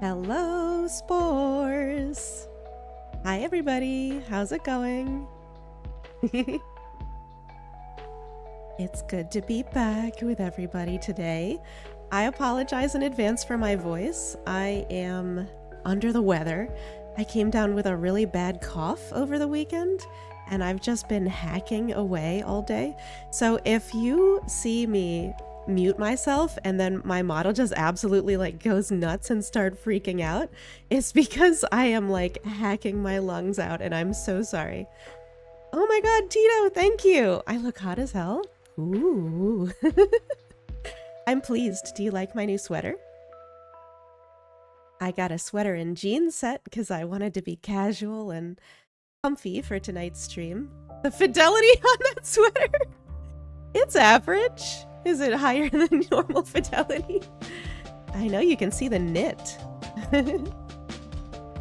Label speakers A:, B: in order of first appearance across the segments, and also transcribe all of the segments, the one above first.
A: Hello, Spores! Hi, everybody. How's it going? It's good to be back with everybody today. I apologize in advance for my voice. I am under the weather. I came down with a really bad cough over the weekend, and I've just been hacking away all day. So if you see me mute myself and then my model just absolutely like goes nuts and start freaking out, it's because I am like hacking my lungs out, and I'm so sorry. Oh my god, Tito, thank you. I look hot as hell. Ooh. I'm pleased. Do you like my new sweater? I got a sweater and jeans set because I wanted to be casual and comfy for tonight's stream. The fidelity on that sweater, it's average. Is it higher than normal fidelity? I know you can see the knit.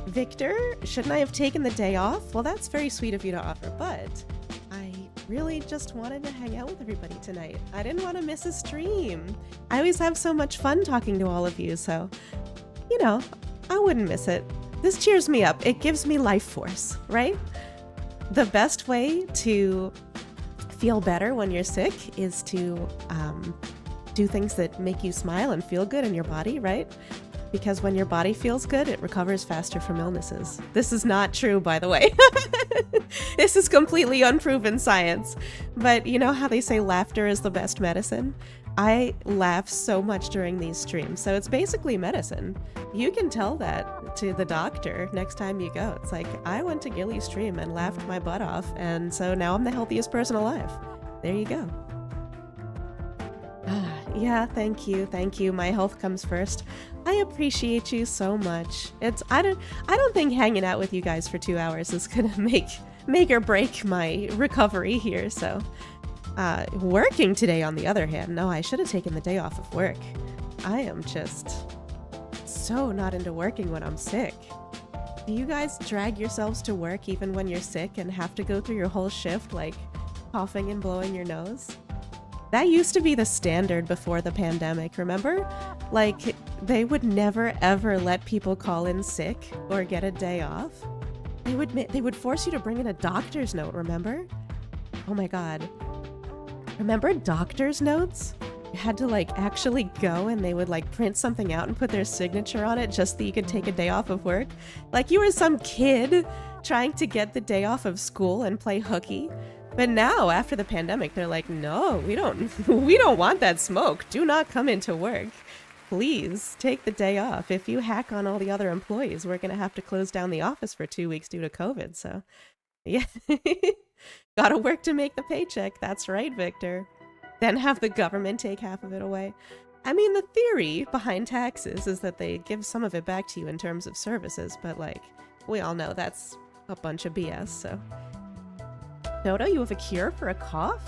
A: Victor, shouldn't I have taken the day off? Well, that's very sweet of you to offer, but I really just wanted to hang out with everybody tonight. I didn't want to miss a stream. I always have so much fun talking to all of you, so, you know, I wouldn't miss it. This cheers me up. It gives me life force, right? The best way to feel better when you're sick is to do things that make you smile and feel good in your body, right? Because when your body feels good, it recovers faster from illnesses. This is not true, by the way. This is completely unproven science. But you know how they say laughter is the best medicine? I laugh so much during these streams, so it's basically medicine. You can tell that to the doctor next time you go. It's like, I went to Gilly's stream and laughed my butt off, and so now I'm the healthiest person alive. There you go. Yeah, thank you, thank you. My health comes first. I appreciate you so much. I don't think hanging out with you guys for 2 hours is gonna make or break my recovery here, so. Working today, on the other hand, no, I should have taken the day off of work. I am just so not into working when I'm sick. Do you guys drag yourselves to work even when you're sick and have to go through your whole shift, like, coughing and blowing your nose? That used to be the standard before the pandemic, remember? Like, they would never ever let people call in sick or get a day off. They would force you to bring in a doctor's note, remember? Oh my god. Remember doctor's notes? You had to like actually go and they would like print something out and put their signature on it just so you could take a day off of work. Like you were some kid trying to get the day off of school and play hooky. But now, after the pandemic, they're like, no, we don't want that smoke. Do not come into work. Please take the day off. If you hack on all the other employees, we're going to have to close down the office for 2 weeks due to COVID. So, yeah. Gotta work to make the paycheck. That's right, Victor. Then have the government take half of it away. I mean, the theory behind taxes is that they give some of it back to you in terms of services, but like, we all know that's a bunch of BS, so. Dodo, you have a cure for a cough?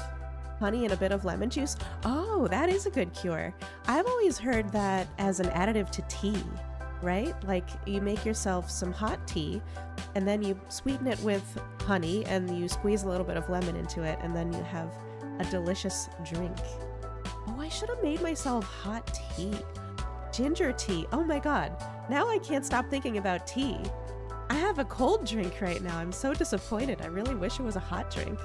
A: Honey and a bit of lemon juice? Oh, that is a good cure. I've always heard that as an additive to tea, right? Like, you make yourself some hot tea, and then you sweeten it with honey, and you squeeze a little bit of lemon into it, and then you have a delicious drink. Oh, I should have made myself hot tea. Ginger tea. Oh my god. Now I can't stop thinking about tea. I have a cold drink right now. I'm so disappointed. I really wish it was a hot drink.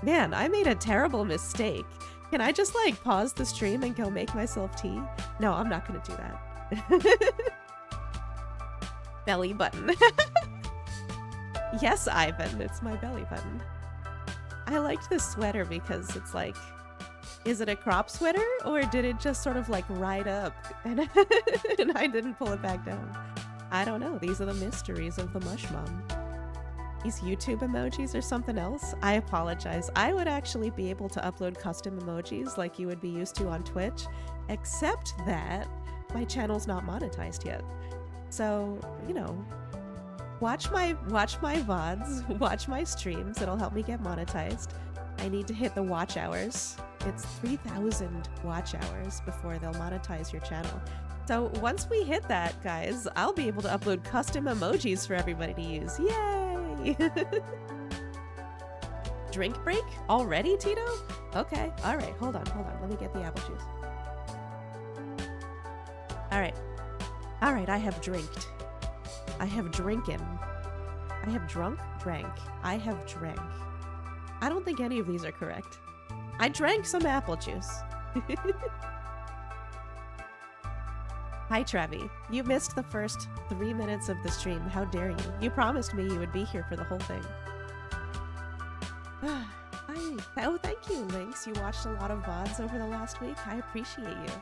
A: Man, I made a terrible mistake. Can I just like pause the stream and go make myself tea? No, I'm not gonna do that. Belly button. Yes, Ivan, it's my belly button. I liked this sweater because it's like, is it a crop sweater or did it just sort of like ride up and, and I didn't pull it back down? I don't know. These are the mysteries of the mushmom. These YouTube emojis or something else? I apologize. I would actually be able to upload custom emojis like you would be used to on Twitch, except that my channel's not monetized yet. So, you know, watch my VODs, watch my streams. It'll help me get monetized. I need to hit the watch hours. It's 3,000 watch hours before they'll monetize your channel. So once we hit that, guys, I'll be able to upload custom emojis for everybody to use. Yay! Drink break? Already, Tito? Okay, alright, hold on. Let me get the apple juice. Alright. Alright, I have drinked. I have drinken. I have drunk? Drank. I have drank. I don't think any of these are correct. I drank some apple juice. Hi, Trevi. You missed the first 3 minutes of the stream. How dare you? You promised me you would be here for the whole thing. Oh, thank you, Lynx. You watched a lot of VODs over the last week. I appreciate you.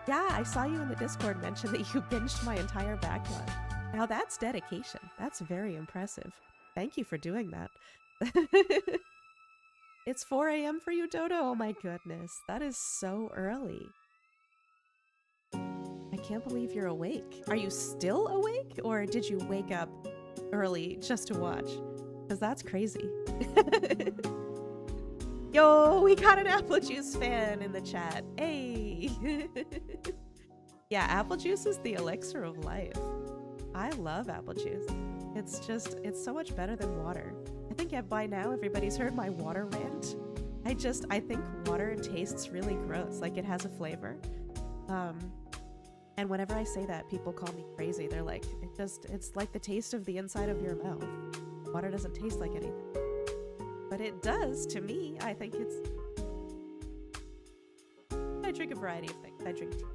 A: Yeah, I saw you in the Discord mention that you binged my entire backlog. Now that's dedication. That's very impressive. Thank you for doing that. It's 4 a.m. for you, Dodo? Oh my goodness. That is so early. I can't believe you're awake. Are you still awake? Or did you wake up early just to watch? Because that's crazy. Yo, we got an apple juice fan in the chat. Hey. Yeah, apple juice is the elixir of life. I love apple juice. It's so much better than water. I think by now everybody's heard my water rant. I think water tastes really gross. Like, it has a flavor. And whenever I say that, people call me crazy. They're like, it's like the taste of the inside of your mouth. Water doesn't taste like anything. But it does to me. I think it's... I drink a variety of things. I drink tea.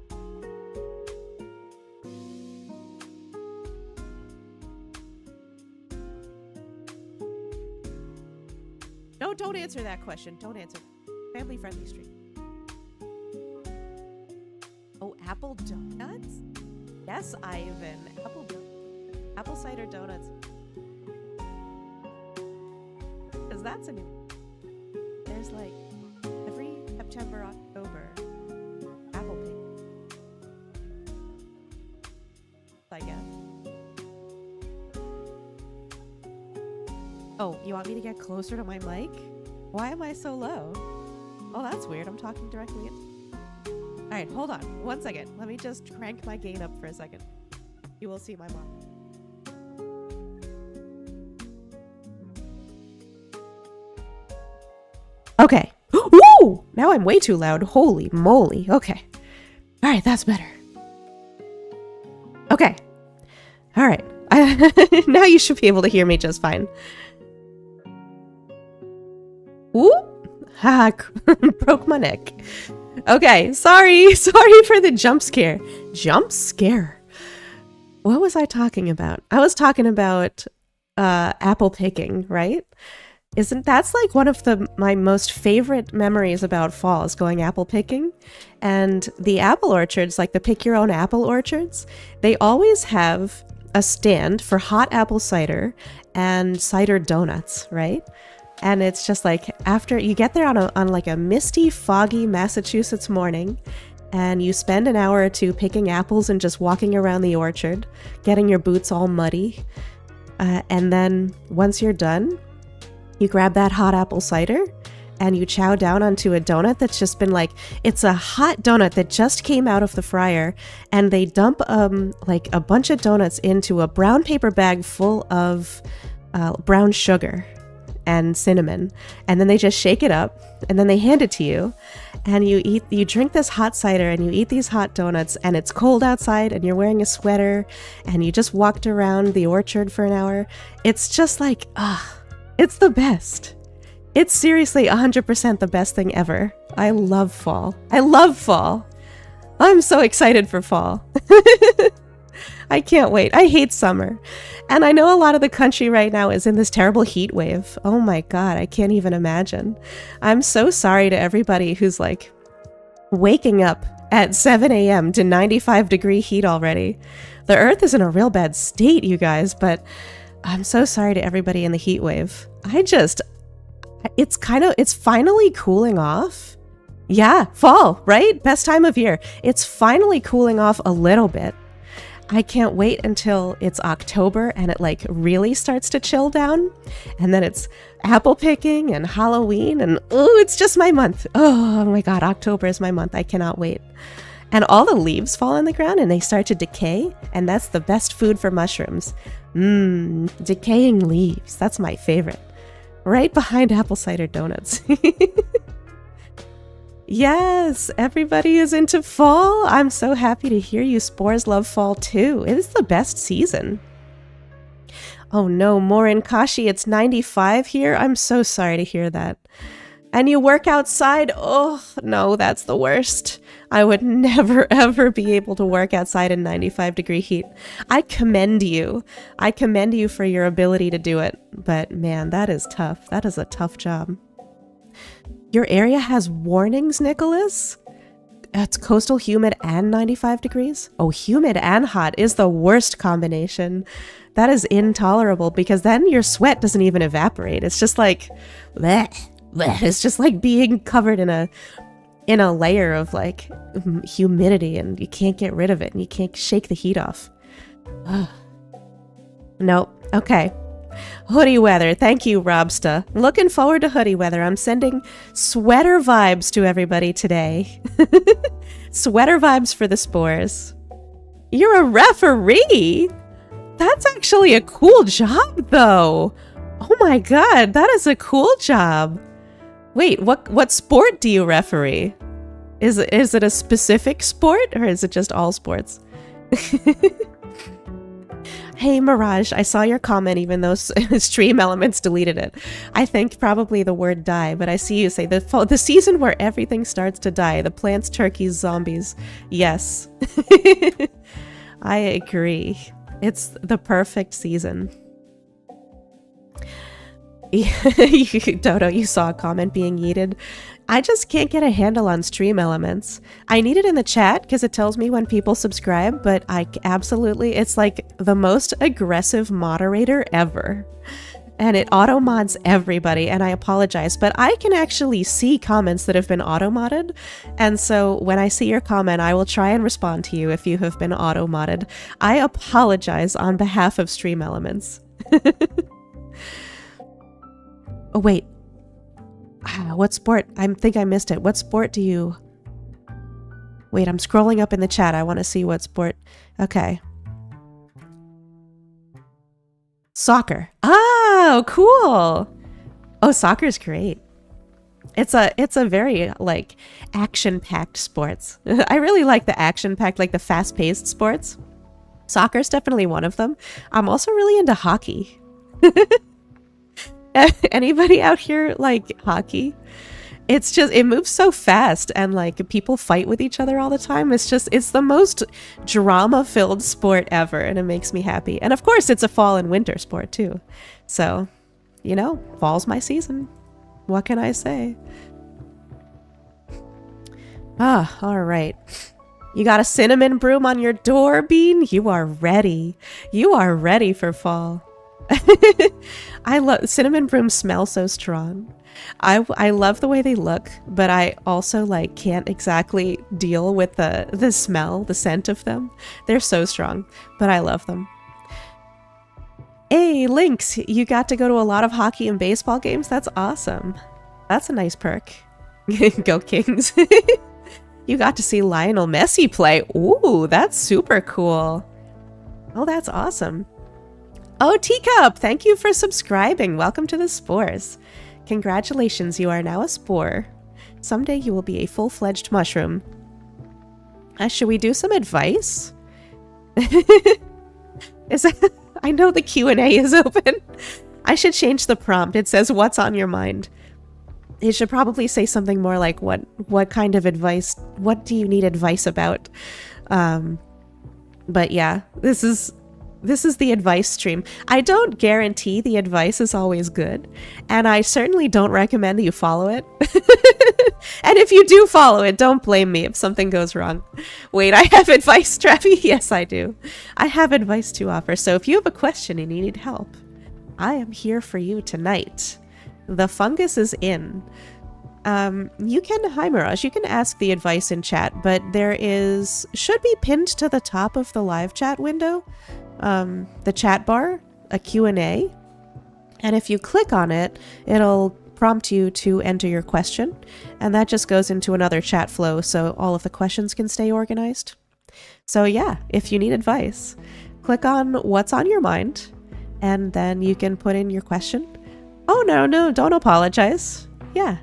A: No, don't answer that question. Don't answer. Family-friendly stream. Oh, apple donuts? Yes, Ivan. Apple cider donuts. Because that's a new one. There's like every September, October, apple picking, I guess. Oh, you want me to get closer to my mic? Why am I so low? Oh, that's weird. I'm talking directly in. Alright, hold on. 1 second. Let me just crank my gain up for a second. You will see my mom. Okay. Woo! Now I'm way too loud. Holy moly. Okay. Alright, that's better. Okay. Alright. Now you should be able to hear me just fine. Whoop! Ha! Broke my neck. Okay, sorry for the jump scare. Jump scare? What was I talking about? I was talking about apple picking, right? That's like one of my most favorite memories about fall is going apple picking. And the apple orchards, like the pick your own apple orchards, they always have a stand for hot apple cider and cider donuts, right? And it's just like after you get there on like a misty, foggy Massachusetts morning, and you spend an hour or two picking apples and just walking around the orchard, getting your boots all muddy. And then once you're done, you grab that hot apple cider and you chow down onto a donut that's just been like, it's a hot donut that just came out of the fryer, and they dump like a bunch of donuts into a brown paper bag full of brown sugar and cinnamon, and then they just shake it up, and then they hand it to you, and you drink this hot cider and you eat these hot donuts, and it's cold outside and you're wearing a sweater and you just walked around the orchard for an hour. It's just like, it's the best. It's seriously 100% the best thing ever. I love fall. I'm so excited for fall. I can't wait. I hate summer. And I know a lot of the country right now is in this terrible heat wave. Oh my God, I can't even imagine. I'm so sorry to everybody who's like waking up at 7 a.m. to 95-degree heat already. The earth is in a real bad state, you guys, but I'm so sorry to everybody in the heat wave. It's finally cooling off. Yeah, fall, right? Best time of year. It's finally cooling off a little bit. I can't wait until it's October and it like really starts to chill down, and then it's apple picking and Halloween, and it's just my month. Oh my God, October is my month. I cannot wait. And all the leaves fall on the ground and they start to decay, and that's the best food for mushrooms. Decaying leaves. That's my favorite. Right behind apple cider donuts. Yes, everybody is into fall. I'm so happy to hear you Spores love fall too. It is the best season. Oh no, Morin Kashi, it's 95 here. I'm so sorry to hear that. And you work outside? Oh no, that's the worst. I would never ever be able to work outside in 95-degree heat. I commend you. I commend you for your ability to do it. But man, that is tough. That is a tough job. Your area has warnings, Nicholas? It's coastal, humid, and 95 degrees? Oh, humid and hot is the worst combination. That is intolerable because then your sweat doesn't even evaporate. It's just like, bleh, bleh. It's just like being covered in a layer of like humidity, and you can't get rid of it and you can't shake the heat off. No. Okay. Hoodie weather. Thank you, Robsta. Looking forward to hoodie weather. I'm sending sweater vibes to everybody today. Sweater vibes for the Spores. You're a referee? That's actually a cool job, though. Oh my god, that is a cool job. Wait, what sport do you referee? Is it a specific sport, or is it just all sports? Hey Mirage, I saw your comment even though Stream Elements deleted it. I think probably the word die, but I see you say the season where everything starts to die. The plants, turkeys, zombies. Yes. I agree. It's the perfect season. Dodo, you saw a comment being yeeted. I just can't get a handle on Stream Elements. I need it in the chat because it tells me when people subscribe, but I absolutely, it's like the most aggressive moderator ever. And it auto-mods everybody, and I apologize, but I can actually see comments that have been auto-modded, and so when I see your comment, I will try and respond to you if you have been auto-modded. I apologize on behalf of Stream Elements. Oh, wait. What sport? I think I missed it. What sport do you... Wait, I'm scrolling up in the chat. I want to see what sport... Okay. Soccer. Oh, cool. Oh, soccer's great. It's a very, like, action-packed sports. I really like the action-packed, like the fast-paced sports. Soccer's definitely one of them. I'm also really into hockey. Anybody out here like hockey? It's just, it moves so fast, and like people fight with each other all the time. It's the most drama-filled sport ever, and it makes me happy. And of course, it's a fall and winter sport too. So, you know, fall's my season. What can I say? Ah, all right. You got a cinnamon broom on your door, Bean? You are ready. You are ready for fall. I love cinnamon brooms. Smell so strong. I love the way they look, but I also like can't exactly deal with the smell, the scent of them. They're so strong, but I love them. Hey, Lynx, you got to go to a lot of hockey and baseball games? That's awesome. That's a nice perk. Go Kings. You got to see Lionel Messi play. Ooh, that's super cool. Oh, that's awesome. Oh, Teacup, thank you for subscribing. Welcome to the Spores. Congratulations, you are now a Spore. Someday you will be a full-fledged mushroom. Should we do some advice? I know the Q&A is open. I should change the prompt. It says, what's on your mind? It should probably say something more like, what kind of advice, what do you need advice about? But yeah, this is the advice stream. I don't guarantee the advice is always good, and I certainly don't recommend that you follow it. And if you do follow it, don't blame me if something goes wrong. Wait, I have advice, Trappy? Yes, I do. I have advice to offer, so if you have a question and you need help, I am here for you tonight. The fungus is in. You can, hi Mirage, you can ask the advice in chat, but there should be pinned to the top of the live chat window, the chat bar, a Q&A, and if you click on it, it'll prompt you to enter your question, and that just goes into another chat flow so all of the questions can stay organized. So yeah, if you need advice, click on what's on your mind, and then you can put in your question. Oh no, don't apologize. Yeah.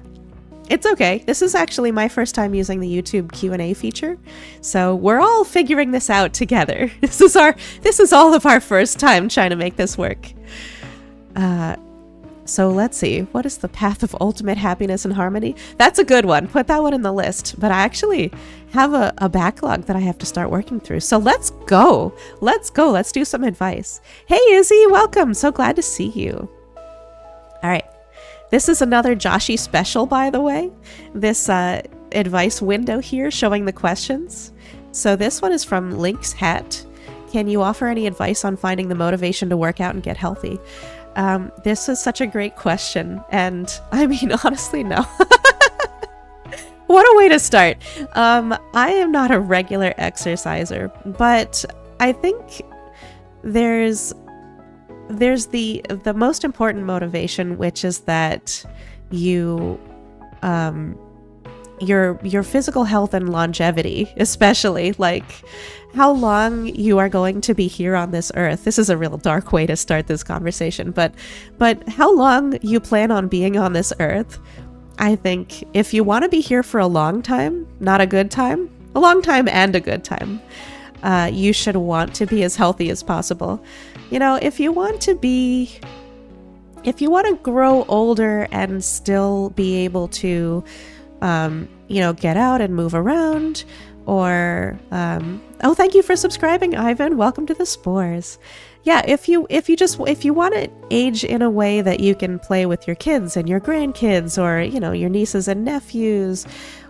A: It's okay. This is actually my first time using the YouTube Q&A feature, so we're all figuring this out together. This is all of our first time trying to make this work. So let's see. What is the path of ultimate happiness and harmony? That's a good one. Put that one in the list. But I actually have a backlog that I have to start working through. So let's go. Let's go. Let's do some advice. Hey, Izzy, welcome. So glad to see you. All right. This is another Joshi special, by the way. This advice window here showing the questions. So this one is from Link's Hat. Can you offer any advice on finding the motivation to work out and get healthy? This is such a great question, and I mean, honestly, no. What a way to start. I am not a regular exerciser, but I think there's the most important motivation, which is that your physical health and longevity, especially, like how long you are going to be here on this earth. This is a real dark way to start this conversation, but how long you plan on being on this earth. I think if you want to be here for a long time, not a good time, a long time and a good time, you should want to be as healthy as possible. You know, if you want to grow older and still be able to, get out and move around, or, oh, thank you for subscribing, Ivan. Welcome to the Spores. Yeah, if you want to age in a way that you can play with your kids and your grandkids, or, your nieces and nephews,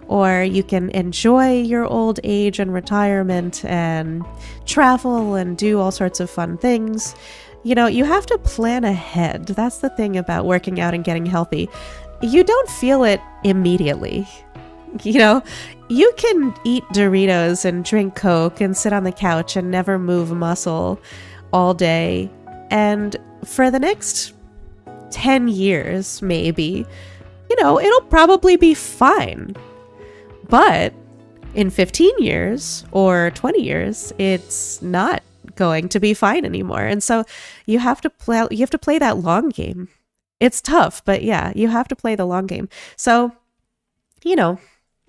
A: or you can enjoy your old age and retirement and travel and do all sorts of fun things, you have to plan ahead. That's the thing about working out and getting healthy. You don't feel it immediately. You can eat Doritos and drink Coke and sit on the couch and never move a muscle all day. And for the next 10 years, maybe, it'll probably be fine. But in 15 years or 20 years, it's not going to be fine anymore. And so you have to play that long game. It's tough, but yeah, you have to play the long game. So,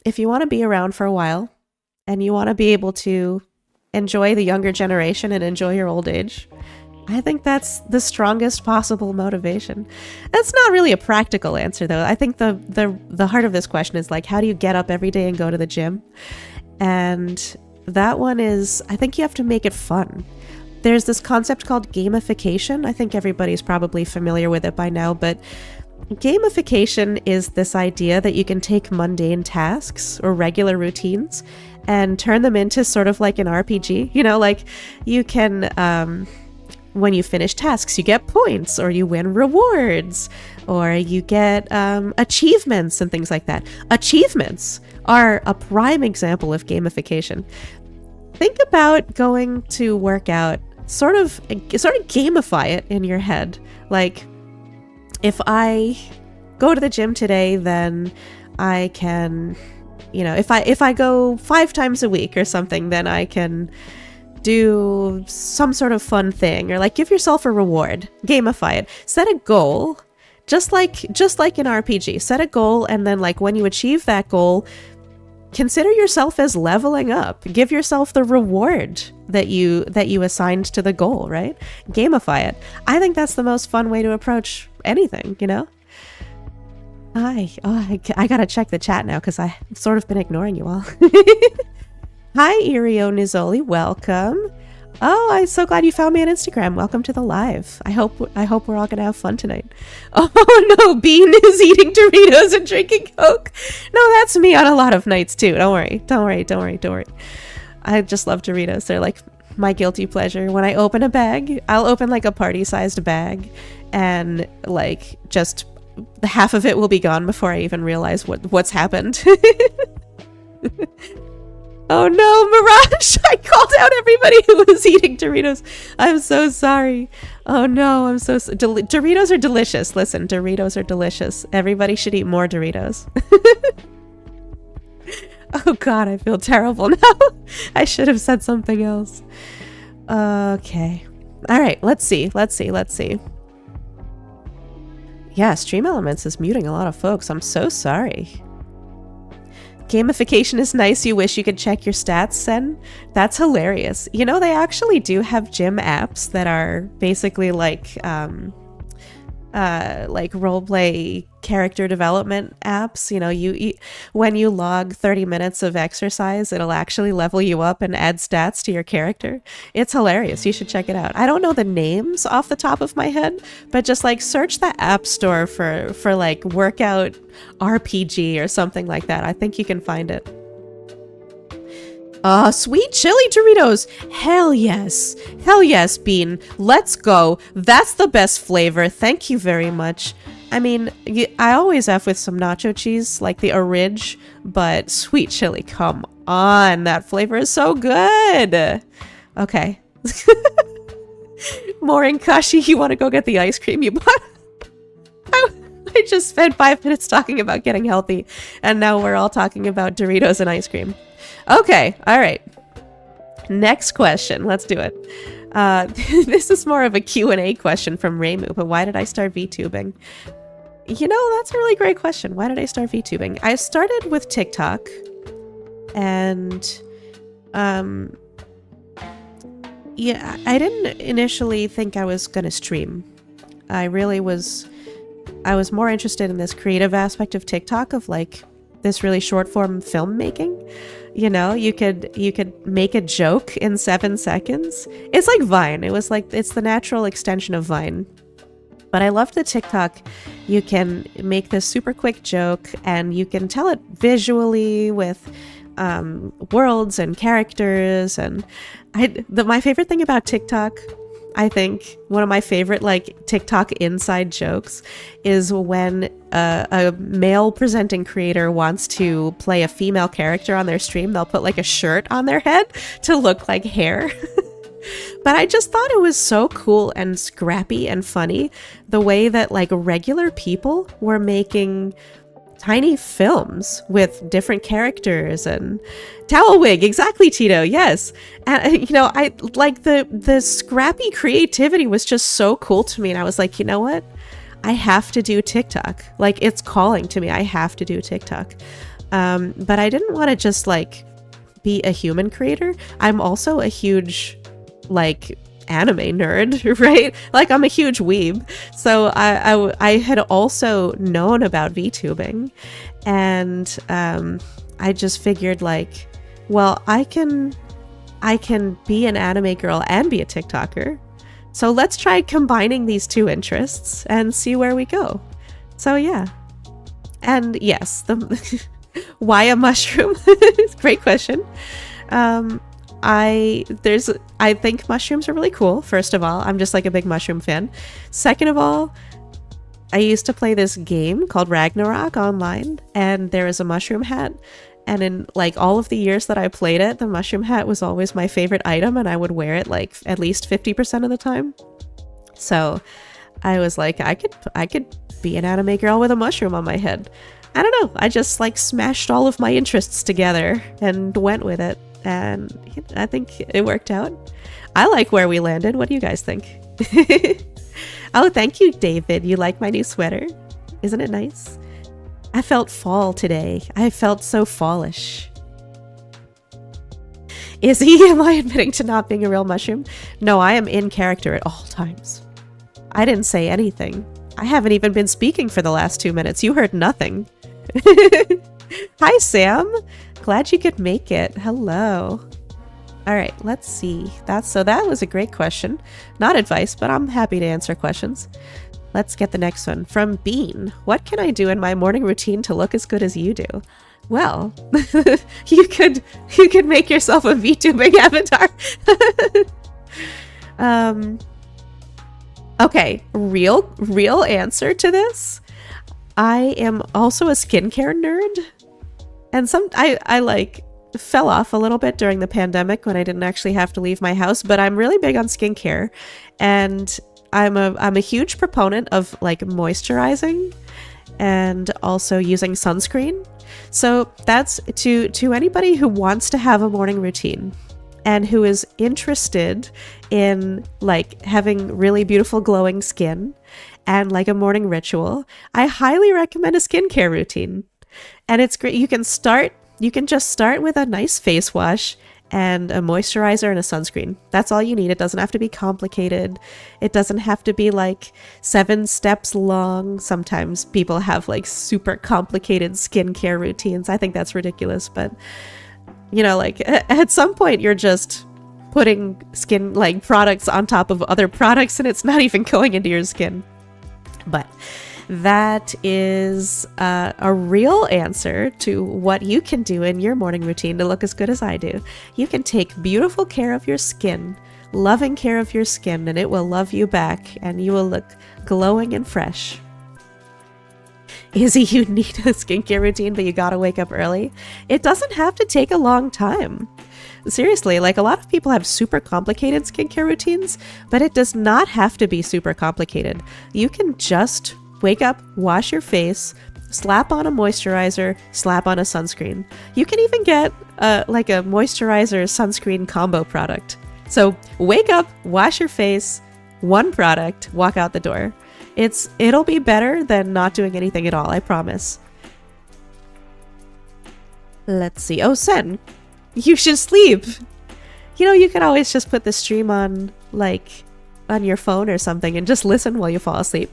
A: if you want to be around for a while and you want to be able to enjoy the younger generation and enjoy your old age, I think that's the strongest possible motivation. That's not really a practical answer, though. I think the heart of this question is like, how do you get up every day and go to the gym? And that one is, I think you have to make it fun. There's this concept called gamification. I think everybody's probably familiar with it by now, but gamification is this idea that you can take mundane tasks or regular routines and turn them into sort of like an RPG. Like you can, when you finish tasks, you get points, or you win rewards, or you get achievements and things like that. Achievements are a prime example of gamification. Think about going to work out, sort of gamify it in your head. Like, if I go to the gym today, then I can, if I go 5 times a week or something, then I can do some sort of fun thing, or like give yourself a reward. Gamify it. Set a goal, just like in RPG. Set a goal, and then like when you achieve that goal, consider yourself as leveling up. Give yourself the reward that you assigned to the goal, right? Gamify it. I think that's the most fun way to approach anything, I gotta check the chat now because I've sort of been ignoring you all. Hi, Irio Nizzoli, welcome. Oh, I'm so glad you found me on Instagram. Welcome to the live. I hope we're all gonna have fun tonight. Oh no, Bean is eating Doritos and drinking Coke. No, that's me on a lot of nights too. Don't worry. I just love Doritos. They're like my guilty pleasure. When I open a bag, I'll open like a party-sized bag, and like just half of it will be gone before I even realize what's happened. Oh no, Mirage! I called out everybody who was eating Doritos. I'm so sorry. Oh no, I'm so Doritos are delicious. Listen, Doritos are delicious. Everybody should eat more Doritos. Oh god, I feel terrible now. I should have said something else. Okay. Alright, let's see. Yeah, Stream Elements is muting a lot of folks. I'm so sorry. Gamification is nice. You wish you could check your stats, Sen. That's hilarious. You know, they actually do have gym apps that are basically like roleplay character development apps. You know, you when you log 30 minutes of exercise, it'll actually level you up and add stats to your character. It's hilarious. You should check it out. I don't know the names off the top of my head, but just like search the app store for like workout RPG or something like that. I think you can find it. Sweet chili Doritos. Hell yes. Hell yes, Bean. Let's go. That's the best flavor. Thank you very much. I mean, I always F with some nacho cheese, like the Orig, but sweet chili, come on. That flavor is so good. Okay. Maureen Kashi, you want to go get the ice cream you bought? I just spent 5 minutes talking about getting healthy, and now we're all talking about Doritos and ice cream. Okay, all right. Next question. Let's do it. This is more of a Q&A question from Reimu, but why did I start VTubing? You know, that's a really great question. Why did I start VTubing? I started with TikTok, and yeah, I didn't initially think I was gonna stream. I was more interested in this creative aspect of TikTok, of like this really short form filmmaking. You know, you could make a joke in 7 seconds. It's like Vine. It's the natural extension of Vine. But I love the TikTok. You can make this super quick joke, and you can tell it visually with worlds and characters. And my favorite thing about TikTok, I think one of my favorite like TikTok inside jokes, is when a male presenting creator wants to play a female character on their stream. They'll put like a shirt on their head to look like hair. But I just thought it was so cool and scrappy and funny the way that like regular people were making tiny films with different characters. And towel wig, exactly, Tito, yes. And you know, I like the scrappy creativity was just so cool to me, and I was like, you know what, I have to do TikTok. Like, it's calling to me. I have to do TikTok. But I didn't want to just like be a human creator. I'm also a huge like anime nerd, right? Like, I'm a huge weeb. So I had also known about VTubing, and I just figured like, well, I can be an anime girl and be a TikToker. So let's try combining these two interests and see where we go. So yeah. And yes, why a mushroom? Great question. I think mushrooms are really cool. First of all, I'm just like a big mushroom fan. Second of all, I used to play this game called Ragnarok online, and there is a mushroom hat. And in like all of the years that I played it, the mushroom hat was always my favorite item, and I would wear it like at least 50% of the time. So I was like, I could be an anime girl with a mushroom on my head. I don't know. I just like smashed all of my interests together and went with it. And I think it worked out. I like where we landed. What do you guys think? Oh, thank you, David. You like my new sweater? Isn't it nice? I felt fall today. I felt so fallish. Am I admitting to not being a real mushroom? No, I am in character at all times. I didn't say anything. I haven't even been speaking for the last 2 minutes. You heard nothing. Hi, Sam. Glad you could make it. Hello. All right, let's see. That was a great question. Not advice, but I'm happy to answer questions. Let's get the next one from Bean. What can I do in my morning routine to look as good as you do? Well, you could make yourself a VTubing avatar. Okay, real answer to this. I am also a skincare nerd. And I like fell off a little bit during the pandemic when I didn't actually have to leave my house, but I'm really big on skincare, and I'm a huge proponent of like moisturizing and also using sunscreen. So that's to anybody who wants to have a morning routine and who is interested in like having really beautiful glowing skin and like a morning ritual. I highly recommend a skincare routine. And it's great. You can start You can just start with a nice face wash and a moisturizer and a sunscreen. That's all you need. It doesn't have to be complicated. It doesn't have to be like 7 steps long. Sometimes people have like super complicated skincare routines. I think that's ridiculous, but you know, like at some point you're just putting skin like products on top of other products and it's not even going into your skin. But that is a real answer to what you can do in your morning routine to look as good as I do. You can take beautiful care of your skin, loving care of your skin, and it will love you back, and you will look glowing and fresh. Izzy, you need a skincare routine, but you gotta wake up early. It doesn't have to take a long time. Seriously, like a lot of people have super complicated skincare routines, but it does not have to be super complicated. You can just wake up, wash your face, slap on a moisturizer, slap on a sunscreen. You can even get like a moisturizer sunscreen combo product. So wake up, wash your face, one product, walk out the door. It'll be better than not doing anything at all, I promise. Let's see. Oh, Sen, you should sleep. You know, you can always just put the stream on, like, on your phone or something and just listen while you fall asleep.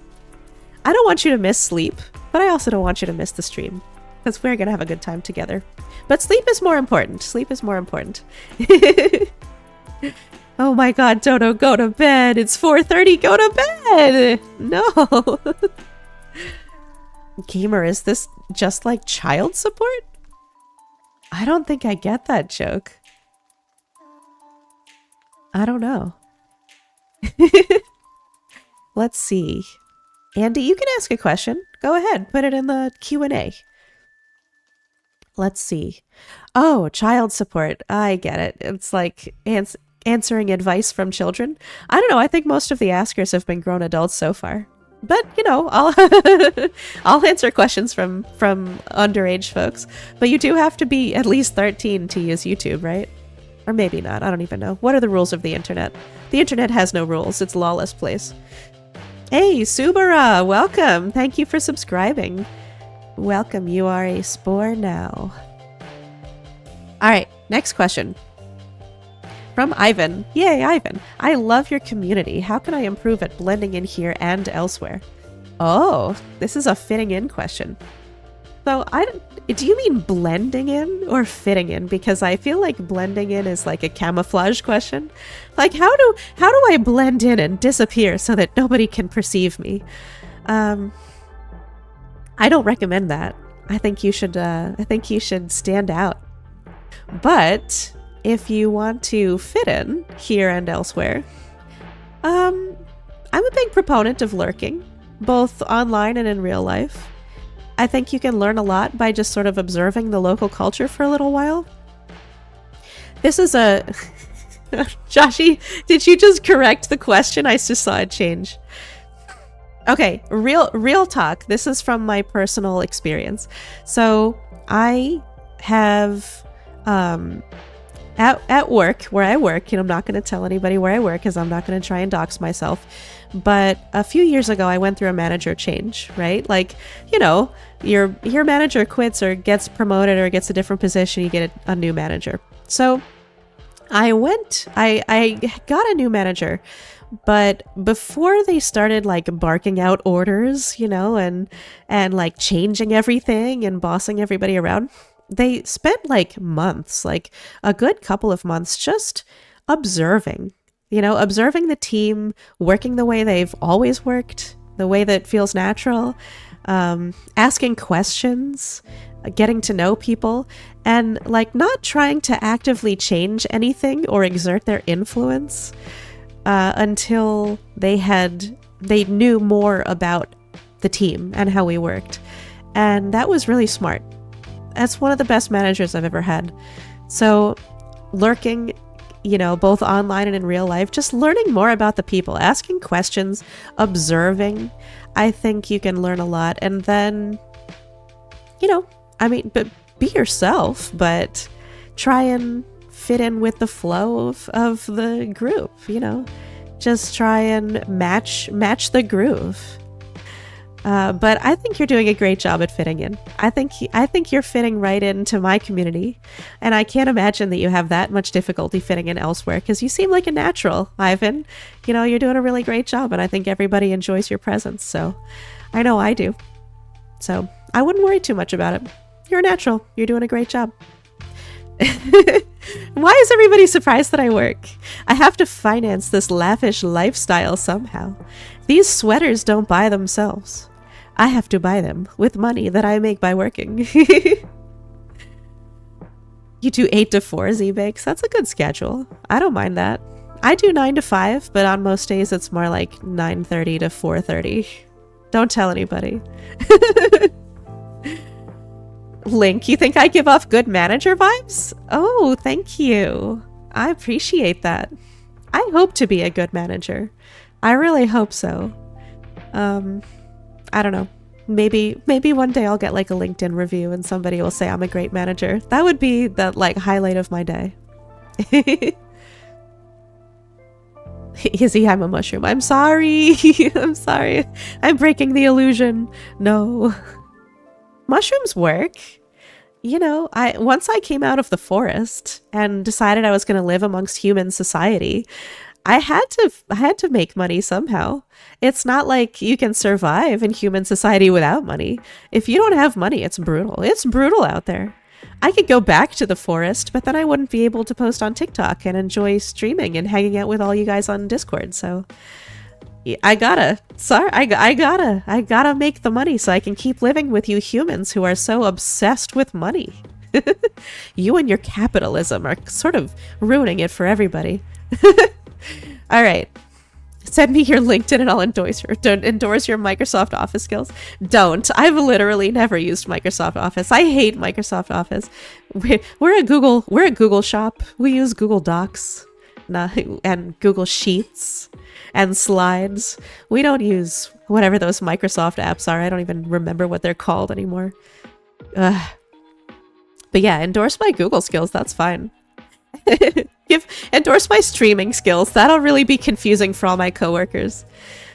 A: I don't want you to miss sleep, but I also don't want you to miss the stream, because we're going to have a good time together. But sleep is more important. Sleep is more important. Oh my god, Dodo, go to bed. It's 4:30. Go to bed. No. Gamer, is this just like child support? I don't think I get that joke. I don't know. Let's see. Andy, you can ask a question. Go ahead, put it in the Q&A. Let's see. Oh, child support. I get it. It's like answering advice from children. I don't know. I think most of the askers have been grown adults so far. But, you know, I'll answer questions from underage folks. But you do have to be at least 13 to use YouTube, right? Or maybe not. I don't even know. What are the rules of the internet? The internet has no rules. It's a lawless place. Hey, Subara, welcome. Thank you for subscribing. Welcome. You are a spore now. All right, next question. From Ivan. Yay, Ivan. I love your community. How can I improve at blending in here and elsewhere? Oh, this is a fitting in question. So do you mean blending in or fitting in? Because I feel like blending in is like a camouflage question. Like how do I blend in and disappear so that nobody can perceive me? I don't recommend that. I think you should stand out. But if you want to fit in here and elsewhere, I'm a big proponent of lurking, both online and in real life. I think you can learn a lot by just sort of observing the local culture for a little while. This is a... Joshi, did you just correct the question? I just saw it change. Okay, real talk. This is from my personal experience. So I have... At work, where I work, and I'm not going to tell anybody where I work because I'm not going to try and dox myself, but a few years ago I went through a manager change, right? Like, you know, your manager quits or gets promoted or gets a different position, you get a new manager. So I got a new manager, but before they started like barking out orders, you know, and like changing everything and bossing everybody around, they spent like months, like a good couple of months, just observing the team, working the way they've always worked, the way that feels natural, asking questions, getting to know people, and like not trying to actively change anything or exert their influence until they knew more about the team and how we worked. And that was really smart. That's one of the best managers I've ever had. So lurking, you know, both online and in real life, just learning more about the people, asking questions, observing. I think you can learn a lot. And then, you know, I mean, but be yourself, but try and fit in with the flow of the group, you know, just try and match the groove. But I think you're doing a great job at fitting in. I think you're fitting right into my community, and I can't imagine that you have that much difficulty fitting in elsewhere, because you seem like a natural, Ivan. You know, you're doing a really great job, and I think everybody enjoys your presence, so I know I do. So I wouldn't worry too much about it. You're a natural. You're doing a great job. Why is everybody surprised that I work? I have to finance this lavish lifestyle somehow. These sweaters don't buy themselves. I have to buy them with money that I make by working. You do 8 to 4 Z-Bakes? That's a good schedule. I don't mind that. I do 9 to 5, but on most days it's more like 9:30 to 4:30. Don't tell anybody. Link, you think I give off good manager vibes? Oh, thank you. I appreciate that. I hope to be a good manager. I really hope so. I don't know. Maybe one day I'll get like a LinkedIn review and somebody will say I'm a great manager. That would be the like highlight of my day. Izzy, I'm a mushroom. I'm sorry. I'm sorry. I'm breaking the illusion. No. Mushrooms work. You know, once I came out of the forest and decided I was going to live amongst human society, I had to make money somehow. It's not like you can survive in human society without money. If you don't have money, it's brutal. It's brutal out there. I could go back to the forest, but then I wouldn't be able to post on TikTok and enjoy streaming and hanging out with all you guys on Discord. So I gotta make the money so I can keep living with you humans who are so obsessed with money. You and your capitalism are sort of ruining it for everybody. All right. Send me your LinkedIn and I'll endorse your Microsoft Office skills. Don't. I've literally never used Microsoft Office. I hate Microsoft Office. We're a Google shop. We use Google Docs and Google Sheets and Slides. We don't use whatever those Microsoft apps are. I don't even remember what they're called anymore. But yeah, endorse my Google skills. That's fine. Endorse my streaming skills. That'll really be confusing for all my coworkers.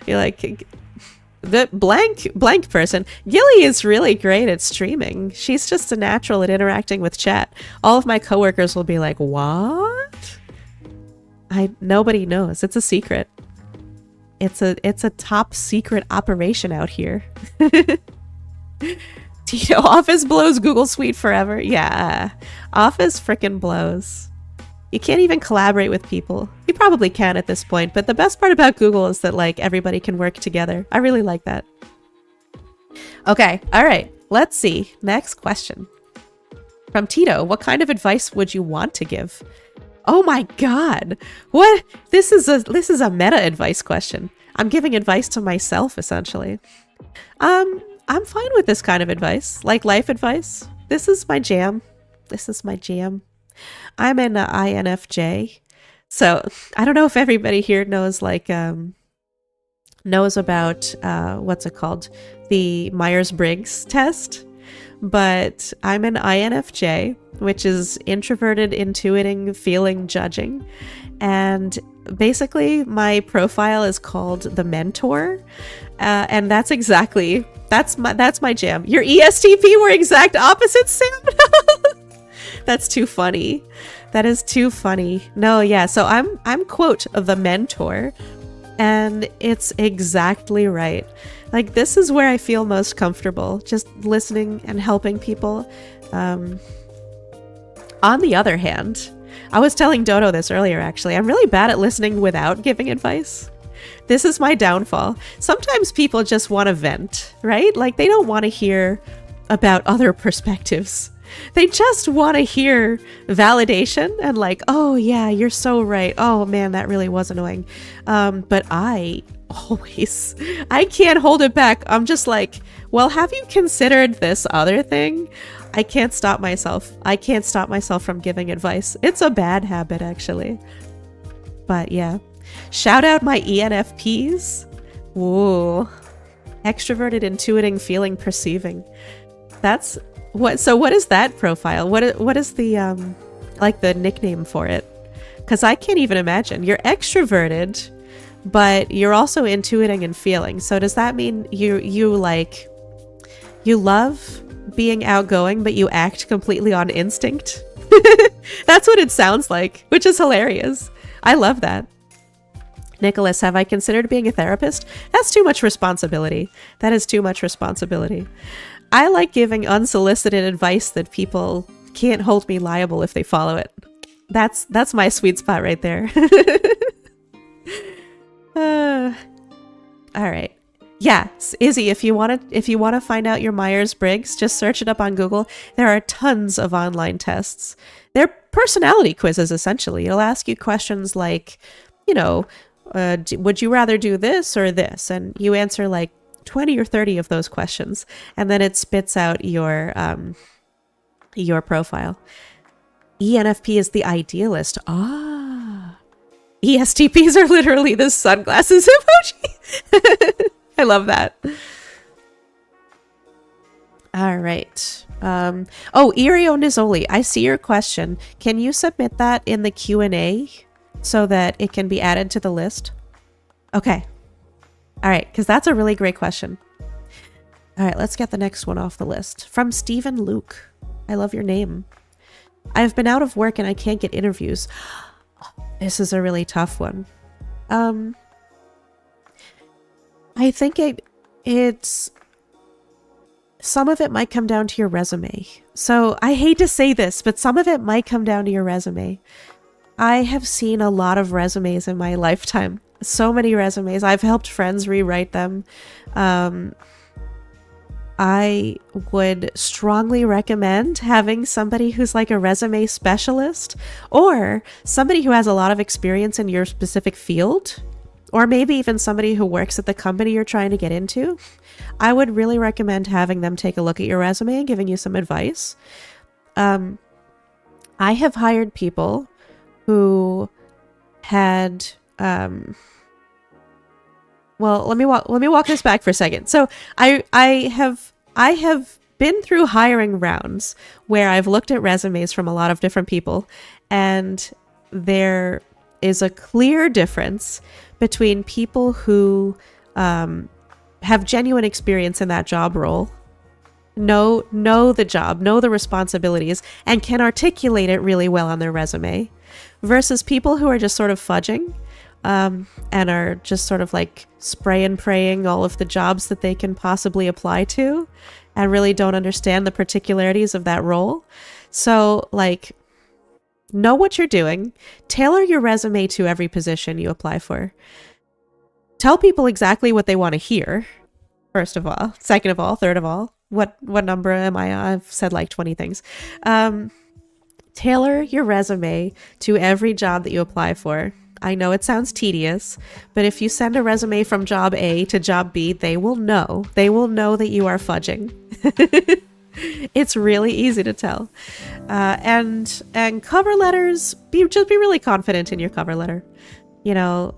A: You're like, the blank person. Gilly is really great at streaming. She's just a natural at interacting with chat. All of my coworkers will be like, what? Nobody knows. It's a secret. It's a top secret operation out here. Tito, Office blows Google Suite forever. Yeah, Office frickin' blows. You can't even collaborate with people. You probably can at this point, but the best part about Google is that like everybody can work together. I really like that. Okay, all right. Let's see. Next question. From Tito, what kind of advice would you want to give? Oh my god. What? This is a meta advice question. I'm giving advice to myself essentially. I'm fine with this kind of advice, like life advice. This is my jam. This is my jam. I'm an INFJ, so I don't know if everybody here knows knows about what's it called, the Myers-Briggs test, but I'm an INFJ, which is introverted, intuiting, feeling, judging, and basically my profile is called the mentor, and that's my jam. Your ESTP were exact opposites, Sam. That's too funny. That is too funny. No, yeah. So I'm quote the mentor, and it's exactly right. Like this is where I feel most comfortable, just listening and helping people. On the other hand, I was telling Dodo this earlier. Actually, I'm really bad at listening without giving advice. This is my downfall. Sometimes people just want to vent, right? Like they don't want to hear about other perspectives. They just want to hear validation and like, oh yeah, you're so right. Oh man, that really was annoying. But I can't hold it back. I'm just like, well, have you considered this other thing? I can't stop myself. I can't stop myself from giving advice. It's a bad habit actually. But yeah, shout out my ENFPs. Whoa. Extroverted, intuiting, feeling, perceiving. That's so what is that profile? What is the like the nickname for it? Because I can't even imagine. You're extroverted, but you're also intuiting and feeling. So does that mean you love being outgoing, but you act completely on instinct? That's what it sounds like, which is hilarious. I love that. Nicholas, have I considered being a therapist? That's too much responsibility. That is too much responsibility. I like giving unsolicited advice that people can't hold me liable if they follow it. That's my sweet spot right there. All right. Yeah, Izzy, if you want to find out your Myers-Briggs, just search it up on Google. There are tons of online tests. They're personality quizzes, essentially. It'll ask you questions like, would you rather do this or this? And you answer like 20 or 30 of those questions, and then it spits out your profile. ENFP is the idealist. ESTPs are literally the sunglasses emoji. I love that. All right. Irio Nizzoli, I see your question. Can you submit that in the Q&A so that it can be added to the list? Okay. All right, because that's a really great question. All right, let's get the next one off the list. From Stephen Luke. I love your name. I've been out of work and I can't get interviews. This is a really tough one. I think it's some of it might come down to your resume. So I hate to say this, but some of it might come down to your resume. I have seen a lot of resumes in my lifetime. So many resumes. I've helped friends rewrite them. I would strongly recommend having somebody who's like a resume specialist, or somebody who has a lot of experience in your specific field, or maybe even somebody who works at the company you're trying to get into. I would really recommend having them take a look at your resume and giving you some advice. I have hired people who had well, let me walk this back for a second. So I have been through hiring rounds where I've looked at resumes from a lot of different people, and there is a clear difference between people who have genuine experience in that job role, know the job, know the responsibilities, and can articulate it really well on their resume, versus people who are just sort of fudging and are just sort of like spray and praying all of the jobs that they can possibly apply to and really don't understand the particularities of that role. So like, know what you're doing, tailor your resume to every position you apply for. Tell people exactly what they want to hear, first of all. Second of all, third of all, what number am I on? I've said like 20 things. Tailor your resume to every job that you apply for. I know it sounds tedious, but if you send a resume from job A to job B, they will know. They will know that you are fudging. It's really easy to tell. And cover letters, just be really confident in your cover letter. You know,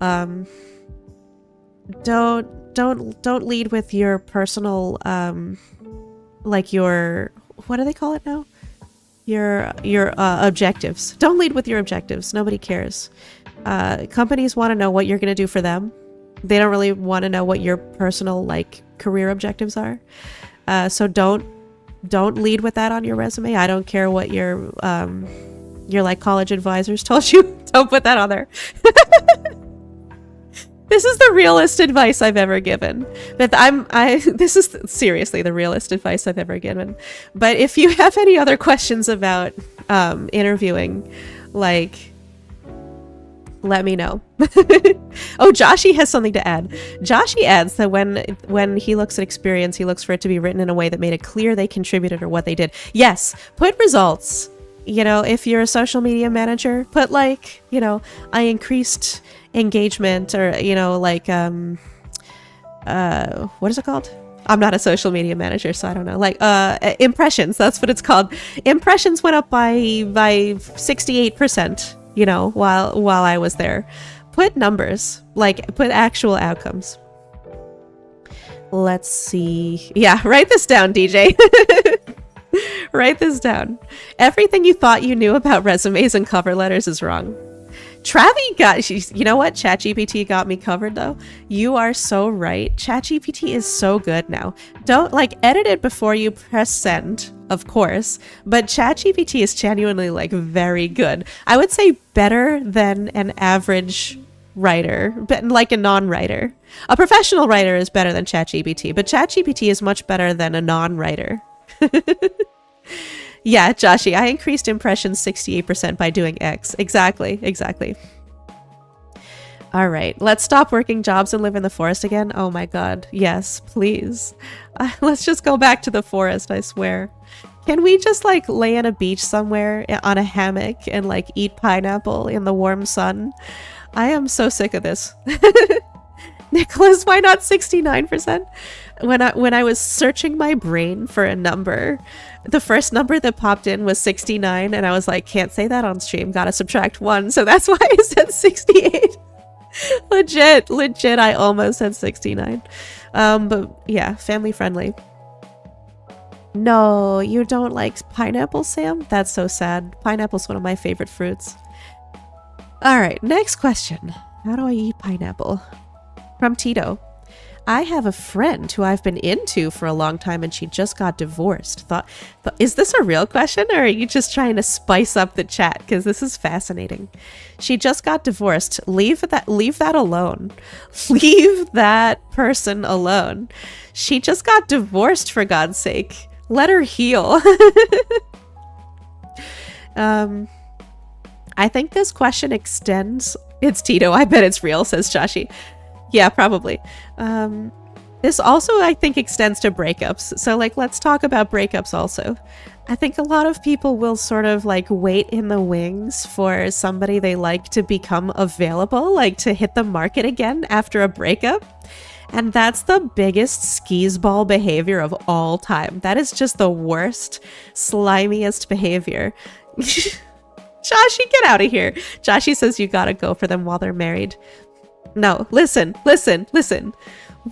A: don't lead with your personal like your, what do they call it now? Your objectives. Don't lead with your objectives. Nobody cares. Companies want to know what you're going to do for them. They don't really want to know what your personal like career objectives are. So don't lead with that on your resume. I don't care what your like college advisors told you. Don't put that on there. This is the realest advice I've ever given. But this is seriously the realest advice I've ever given. But if you have any other questions about interviewing, like, let me know. Oh, Joshi has something to add. Joshi adds that when he looks at experience, he looks for it to be written in a way that made it clear they contributed or what they did. Yes, put results. You know, if you're a social media manager, put like, you know, I increased engagement, or, you know, like, what is it called? I'm not a social media manager, so I don't know. Like, impressions, that's what it's called. Impressions went up by 68%, you know, while I was there. Put numbers, like put actual outcomes. Let's see. Yeah, write this down, DJ. Write this down. Everything you thought you knew about resumes and cover letters is wrong. Travi got, you know what? ChatGPT got me covered though. You are so right. ChatGPT is so good now. Don't like edit it before you press send, of course, but ChatGPT is genuinely like very good. I would say better than an average writer, but like a non-writer. A professional writer is better than ChatGPT, but ChatGPT is much better than a non-writer. Yeah, Joshi, I increased impressions 68% by doing X. Exactly. All right, let's stop working jobs and live in the forest again. Oh my god, yes, please. Let's just go back to the forest, I swear. Can we just like lay on a beach somewhere on a hammock and like eat pineapple in the warm sun? I am so sick of this. Nicholas, why not 69%? When I was searching my brain for a number, the first number that popped in was 69, and I was like, can't say that on stream, gotta subtract 1, so that's why I said 68. legit, I almost said 69. But yeah, family friendly. No, you don't like pineapple, Sam? That's so sad. Pineapple's one of my favorite fruits. Alright, next question. How do I eat pineapple? From Tito. I have a friend who I've been into for a long time and she just got divorced. Is this a real question or are you just trying to spice up the chat? Because this is fascinating. She just got divorced. Leave that alone. Leave that person alone. She just got divorced, for God's sake. Let her heal. I think this question extends. It's Tito. I bet it's real, says Joshi. Yeah, probably. This also, I think, extends to breakups. So, like, let's talk about breakups also. I think a lot of people will sort of, like, wait in the wings for somebody they like to become available, like, to hit the market again after a breakup. And that's the biggest skis-ball behavior of all time. That is just the worst, slimiest behavior. Joshi, get out of here. Joshi says you gotta go for them while they're married. No, listen.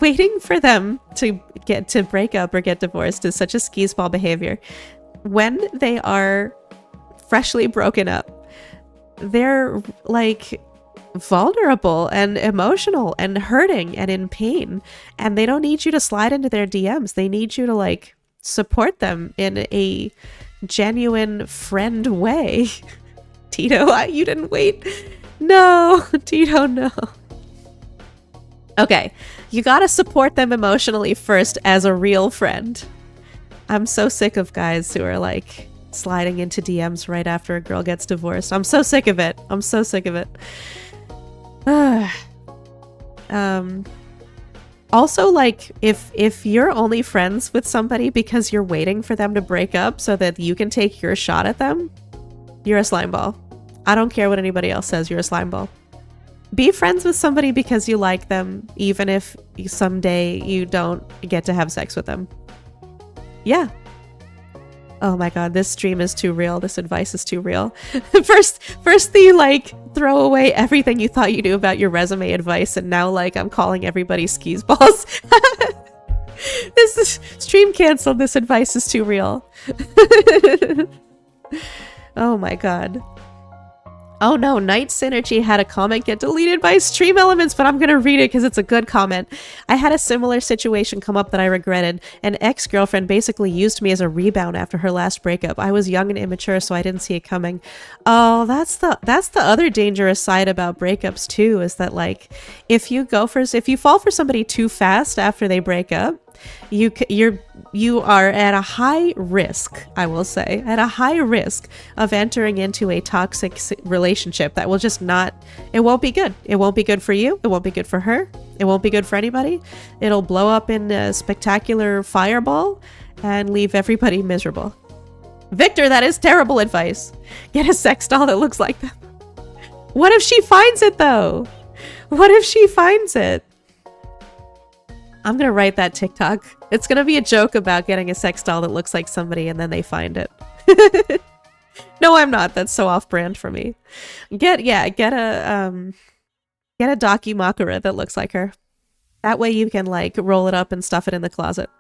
A: Waiting for them to break up or get divorced is such a skis-ball behavior. When they are freshly broken up, they're like vulnerable and emotional and hurting and in pain, and they don't need you to slide into their DMs. They need you to like support them in a genuine friend way. Tito, you didn't wait. No, Tito, no. Okay, you gotta support them emotionally first as a real friend. I'm so sick of guys who are like sliding into DMs right after a girl gets divorced. I'm so sick of it. Also, like, if you're only friends with somebody because you're waiting for them to break up so that you can take your shot at them, you're a slimeball. I don't care what anybody else says, you're a slimeball. Be friends with somebody because you like them, even if someday you don't get to have sex with them. Yeah. Oh my god, this stream is too real. This advice is too real. First the, like, throw away everything you thought you knew about your resume advice, and now, like, I'm calling everybody skis balls. This is stream canceled. This advice is too real. Oh my god. Oh no, Night Synergy had a comment get deleted by Stream Elements, but I'm gonna read it because it's a good comment. I had a similar situation come up that I regretted. An ex-girlfriend basically used me as a rebound after her last breakup. I was young and immature, so I didn't see it coming. Oh, that's the other dangerous side about breakups too, is that like if you fall for somebody too fast after they break up, you are at a high risk, I will say, at a high risk of entering into a toxic relationship that will just it won't be good. It won't be good for you. It won't be good for her. It won't be good for anybody. It'll blow up in a spectacular fireball and leave everybody miserable. Victor, that is terrible advice. Get a sex doll that looks like them. What if she finds it though? What if she finds it? I'm gonna write that TikTok. It's gonna be a joke about getting a sex doll that looks like somebody and then they find it. No, I'm not. That's so off-brand for me. Get a Dakimakura that looks like her. That way you can like roll it up and stuff it in the closet.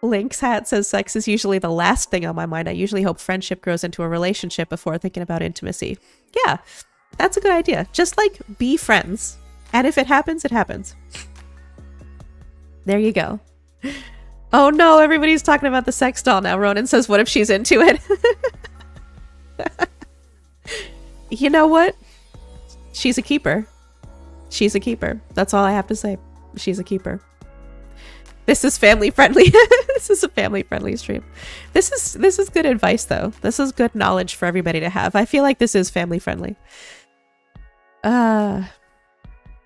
A: Link's hat says sex is usually the last thing on my mind. I usually hope friendship grows into a relationship before thinking about intimacy. Yeah, that's a good idea. Just like be friends. And if it happens, it happens. There you go. Oh no, everybody's talking about the sex doll now. Ronan says, what if she's into it? You know what? She's a keeper. She's a keeper. That's all I have to say. She's a keeper. This is family friendly. This is a family friendly stream. This is good advice though. This is good knowledge for everybody to have. I feel like this is family friendly.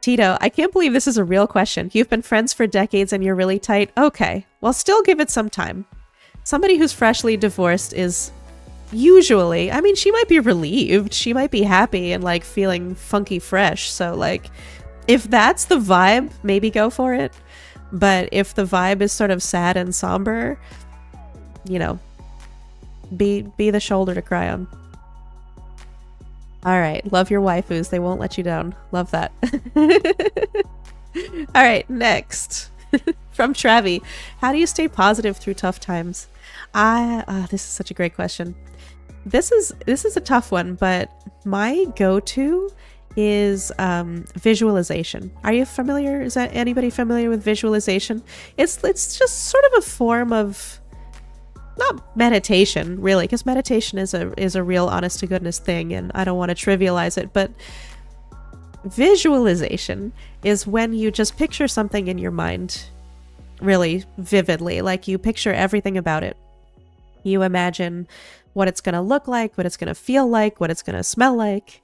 A: Tito, I can't believe this is a real question. You've been friends for decades and you're really tight. Okay, well, still give it some time. Somebody who's freshly divorced is usually, I mean, she might be relieved. She might be happy and like feeling funky fresh. So like, if that's the vibe, maybe go for it. But if the vibe is sort of sad and somber, you know, be the shoulder to cry on. All right. Love your waifus. They won't let you down. Love that. All right. Next. From Travi. How do you stay positive through tough times? This is such a great question. This is a tough one, but my go-to is visualization. Are you familiar? Is that anybody familiar with visualization? It's just sort of a form of, not meditation really, because meditation is a real honest to goodness thing and I don't want to trivialize it, but visualization is when you just picture something in your mind really vividly, like you picture everything about it. You imagine what it's going to look like, what it's going to feel like, what it's going to smell like.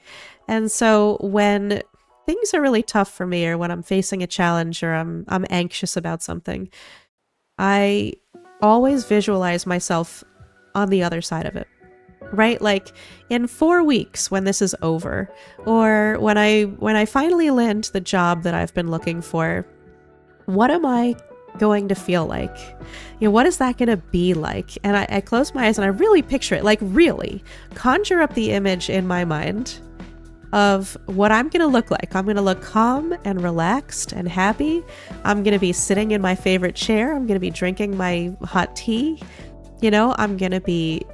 A: And so when things are really tough for me, or when I'm facing a challenge, or I'm anxious about something, I always visualize myself on the other side of it, right? Like in 4 weeks when this is over, or when I finally land the job that I've been looking for, what am I going to feel like? You know, what is that going to be like? And I close my eyes and I really picture it, like really conjure up the image in my mind of what I'm going to look like. I'm going to look calm and relaxed and happy. I'm going to be sitting in my favorite chair. I'm going to be drinking my hot tea. You know, I'm going to be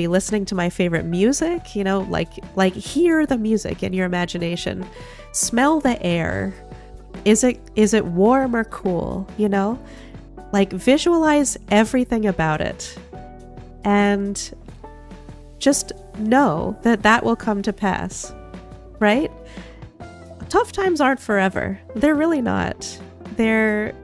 A: listening to my favorite music, you know, like hear the music in your imagination. Smell the air. Is it warm or cool? You know, like visualize everything about it and just know that that will come to pass, right? Tough times aren't forever. They're really not. They're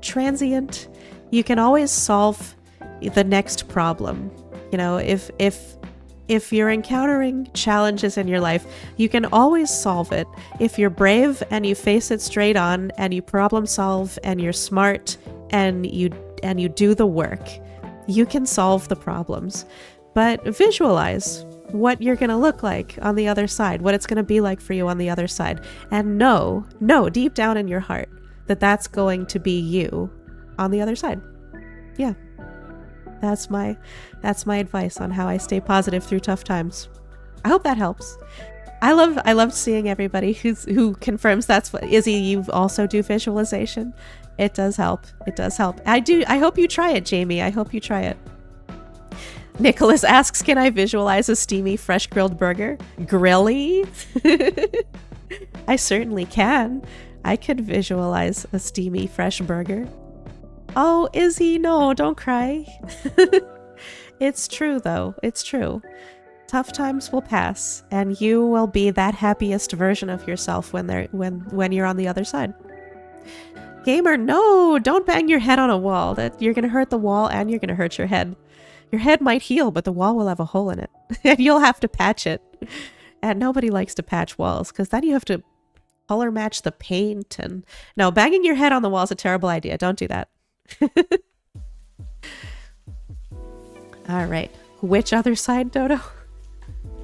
A: transient. You can always solve the next problem. You know, if you're encountering challenges in your life, you can always solve it. If you're brave and you face it straight on and you problem solve and you're smart and you do the work, you can solve the problems. But visualize what you're going to look like on the other side, what it's going to be like for you on the other side. And know deep down in your heart that that's going to be you on the other side. Yeah. That's my advice on how I stay positive through tough times. I hope that helps. I love seeing everybody who confirms that's what Izzy, you also do visualization. It does help. It does help. I hope you try it, Jamie. I hope you try it. Nicholas asks, can I visualize a steamy, fresh grilled burger? Grilly? I certainly can. I could visualize a steamy, fresh burger. Oh, Izzy, no, don't cry. It's true, though. It's true. Tough times will pass, and you will be that happiest version of yourself when you're on the other side. Gamer, no, don't bang your head on a wall. That you're gonna hurt the wall and you're gonna hurt your head. Your head might heal, but the wall will have a hole in it, and you'll have to patch it. And nobody likes to patch walls, because then you have to color match the paint. And no, banging your head on the wall is a terrible idea. Don't do that. All right. Which other side, Dodo?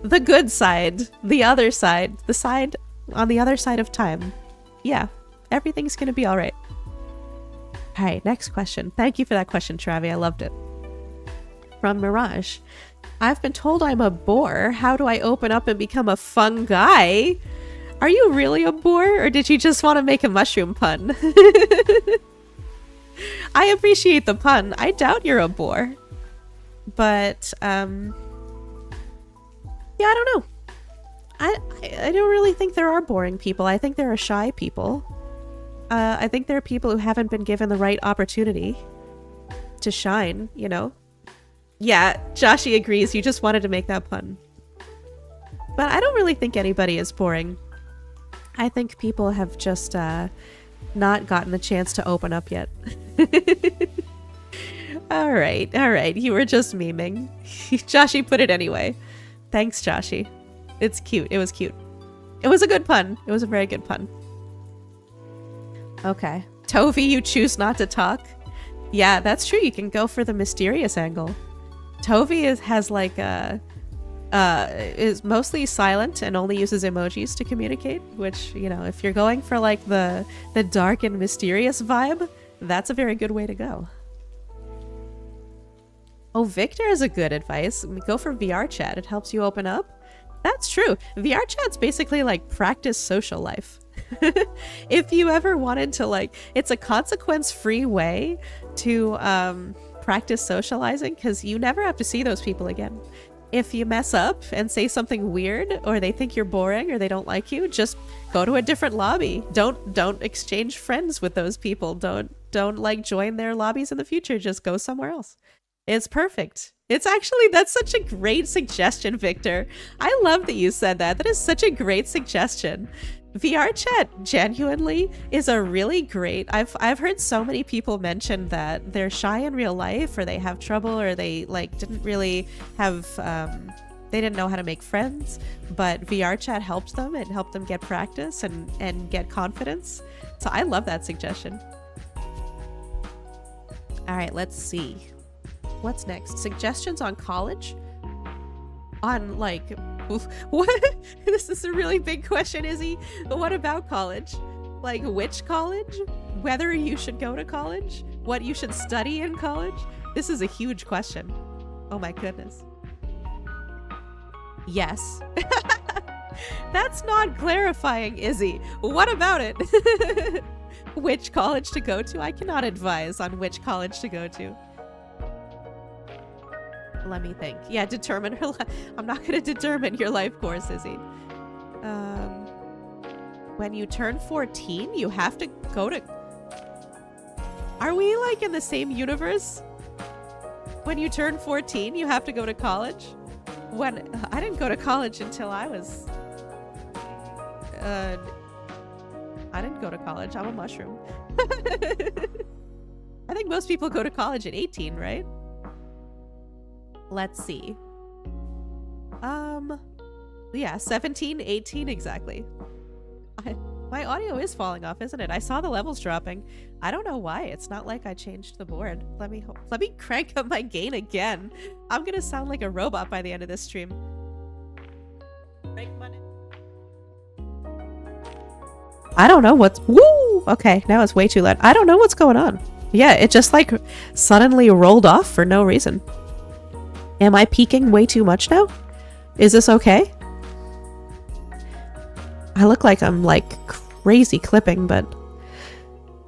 A: The good side. The other side. The side on the other side of time. Yeah. Everything's going to be all right. All right. Next question. Thank you for that question, Travi. I loved it. From Mirage. I've been told I'm a bore. How do I open up and become a fun guy? Are you really a bore, or did you just want to make a mushroom pun? I appreciate the pun. I doubt you're a bore. But, yeah, I don't know. I don't really think there are boring people. I think there are shy people. I think there are people who haven't been given the right opportunity to shine, you know? Yeah, Joshi agrees. You just wanted to make that pun. But I don't really think anybody is boring. I think people have just not gotten the chance to open up yet. All right. You were just memeing. Joshi put it anyway. Thanks, Joshi. It's cute. It was cute. It was a good pun. It was a very good pun. Okay. Tovi, you choose not to talk? Yeah, that's true. You can go for the mysterious angle. Tovi has like is mostly silent and only uses emojis to communicate, which, you know, if you're going for like the dark and mysterious vibe, that's a very good way to go. Oh, Victor is a good advice. Go for VR chat. It helps you open up. That's true. VR chat's basically like practice social life. If you ever wanted to, like, it's a consequence-free way to practice socializing, because you never have to see those people again. If you mess up and say something weird, or they think you're boring, or they don't like you, just go to a different lobby. Don't exchange friends with those people. Don't like join their lobbies in the future. Just go somewhere else. It's perfect. It's actually, that's such a great suggestion, Victor. I love that you said that. That is such a great suggestion. VR chat genuinely is a really great, I've heard so many people mention that they're shy in real life, or they have trouble, or they like didn't really have they didn't know how to make friends, but VR chat helped them. It helped them get practice and get confidence. So I love that suggestion. All right, let's see. What's next? Suggestions on college? On like, what? This is a really big question, Izzy. But what about college? Like, which college? Whether you should go to college? What you should study in college? This is a huge question. Oh my goodness. Yes. That's not clarifying, Izzy. What about it? Which college to go to? I cannot advise on which college to go to. Let me think. Yeah, determine her I'm not going to determine your life course, Izzy. When you turn 14, you have to go to... Are we like in the same universe? When you turn 14, you have to go to college? When I didn't go to college until I was... I didn't go to college. I'm a mushroom. I think most people go to college at 18, right? Let's see. Yeah, 17, 18, exactly. My audio is falling off, isn't it? I saw the levels dropping. I don't know why. It's not like I changed the board. Let me crank up my gain again. I'm gonna sound like a robot by the end of this stream. I don't know what's... Woo! Okay, now it's way too loud. I don't know what's going on. Yeah, it just like suddenly rolled off for no reason. Am I peaking way too much now? Is this okay? I look like I'm like crazy clipping, but...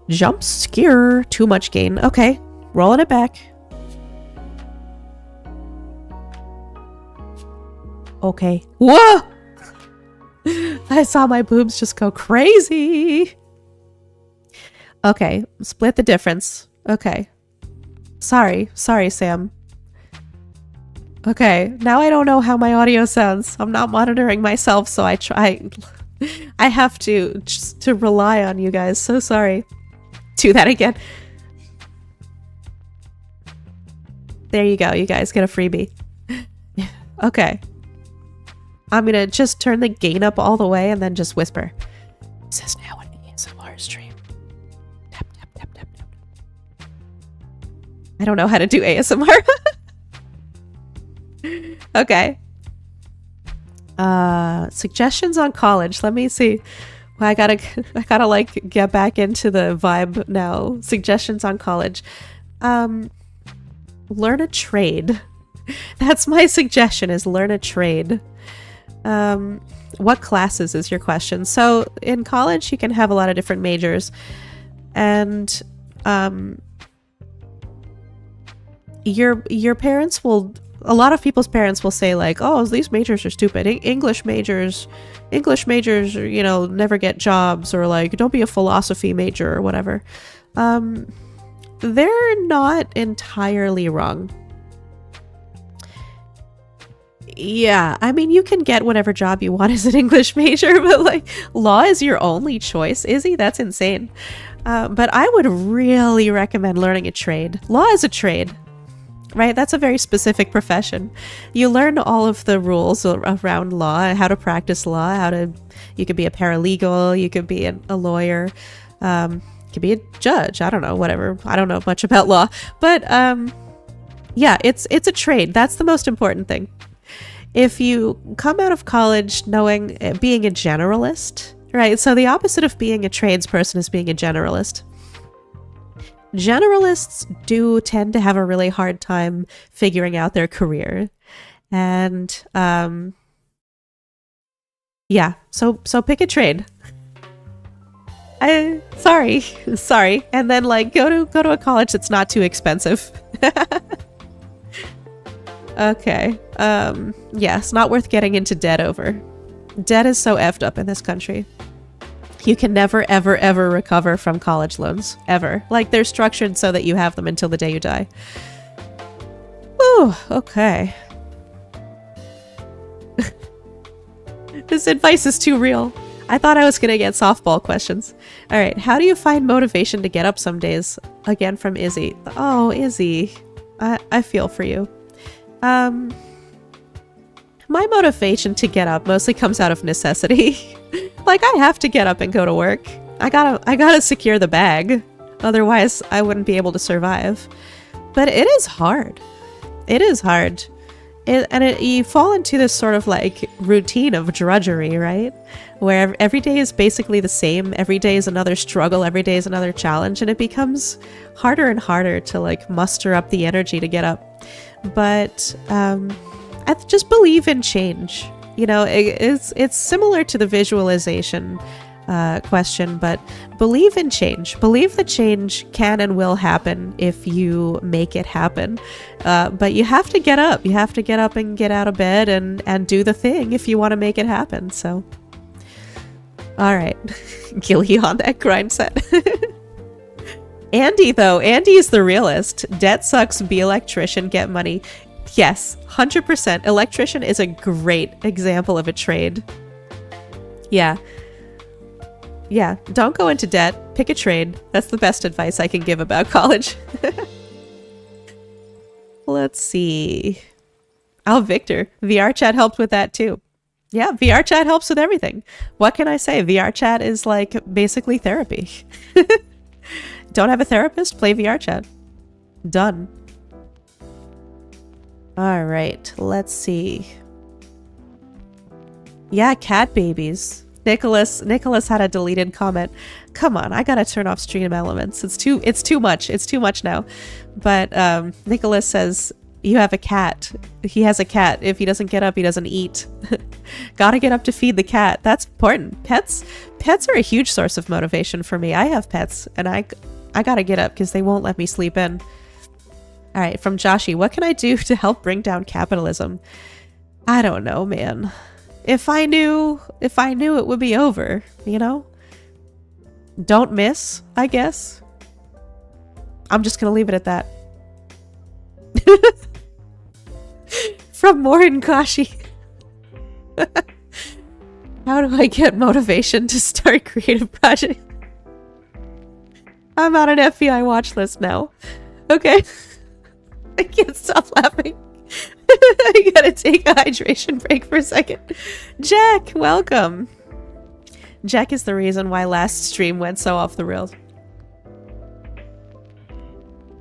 A: Jump scare. Too much gain. Okay, rolling it back. Okay. Whoa! I saw my boobs just go crazy. Okay, split the difference. Okay. Sorry, Sam. Okay, now I don't know how my audio sounds. I'm not monitoring myself, so I have to just to rely on you guys. So sorry. Do that again. There you go. You guys get a freebie. Okay. I'm gonna just turn the gain up all the way and then just whisper. This is now an ASMR stream. Tap, tap, tap, tap, tap. I don't know how to do ASMR. Okay. Suggestions on college. Let me see. Well, I gotta like get back into the vibe now. Suggestions on college. Learn a trade. That's my suggestion, is learn a trade. What classes is your question? So in college you can have a lot of different majors, and your parents will, a lot of people's parents will say like, oh, these majors are stupid. English majors, you know, never get jobs, or like, don't be a philosophy major or whatever. They're not entirely wrong. Yeah, I mean, you can get whatever job you want as an English major, but like, law is your only choice, Izzy? That's insane. But I would really recommend learning a trade. Law is a trade, right? That's a very specific profession. You learn all of the rules around law, how to practice law, you could be a paralegal, you could be a lawyer, you could be a judge, I don't know, whatever. I don't know much about law, but yeah, it's a trade. That's the most important thing. If you come out of college knowing, being a generalist, right? So the opposite of being a tradesperson is being a generalist. Generalists do tend to have a really hard time figuring out their career. And yeah, so pick a trade. Sorry. And then like go to a college that's not too expensive. Okay. Yeah, it's not worth getting into debt over. Debt is so effed up in this country. You can never, ever, ever recover from college loans. Ever. Like, they're structured so that you have them until the day you die. Ooh, okay. This advice is too real. I thought I was gonna get softball questions. Alright, how do you find motivation to get up some days? Again from Izzy. Oh, Izzy. I feel for you. My motivation to get up mostly comes out of necessity. Like, I have to get up and go to work. I gotta secure the bag. Otherwise, I wouldn't be able to survive. But it is hard. It is hard. You fall into this sort of like routine of drudgery, right? Where every day is basically the same. Every day is another struggle. Every day is another challenge. And it becomes harder and harder to like muster up the energy to get up. But I just believe in change. You know, it's similar to the visualization question, but believe in change. Believe that change can and will happen if you make it happen. But you have to get up. You have to get up and get out of bed and do the thing if you want to make it happen. So, all right. Gilly on that grind set. Andy, though. Andy is the realist. Debt sucks, be electrician, get money. Yes, 100%. Electrician is a great example of a trade. Yeah. Yeah, don't go into debt. Pick a trade. That's the best advice I can give about college. Let's see. Oh, Victor. VR chat helped with that too. Yeah, VR chat helps with everything. What can I say? VR chat is like basically therapy. Don't have a therapist? Play VR chat. Done. All right, let's see. Yeah, cat babies. Nicholas had a deleted comment. Come on, I gotta turn off stream elements. It's too much. It's too much now. But Nicholas says you have a cat. He has a cat. If he doesn't get up, he doesn't eat. Gotta get up to feed the cat. That's important. Pets are a huge source of motivation for me. I have pets, and I gotta get up because they won't let me sleep in. All right, from Joshi, what can I do to help bring down capitalism? I don't know, man. If I knew it would be over, you know? Don't miss, I guess. I'm just gonna leave it at that. From Morin Kashi. How do I get motivation to start creative projects? I'm on an FBI watch list now. Okay. I can't stop laughing. I gotta take a hydration break for a second. Jack, welcome. Jack is the reason why last stream went so off the rails.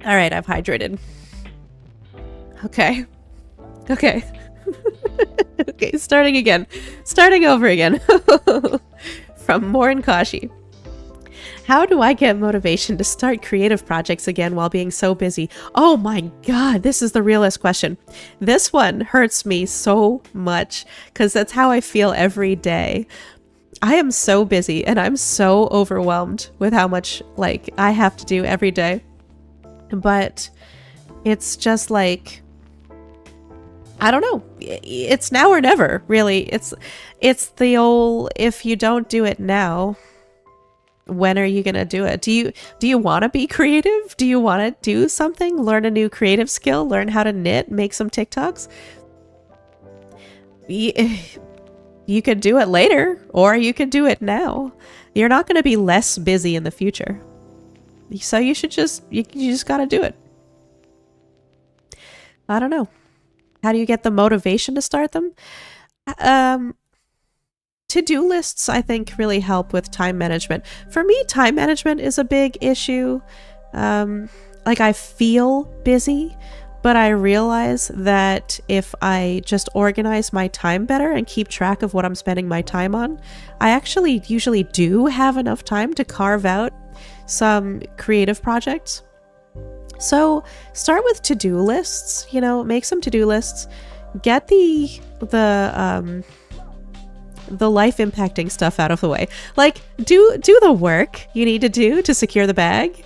A: Alright, I've hydrated. Okay. Okay, starting again. Starting over again. From Morin Kashi. How do I get motivation to start creative projects again while being so busy? Oh my god, this is the realest question. This one hurts me so much because that's how I feel every day. I am so busy and I'm so overwhelmed with how much like I have to do every day. But It's just like, I don't know. It's now or never, really. It's the old, if you don't do it now, when are you gonna do it? Do you want to be creative? Do you want to do something? Learn a new creative skill? Learn how to knit? Make some TikToks? You could do it later, or you could do it now. You're not going to be less busy in the future. So you just got to do it. I don't know. How do you get the motivation to start them? To-do lists, I think, really help with time management. For me, time management is a big issue. Like, I feel busy, but I realize that if I just organize my time better and keep track of what I'm spending my time on, I actually usually do have enough time to carve out some creative projects. So start with to-do lists, make some to-do lists, get the life impacting stuff out of the way. Like, do the work you need to do to secure the bag.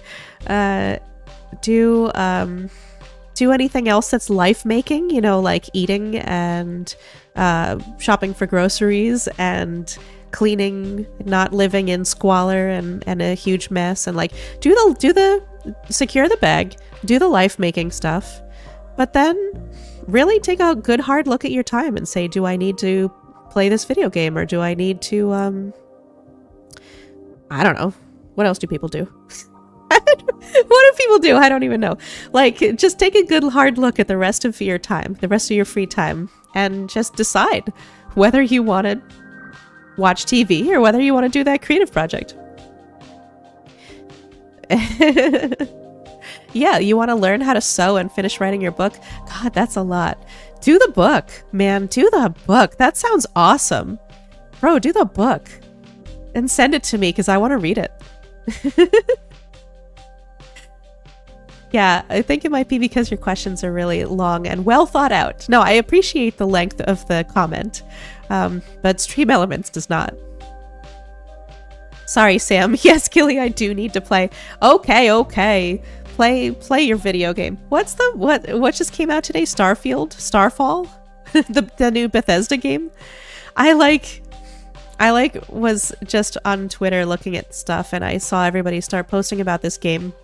A: Do anything else that's life making, like eating and shopping for groceries and cleaning, not living in squalor and a huge mess, and like do the secure the bag, do the life making stuff, but then really take a good hard look at your time and say, do I need to play this video game, or do I need to I don't know, what else do people do? What do people do? I don't even know. Like, just take a good hard look at the rest of your time, the rest of your free time, and just decide whether you want to watch TV or whether you want to do that creative project. Yeah, you want to learn how to sew and finish writing your book? God, that's a lot. Do the book, man. Do the book. That sounds awesome. Bro, do the book. And send it to me because I want to read it. Yeah, I think it might be because your questions are really long and well thought out. No, I appreciate the length of the comment, but Stream Elements does not. Sorry, Sam. Yes, Gilly, I do need to play. Okay. Play your video game. What just came out today? Starfall? the new Bethesda game? I was just on Twitter looking at stuff, and I saw everybody start posting about this game.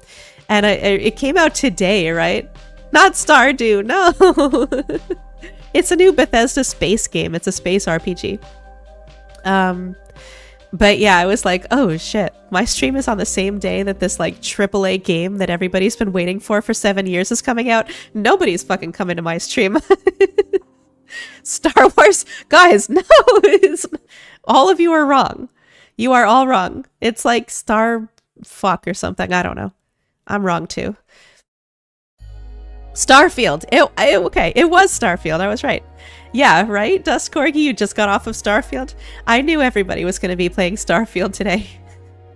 A: And it came out today, right? Not Stardew, no. It's a new Bethesda space game. It's a space RPG. But yeah, I was like, oh shit. My stream is on the same day that this like AAA game that everybody's been waiting for 7 years is coming out. Nobody's fucking coming to my stream. Star Wars? Guys, no. All of you are wrong. You are all wrong. It's like Star Fuck or something. I don't know. I'm wrong too. Starfield. Okay, it was Starfield. I was right. Yeah, right? Dusk Corgi, you just got off of Starfield. I knew everybody was going to be playing Starfield today.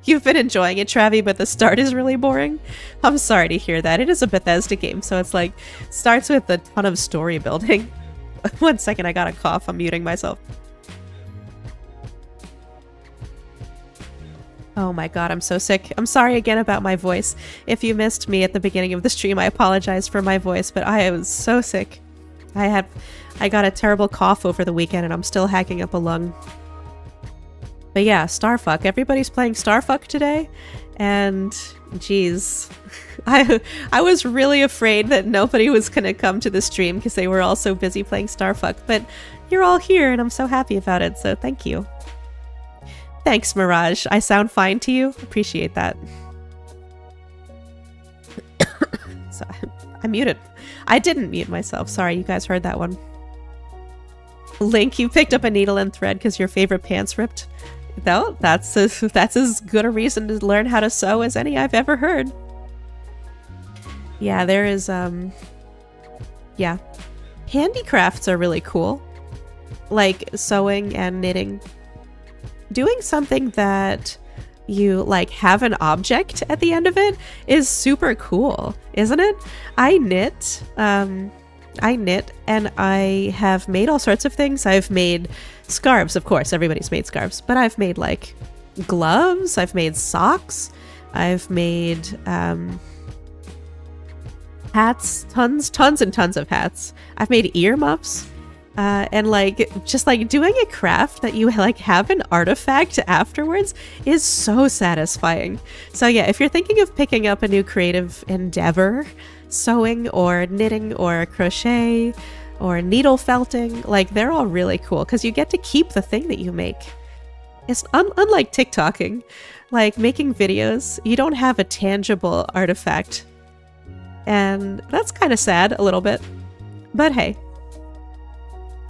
A: You've been enjoying it, Travi, but the start is really boring. I'm sorry to hear that. It is a Bethesda game, so it's like, starts with a ton of story building. 1 second, I got a cough. I'm muting myself. Oh my god, I'm so sick. I'm sorry again about my voice. If you missed me at the beginning of the stream, I apologize for my voice, but I was so sick. I got a terrible cough over the weekend and I'm still hacking up a lung. But yeah, Starfuck. Everybody's playing Starfuck today, and geez, I was really afraid that nobody was gonna come to the stream because they were all so busy playing Starfuck, but you're all here and I'm so happy about it, so thank you. Thanks, Mirage. I sound fine to you? Appreciate that. So, I muted. I didn't mute myself. Sorry, you guys heard that one. Link, you picked up a needle and thread because your favorite pants ripped. No, that's as good a reason to learn how to sew as any I've ever heard. Yeah, there is, yeah. Handicrafts are really cool. Like, sewing and knitting. Doing something that you like have an object at the end of it is super cool, isn't it? I knit and I have made all sorts of things. I've made scarves, of course, everybody's made scarves, but I've made like gloves, I've made socks, I've made hats, tons and tons of hats. I've made earmuffs. And like just like doing a craft that you like have an artifact afterwards is so satisfying. So yeah, if you're thinking of picking up a new creative endeavor, sewing or knitting or crochet or needle felting, like they're all really cool because you get to keep the thing that you make. It's unlike TikToking, like making videos, you don't have a tangible artifact. And that's kind of sad a little bit. But hey.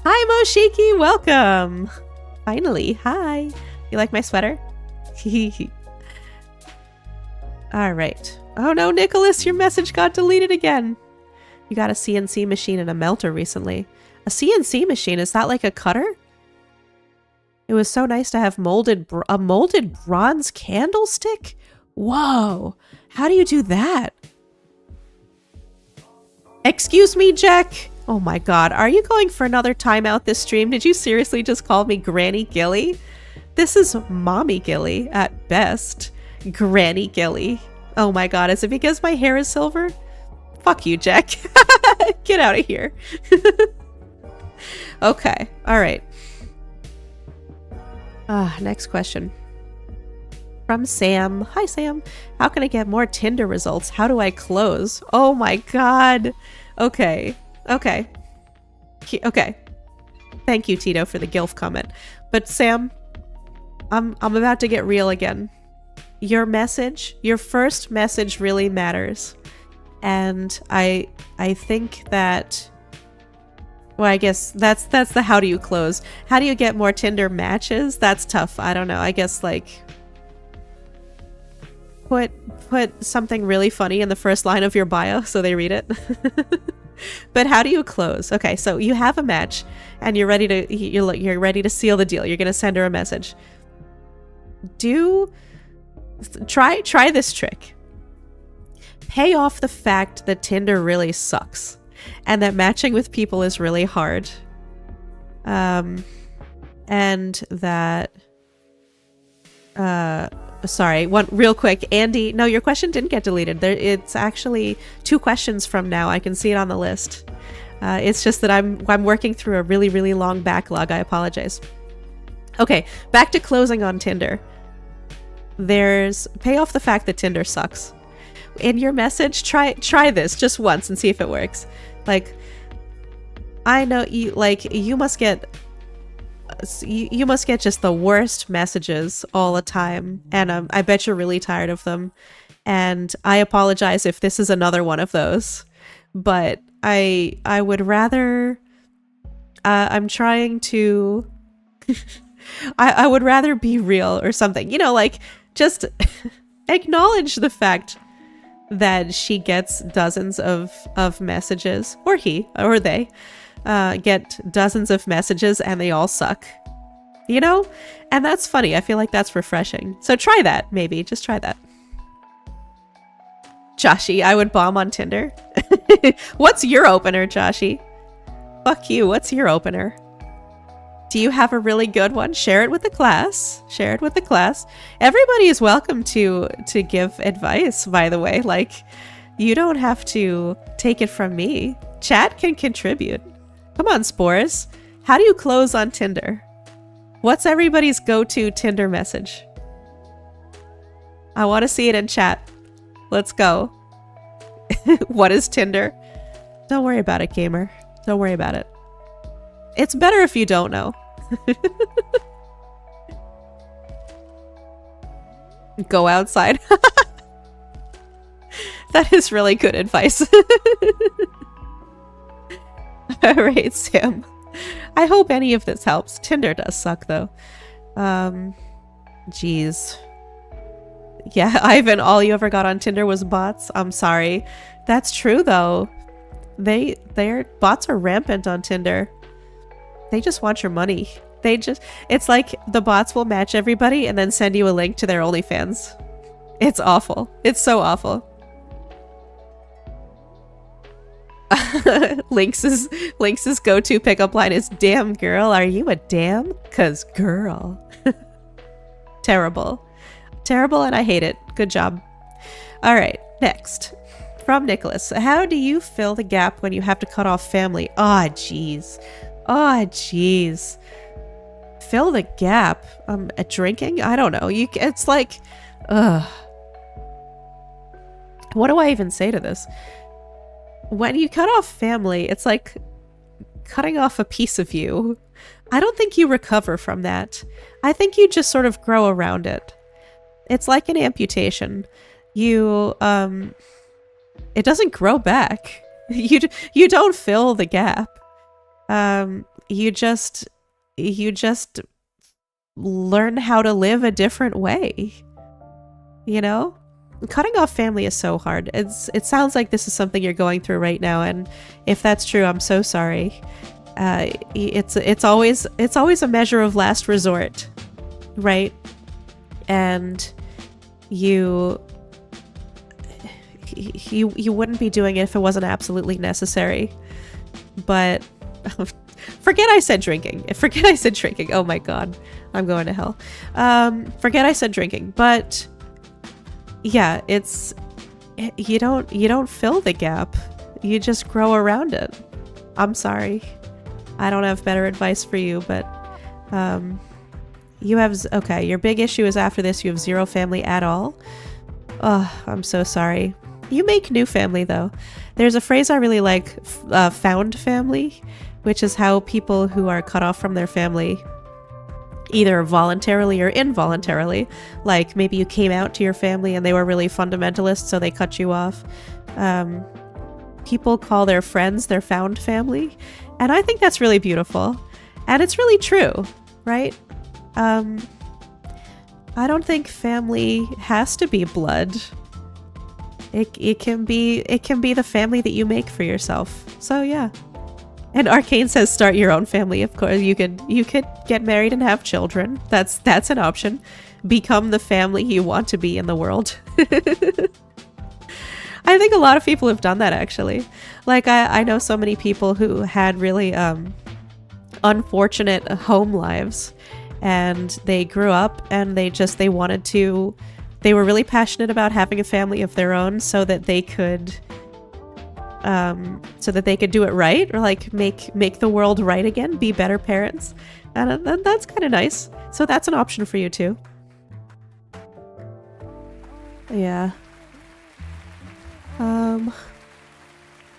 A: Hi Moshiki, welcome! Finally, hi. You like my sweater? Alright. Oh no, Nicholas, your message got deleted again. You got a CNC machine and a melter recently. A CNC machine, is that like a cutter? It was so nice to have a molded bronze candlestick? Whoa, how do you do that? Excuse me, Jack? Oh my god, are you going for another timeout this stream? Did you seriously just call me Granny Gilly? This is Mommy Gilly at best. Granny Gilly. Oh my god, is it because my hair is silver? Fuck you, Jack. Get out of here. Okay, alright. Next question. From Sam. Hi, Sam. How can I get more Tinder results? How do I close? Oh my god. Okay. Okay. Okay. Thank you, Tito, for the GILF comment. But Sam, I'm about to get real again. Your message, your first message really matters. And I think that, well, I guess that's the how do you close. How do you get more Tinder matches? That's tough. I don't know. I guess like put something really funny in the first line of your bio so they read it. But how do you close? Okay, so you have a match and you're ready to seal the deal. You're going to send her a message. Try this trick. Pay off the fact that Tinder really sucks and that matching with people is really hard. And that sorry, one real quick, Andy. No, your question didn't get deleted. It's actually 2 questions from now. I can see it on the list. It's just that I'm working through a really, really long backlog. I apologize. Okay, back to closing on Tinder. There's pay off the fact that Tinder sucks. In your message, try this just once and see if it works. Like, I know you must get just the worst messages all the time, and I bet you're really tired of them, and I apologize if this is another one of those, but I would rather I'm trying to I would rather be real or something, you know, like just acknowledge the fact that she gets dozens of messages, or he or they get dozens of messages and they all suck, you know? And that's funny. I feel like that's refreshing. So try that, maybe. Just try that. Joshy, I would bomb on Tinder. What's your opener, Joshy? Fuck you. What's your opener? Do you have a really good one? Share it with the class. Share it with the class. Everybody is welcome to give advice, by the way. Like, you don't have to take it from me. Chat can contribute. Come on, Spores. How do you close on Tinder? What's everybody's go-to Tinder message? I want to see it in chat. Let's go. What is Tinder? Don't worry about it, gamer. Don't worry about it. It's better if you don't know. Go outside. That is really good advice. Alright, Sam. I hope any of this helps. Tinder does suck, though. Jeez. Yeah, Ivan, all you ever got on Tinder was bots? I'm sorry. That's true, though. Their bots are rampant on Tinder. They just want your money. It's like the bots will match everybody and then send you a link to their OnlyFans. It's awful. It's so awful. Lynx's go-to pickup line is, "Damn girl, are you a damn? 'Cause girl." Terrible. Terrible, and I hate it. Good job. Alright, next. From Nicholas, how do you fill the gap when you have to cut off family? Oh, jeez. Oh, jeez. Fill the gap? At drinking? I don't know. It's like, ugh. What do I even say to this? When you cut off family, it's like cutting off a piece of you. I don't think you recover from that. I think you just sort of grow around it. It's like an amputation. You, it doesn't grow back. You don't fill the gap. You just learn how to live a different way. You know? Cutting off family is so hard. It sounds like this is something you're going through right now, and if that's true, I'm so sorry. It's always a measure of last resort, right? And you wouldn't be doing it if it wasn't absolutely necessary. But forget I said drinking. Forget I said drinking. Oh my god, I'm going to hell. Forget I said drinking. But yeah, you don't fill the gap. You just grow around it. I'm sorry. I don't have better advice for you, but you have okay. Your big issue is after this you have zero family at all. Oh, I'm so sorry. You make new family though. There's a phrase I really like, found family, which is how people who are cut off from their family, either voluntarily or involuntarily, like maybe you came out to your family and they were really fundamentalist, so they cut you off. People call their friends their found family, and I think that's really beautiful, and it's really true, right? I don't think family has to be blood. It can be the family that you make for yourself. So yeah. And Arcane says start your own family. Of course, you could get married and have children. That's an option. Become the family you want to be in the world. I think a lot of people have done that actually. Like I know so many people who had really unfortunate home lives, and they grew up and they were really passionate about having a family of their own so that they could do it right, or like make the world right again, be better parents. And that's kind of nice. So that's an option for you too. Yeah.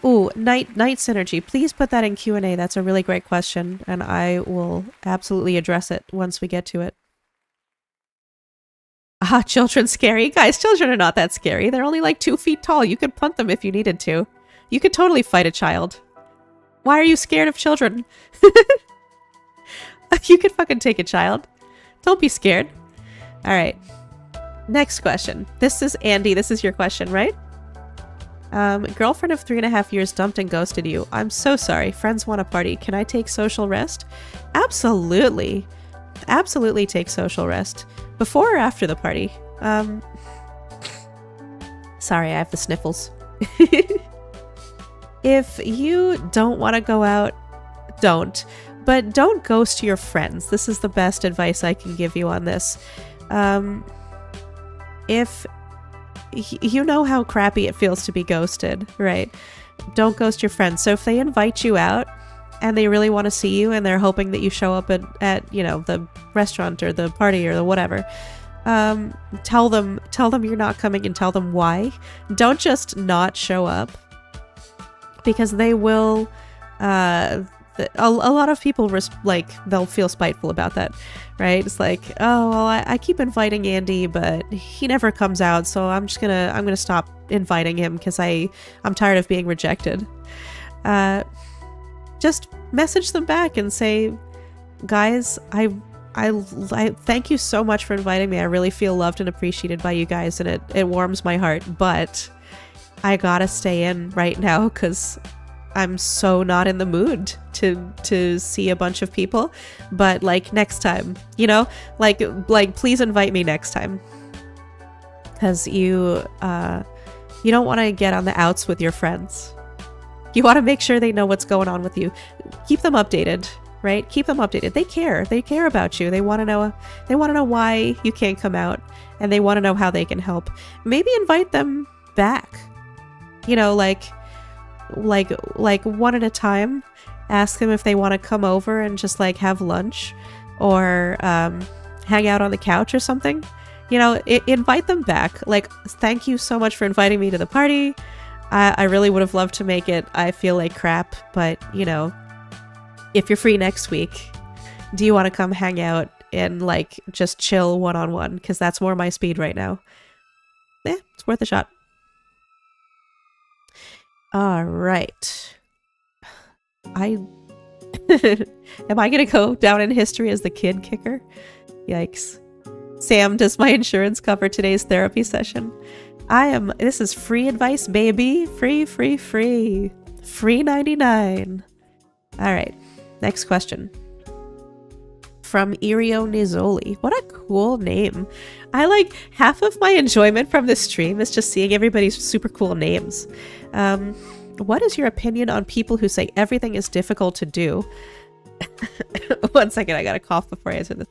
A: Ooh, night synergy. Please put that in Q&A. That's a really great question, and I will absolutely address it once we get to it. Ah, children scary? Guys, children are not that scary. They're only like 2 feet tall. You could punt them if you needed to. You could totally fight a child. Why are you scared of children? You could fucking take a child. Don't be scared. Alright. Next question. This is Andy. This is your question, right? Girlfriend of 3.5 years dumped and ghosted you. I'm so sorry. Friends want a party. Can I take social rest? Absolutely. Absolutely take social rest. Before or after the party? Sorry, I have the sniffles. If you don't want to go out, don't. But don't ghost your friends. This is the best advice I can give you on this. If you know how crappy it feels to be ghosted, right? Don't ghost your friends. So if they invite you out and they really want to see you and they're hoping that you show up at you know, the restaurant or the party or the whatever, tell them you're not coming and tell them why. Don't just not show up, because they will a lot of people they'll feel spiteful about that, right? It's like, oh well, I keep inviting Andy but he never comes out, so I'm gonna stop inviting him because I'm tired of being rejected. Just message them back and say, guys, I thank you so much for inviting me. I really feel loved and appreciated by you guys, and it warms my heart, but I gotta stay in right now because I'm so not in the mood to see a bunch of people. But like next time, you know, like please invite me next time, because you don't want to get on the outs with your friends. You want to make sure they know what's going on with you. Keep them updated, right? Keep them updated. They care about you. They want to know why you can't come out, and they want to know how they can help. Maybe invite them back. You know, like one at a time. Ask them if they want to come over and just like have lunch or hang out on the couch or something. You know, invite them back. Like, thank you so much for inviting me to the party. I really would have loved to make it. I feel like crap, but you know, if you're free next week, do you want to come hang out and like just chill one-on-one? Because that's more my speed right now. It's worth a shot. All right. Am I gonna go down in history as the kid kicker? Yikes. Sam, does my insurance cover today's therapy session? This is free advice, baby. Free. Free 99. All right. Next question. From Irio Nizzoli. What a cool name. I like half of my enjoyment from this stream is just seeing everybody's super cool names. What is your opinion on people who say everything is difficult to do? 1 second, I gotta cough before I answer this.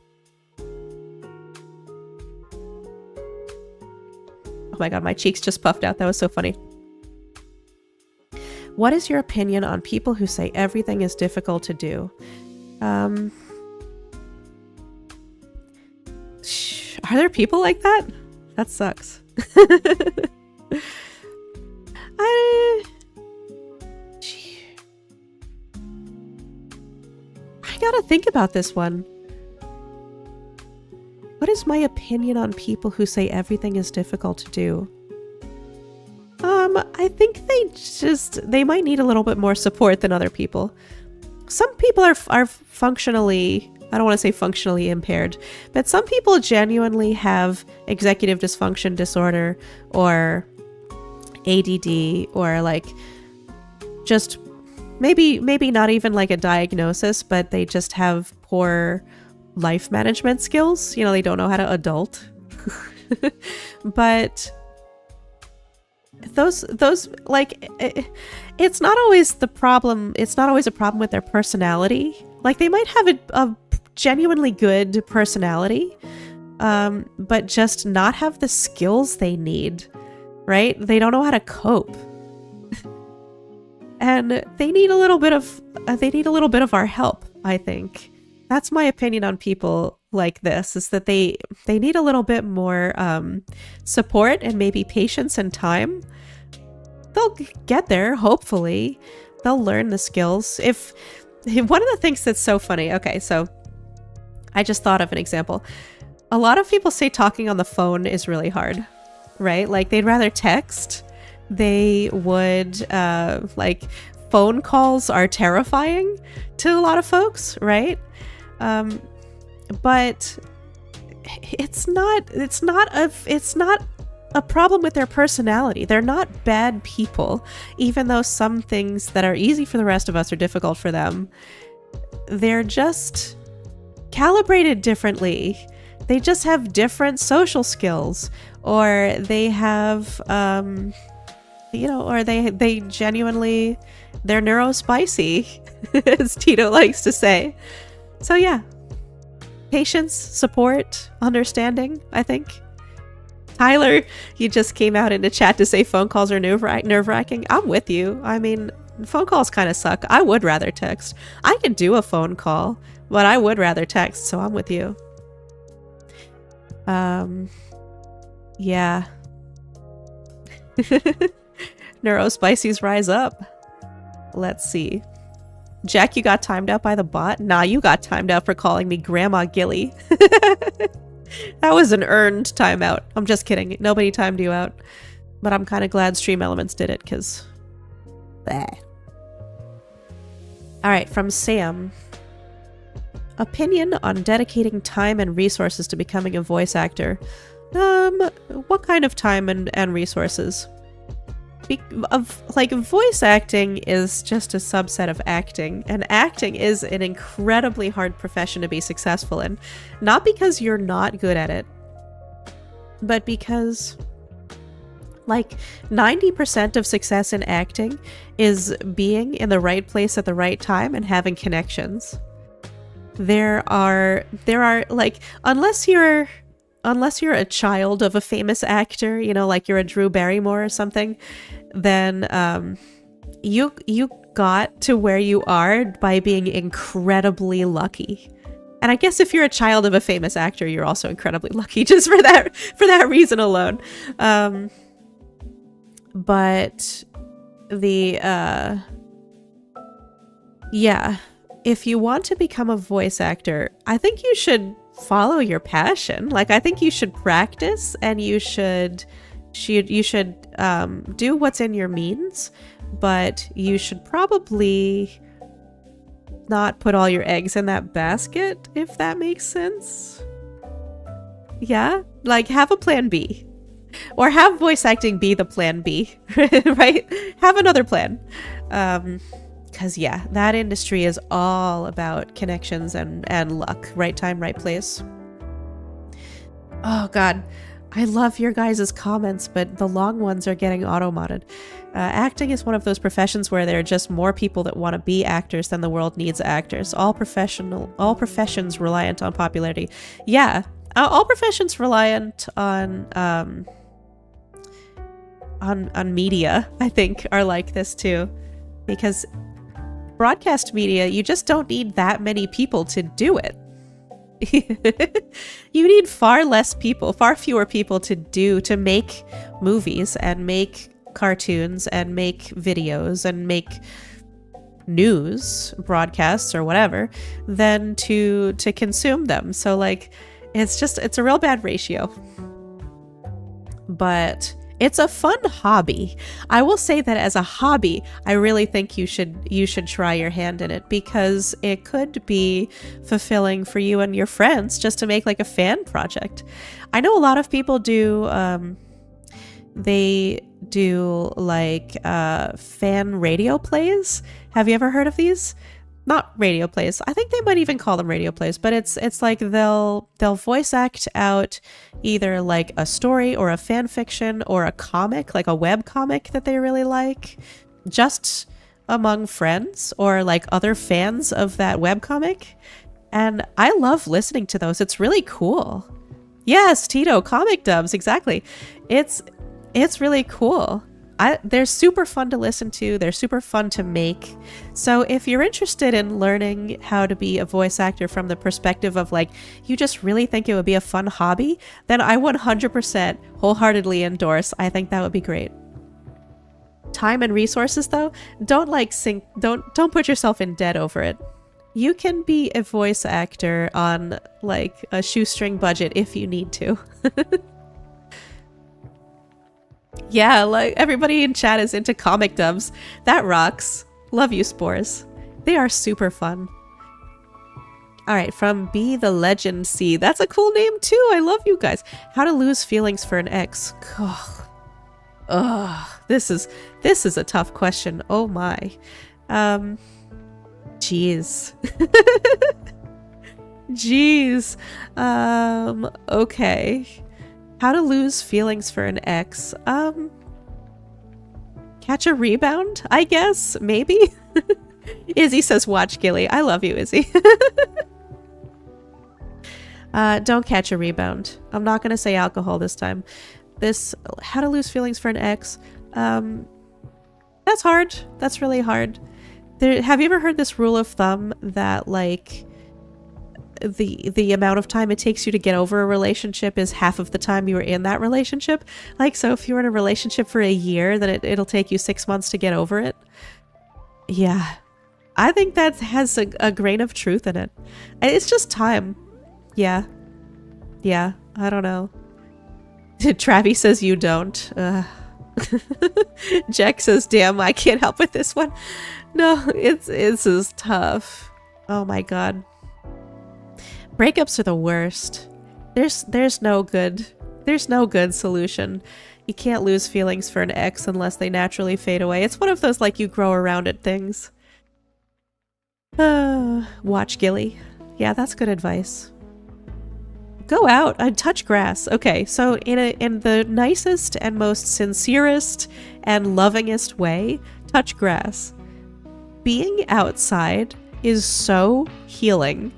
A: Oh my god, my cheeks just puffed out. That was so funny. What is your opinion on people who say everything is difficult to do? Are there people like that? That sucks. I gotta think about this one. What is my opinion on people who say everything is difficult to do? I think they might need a little bit more support than other people. Some people are functionally, I don't want to say functionally impaired, but some people genuinely have executive dysfunction disorder or ADD or like just maybe not even like a diagnosis, but they just have poor life management skills. You know, they don't know how to adult. But those like it's not always the problem. It's not always a problem with their personality. Like they might have a genuinely good personality, but just not have the skills they need, right? They don't know how to cope. And they need a little bit of our help, I think. That's my opinion on people like this, is that they need a little bit more support and maybe patience and time. They'll get there, hopefully. They'll learn the skills. If one of the things that's so funny, okay, so I just thought of an example. A lot of people say talking on the phone is really hard, right? Like they'd rather text. They would, like, phone calls are terrifying to a lot of folks, right? But it's not a problem with their personality. They're not bad people, even though some things that are easy for the rest of us are difficult for them. They're just calibrated differently. They just have different social skills, or they have, or they genuinely, they're neurospicy, as Tito likes to say. So yeah, patience, support, understanding, I think. Tyler, you just came out into chat to say phone calls are nerve-wracking. I'm with you. I mean, phone calls kind of suck. I would rather text. I can do a phone call, but I would rather text, so I'm with you. Yeah. Neurospicies rise up. Let's see. Jack, you got timed out by the bot? Nah, you got timed out for calling me Grandma Gilly. That was an earned timeout. I'm just kidding. Nobody timed you out. But I'm kind of glad Stream Elements did it, because... Alright, from Sam. Opinion on dedicating time and resources to becoming a voice actor. What kind of time and resources? Voice acting is just a subset of acting, and acting is an incredibly hard profession to be successful in. Not because you're not good at it, but because, like, 90% of success in acting is being in the right place at the right time and having connections. There are like, unless you're unless you're a child of a famous actor, you know, like you're a Drew Barrymore or something, then you got to where you are by being incredibly lucky. And I guess if you're a child of a famous actor, you're also incredibly lucky just for that reason alone. But the yeah, if you want to become a voice actor, I think you should follow your passion. Like, I think you should practice, and you should do what's in your means, but you should probably not put all your eggs in that basket, if that makes sense. Yeah, like, have a plan B, or have voice acting be the plan B, right? Have another plan. Because yeah, that industry is all about connections and luck. Right time, right place. Oh god, I love your guys' comments, but the long ones are getting auto-modded. Acting is one of those professions where there are just more people that want to be actors than the world needs actors. All professions reliant on popularity. Yeah, all professions reliant on media, I think, are like this too. Because broadcast media, you just don't need that many people to do it. You need far fewer people to make movies and make cartoons and make videos and make news broadcasts or whatever than to consume them. So like, it's a real bad ratio. But it's a fun hobby. I will say that as a hobby, I really think you should try your hand in it, because it could be fulfilling for you and your friends just to make like a fan project. I know a lot of people do they do like fan radio plays. Have you ever heard of these? Not radio plays. I think they might even call them radio plays, but it's like they'll voice act out either like a story or a fan fiction or a comic, like a web comic that they really like, just among friends or like other fans of that web comic. And I love listening to those. It's really cool. Yes, Tito, comic dubs, exactly. It's really cool. They're super fun to listen to. They're super fun to make. So if you're interested in learning how to be a voice actor from the perspective of like, you just really think it would be a fun hobby, then I 100% wholeheartedly endorse. I think that would be great. Time and resources though, don't put yourself in debt over it. You can be a voice actor on like a shoestring budget if you need to. Yeah, like everybody in chat is into comic dubs. That rocks. Love you, Spores. They are super fun. Alright, from B the Legend C. That's a cool name too. I love you guys. How to lose feelings for an ex. Ugh. This is a tough question. Oh my. Jeez. Jeez. Okay. How to lose feelings for an ex. Catch a rebound, I guess? Maybe? Izzy says watch Gilly. I love you, Izzy. Don't catch a rebound. I'm not going to say alcohol this time. How to lose feelings for an ex. That's hard. That's really hard. Have you ever heard this rule of thumb that like the amount of time it takes you to get over a relationship is half of the time you were in that relationship? Like, so if you were in a relationship for a year, then it'll take you 6 months to get over it. Yeah, I think that has a grain of truth in it. It's just time. Yeah, I don't know. Travi says you don't. Jack says, damn, I can't help with this one. No, it's is tough. Oh my god. Breakups are the worst. There's no good solution. You can't lose feelings for an ex unless they naturally fade away. It's one of those like you grow around it things. Watch Gilly. Yeah, that's good advice. Go out and touch grass. Okay, so in the nicest and most sincerest and lovingest way, touch grass. Being outside is so healing.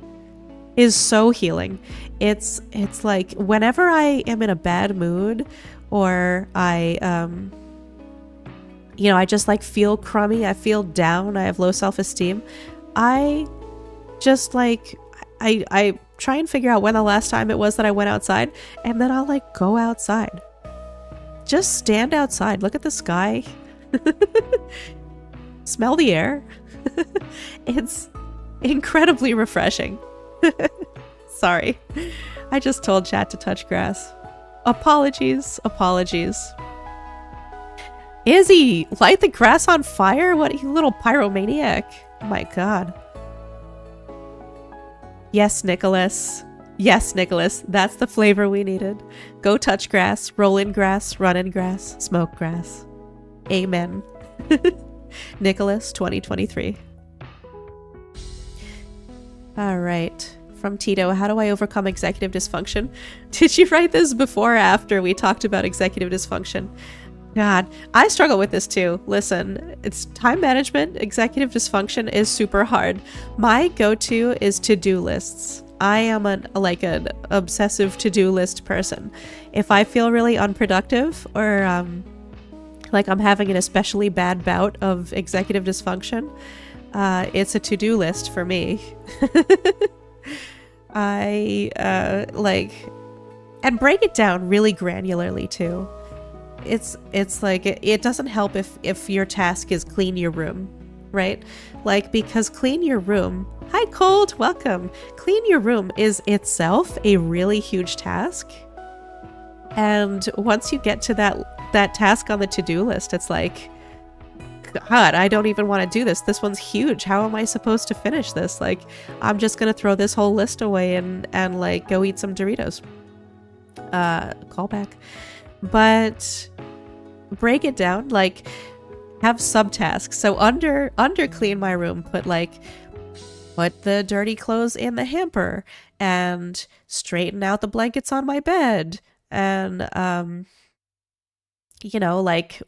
A: is so healing. It's like whenever I am in a bad mood, or I I just like feel crummy, I feel down, I have low self-esteem, I just like I try and figure out when the last time it was that I went outside, and then I'll like go outside. Just stand outside, look at the sky, smell the air. It's incredibly refreshing. Sorry. I just told chat to touch grass. Apologies. Izzy, light the grass on fire? What, you little pyromaniac. Oh my god. Yes, Nicholas. Yes, Nicholas. That's the flavor we needed. Go touch grass, roll in grass, run in grass, smoke grass. Amen. Nicholas 2023. All right. From Tito, how do I overcome executive dysfunction? Did you write this before or after we talked about executive dysfunction? God, I struggle with this too. Listen, it's time management. Executive dysfunction is super hard. My go-to is to-do lists. I am an obsessive to-do list person. If I feel really unproductive, or like I'm having an especially bad bout of executive dysfunction, it's a to-do list for me. I and break it down really granularly too. It's like it doesn't help if your task is clean your room, right? Like, because clean your room, hi Cold, welcome. Clean your room is itself a really huge task. And once you get to that task on the to-do list, it's like, God, I don't even want to do this. This one's huge. How am I supposed to finish this? Like, I'm just gonna throw this whole list away and like go eat some Doritos. Callback. But break it down, like have subtasks. So under clean my room, put the dirty clothes in the hamper and straighten out the blankets on my bed, and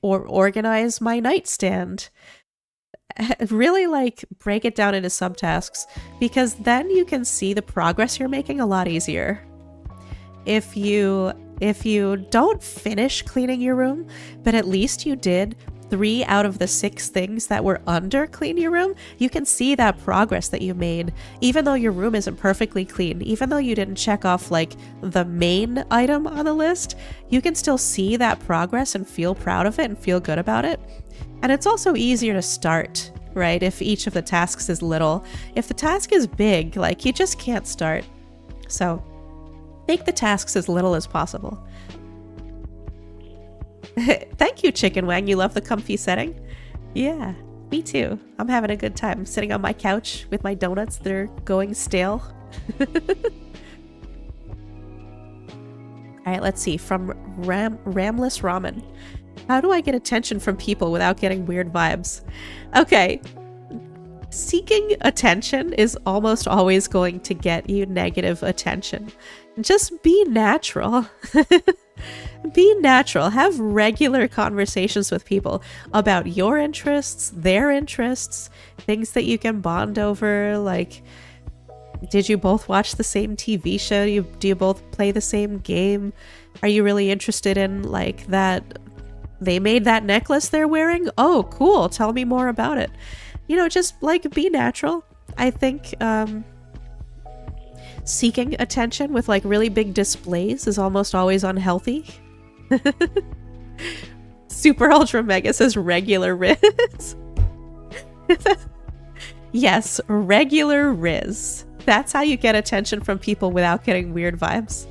A: or organize my nightstand. Really like break it down into subtasks, because then you can see the progress you're making a lot easier. If you don't finish cleaning your room, but at least you did 3 out of the 6 things that were under clean your room, you can see that progress that you made, even though your room isn't perfectly clean, even though you didn't check off like the main item on the list, you can still see that progress and feel proud of it and feel good about it. And it's also easier to start, right? If each of the tasks is little. If the task is big, like you just can't start. So make the tasks as little as possible. Thank you, Chicken Wang. You love the comfy setting? Yeah, me too. I'm having a good time sitting on my couch with my donuts that are going stale. Alright, let's see. From Ramless Ramen. How do I get attention from people without getting weird vibes? Okay. Seeking attention is almost always going to get you negative attention. Just be natural. Be natural. Have regular conversations with people about your interests, their interests, things that you can bond over. Like, did you both watch the same TV show? Do you both play the same game? Are you really interested in like that? They made that necklace they're wearing? Oh, cool. Tell me more about it. Just like be natural. I think seeking attention with like really big displays is almost always unhealthy. Super Ultra Mega says regular Riz. Yes, regular Riz. That's how you get attention from people without getting weird vibes.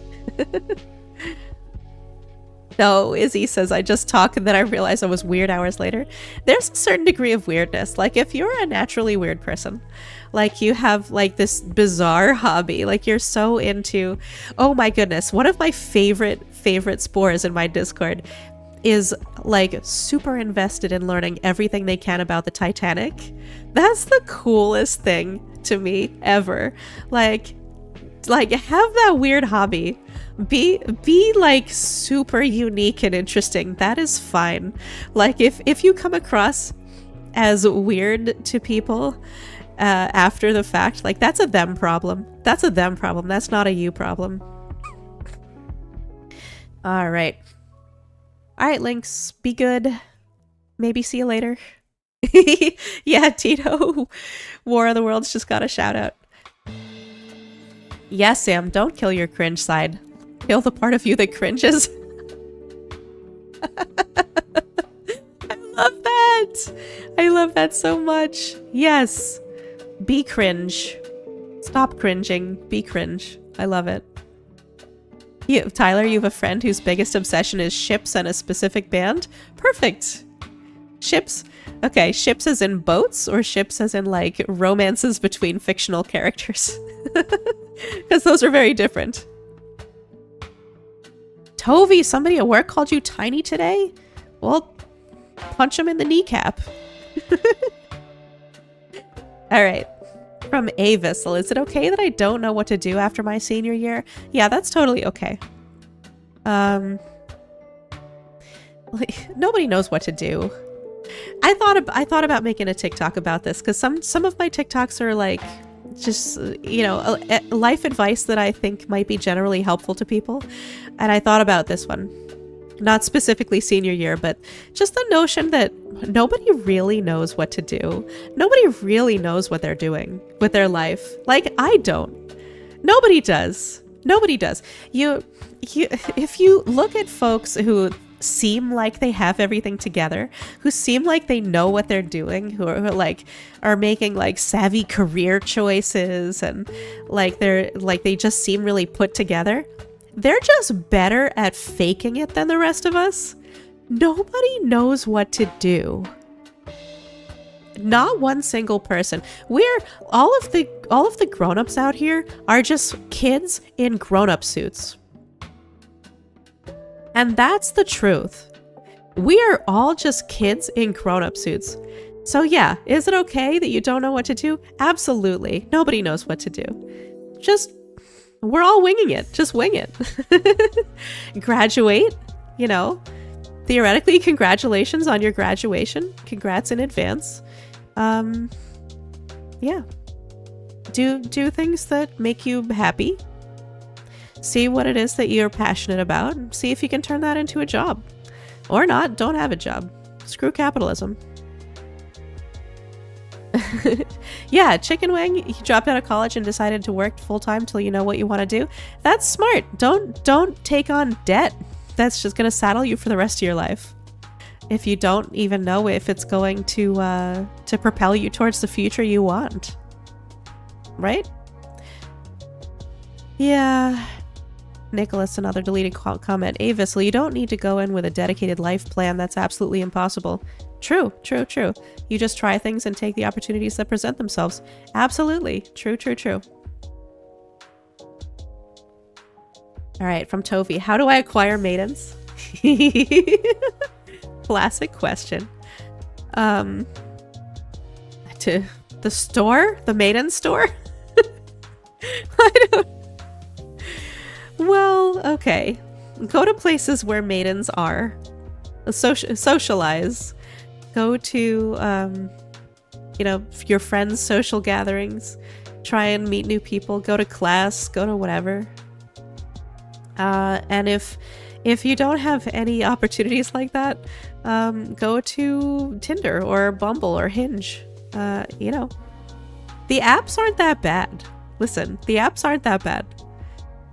A: No, Izzy says, I just talk and then I realize I was weird hours later. There's a certain degree of weirdness. Like, if you're a naturally weird person, like you have like this bizarre hobby, like you're so into, oh my goodness, one of my favorite Spores in my Discord is like super invested in learning everything they can about the Titanic. That's the coolest thing to me ever. Like have that weird hobby. Be like super unique and interesting. That is fine. Like if you come across as weird to people, after the fact. Like, that's a them problem. That's a them problem. That's not a you problem. All right. All right, Lynx. Be good. Maybe see you later. Yeah, Tito. War of the Worlds just got a shout out. Yeah, Sam, don't kill your cringe side. Kill the part of you that cringes. I love that. I love that so much. Yes. Be cringe. Stop cringing. Be cringe. I love it. Tyler, you have a friend whose biggest obsession is ships and a specific band? Perfect. Ships? Okay, ships as in boats or ships as in like romances between fictional characters? Because those are very different. Tovi, somebody at work called you tiny today? Well, punch him in the kneecap. All right. From Avisel, is it okay that I don't know what to do after my senior year? Yeah, that's totally okay. Like, nobody knows what to do. I thought about making a TikTok about this because some of my TikToks are like just, you know, life advice that I think might be generally helpful to people. And I thought about this one. Not specifically senior year, but just the notion that nobody really knows what to do. Nobody really knows what they're doing with their life. Like, I don't. Nobody does. Nobody does. If you look at folks who seem like they have everything together, who seem like they know what they're doing, who are making like savvy career choices, and they just seem really put together, they're just better at faking it than the rest of us. Nobody knows what to do. Not one single person. We're all of the grown-ups out here are just kids in grown-up suits. And that's the truth. We are all just kids in grown-up suits. So yeah, is it okay that you don't know what to do? Absolutely. Nobody knows what to do. We're all winging it. Just wing it. Graduate, you know. Theoretically, congratulations on your graduation. Congrats in advance. Yeah. Do things that make you happy. See what it is that you're passionate about. See if you can turn that into a job. Or not, don't have a job. Screw capitalism. Yeah, Chicken Wing, you dropped out of college and decided to work full-time till you know what you want to do. That's smart. Don't take on debt. That's just going to saddle you for the rest of your life. If you don't even know if it's going to propel you towards the future you want. Right? Yeah. Nicholas, another deleted comment. Avis, well, you don't need to go in with a dedicated life plan. That's absolutely impossible. True. You just try things and take the opportunities that present themselves. Absolutely. True. All right, from Tovi. How do I acquire maidens? Classic question. To the store? The maiden store? I don't... Well, okay. Go to places where maidens are. Socialize. Go to, you know, your friends' social gatherings. Try and meet new people. Go to class. Go to whatever. And if you don't have any opportunities like that, go to Tinder or Bumble or Hinge. You know, the apps aren't that bad. Listen, the apps aren't that bad.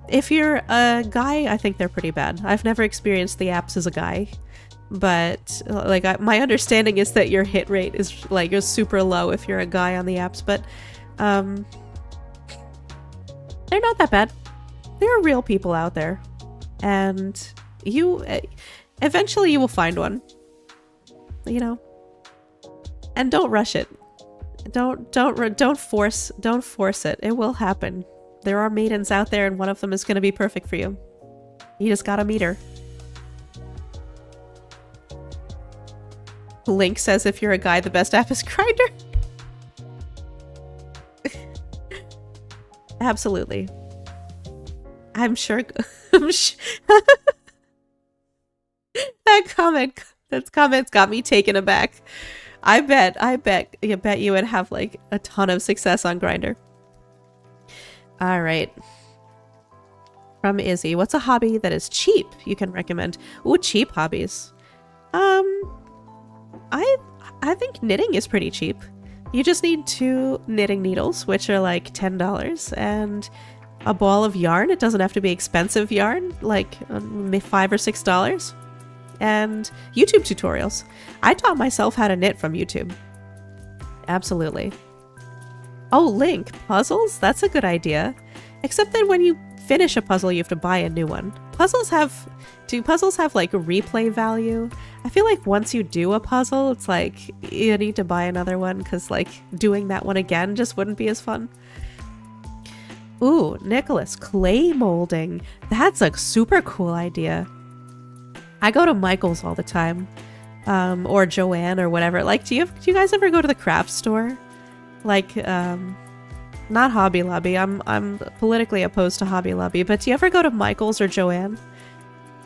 A: If you're a guy, I think they're pretty bad. I've never experienced the apps as a guy, but like my understanding is that your hit rate is like super low if you're a guy on the apps, but they're not that bad. There are real people out there, and eventually you will find one, you know. And don't rush it. Don't force it. It will happen. There are maidens out there, and one of them is going to be perfect for you. You just gotta meet her. Link says if you're a guy, the best app is Grindr. Absolutely. I'm sure. That comment's got me taken aback. I bet you would have like a ton of success on Grindr. All right. From Izzy, what's a hobby that is cheap you can recommend? Ooh, cheap hobbies. I think knitting is pretty cheap. You just need 2 knitting needles, which are like $10, and a ball of yarn. It doesn't have to be expensive yarn, like $5 or $6. And YouTube tutorials. I taught myself how to knit from YouTube. Absolutely. Oh, Link, puzzles? That's a good idea. Except that when you finish a puzzle, you have to buy a new one. Do puzzles have like replay value? I feel like once you do a puzzle, it's like you need to buy another one because like doing that one again just wouldn't be as fun. Ooh, Nicholas, clay molding. That's a super cool idea. I go to Michael's all the time, or Joanne or whatever. Like, do you guys ever go to the craft store? Like, not Hobby Lobby. I'm politically opposed to Hobby Lobby, but do you ever go to Michael's or Joanne?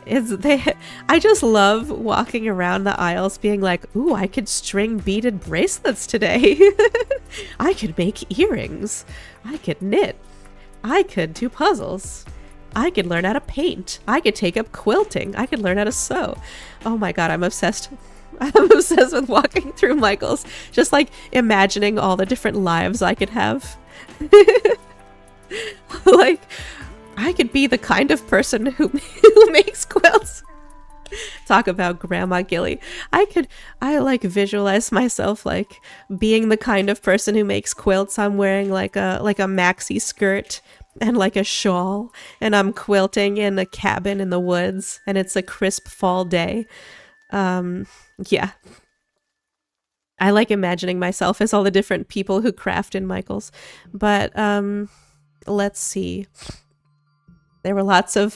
A: I just love walking around the aisles being like, ooh, I could string beaded bracelets today. I could make earrings. I could knit. I could do puzzles. I could learn how to paint. I could take up quilting. I could learn how to sew. Oh my god, I'm obsessed. I'm obsessed with walking through Michael's, just like imagining all the different lives I could have. Like, I could be the kind of person who makes quilts. Talk about Grandma Gilly. I like visualize myself like being the kind of person who makes quilts. I'm wearing like a maxi skirt and like a shawl, and I'm quilting in a cabin in the woods, and it's a crisp fall day. Yeah. I like imagining myself as all the different people who craft in Michael's. But let's see. There were lots of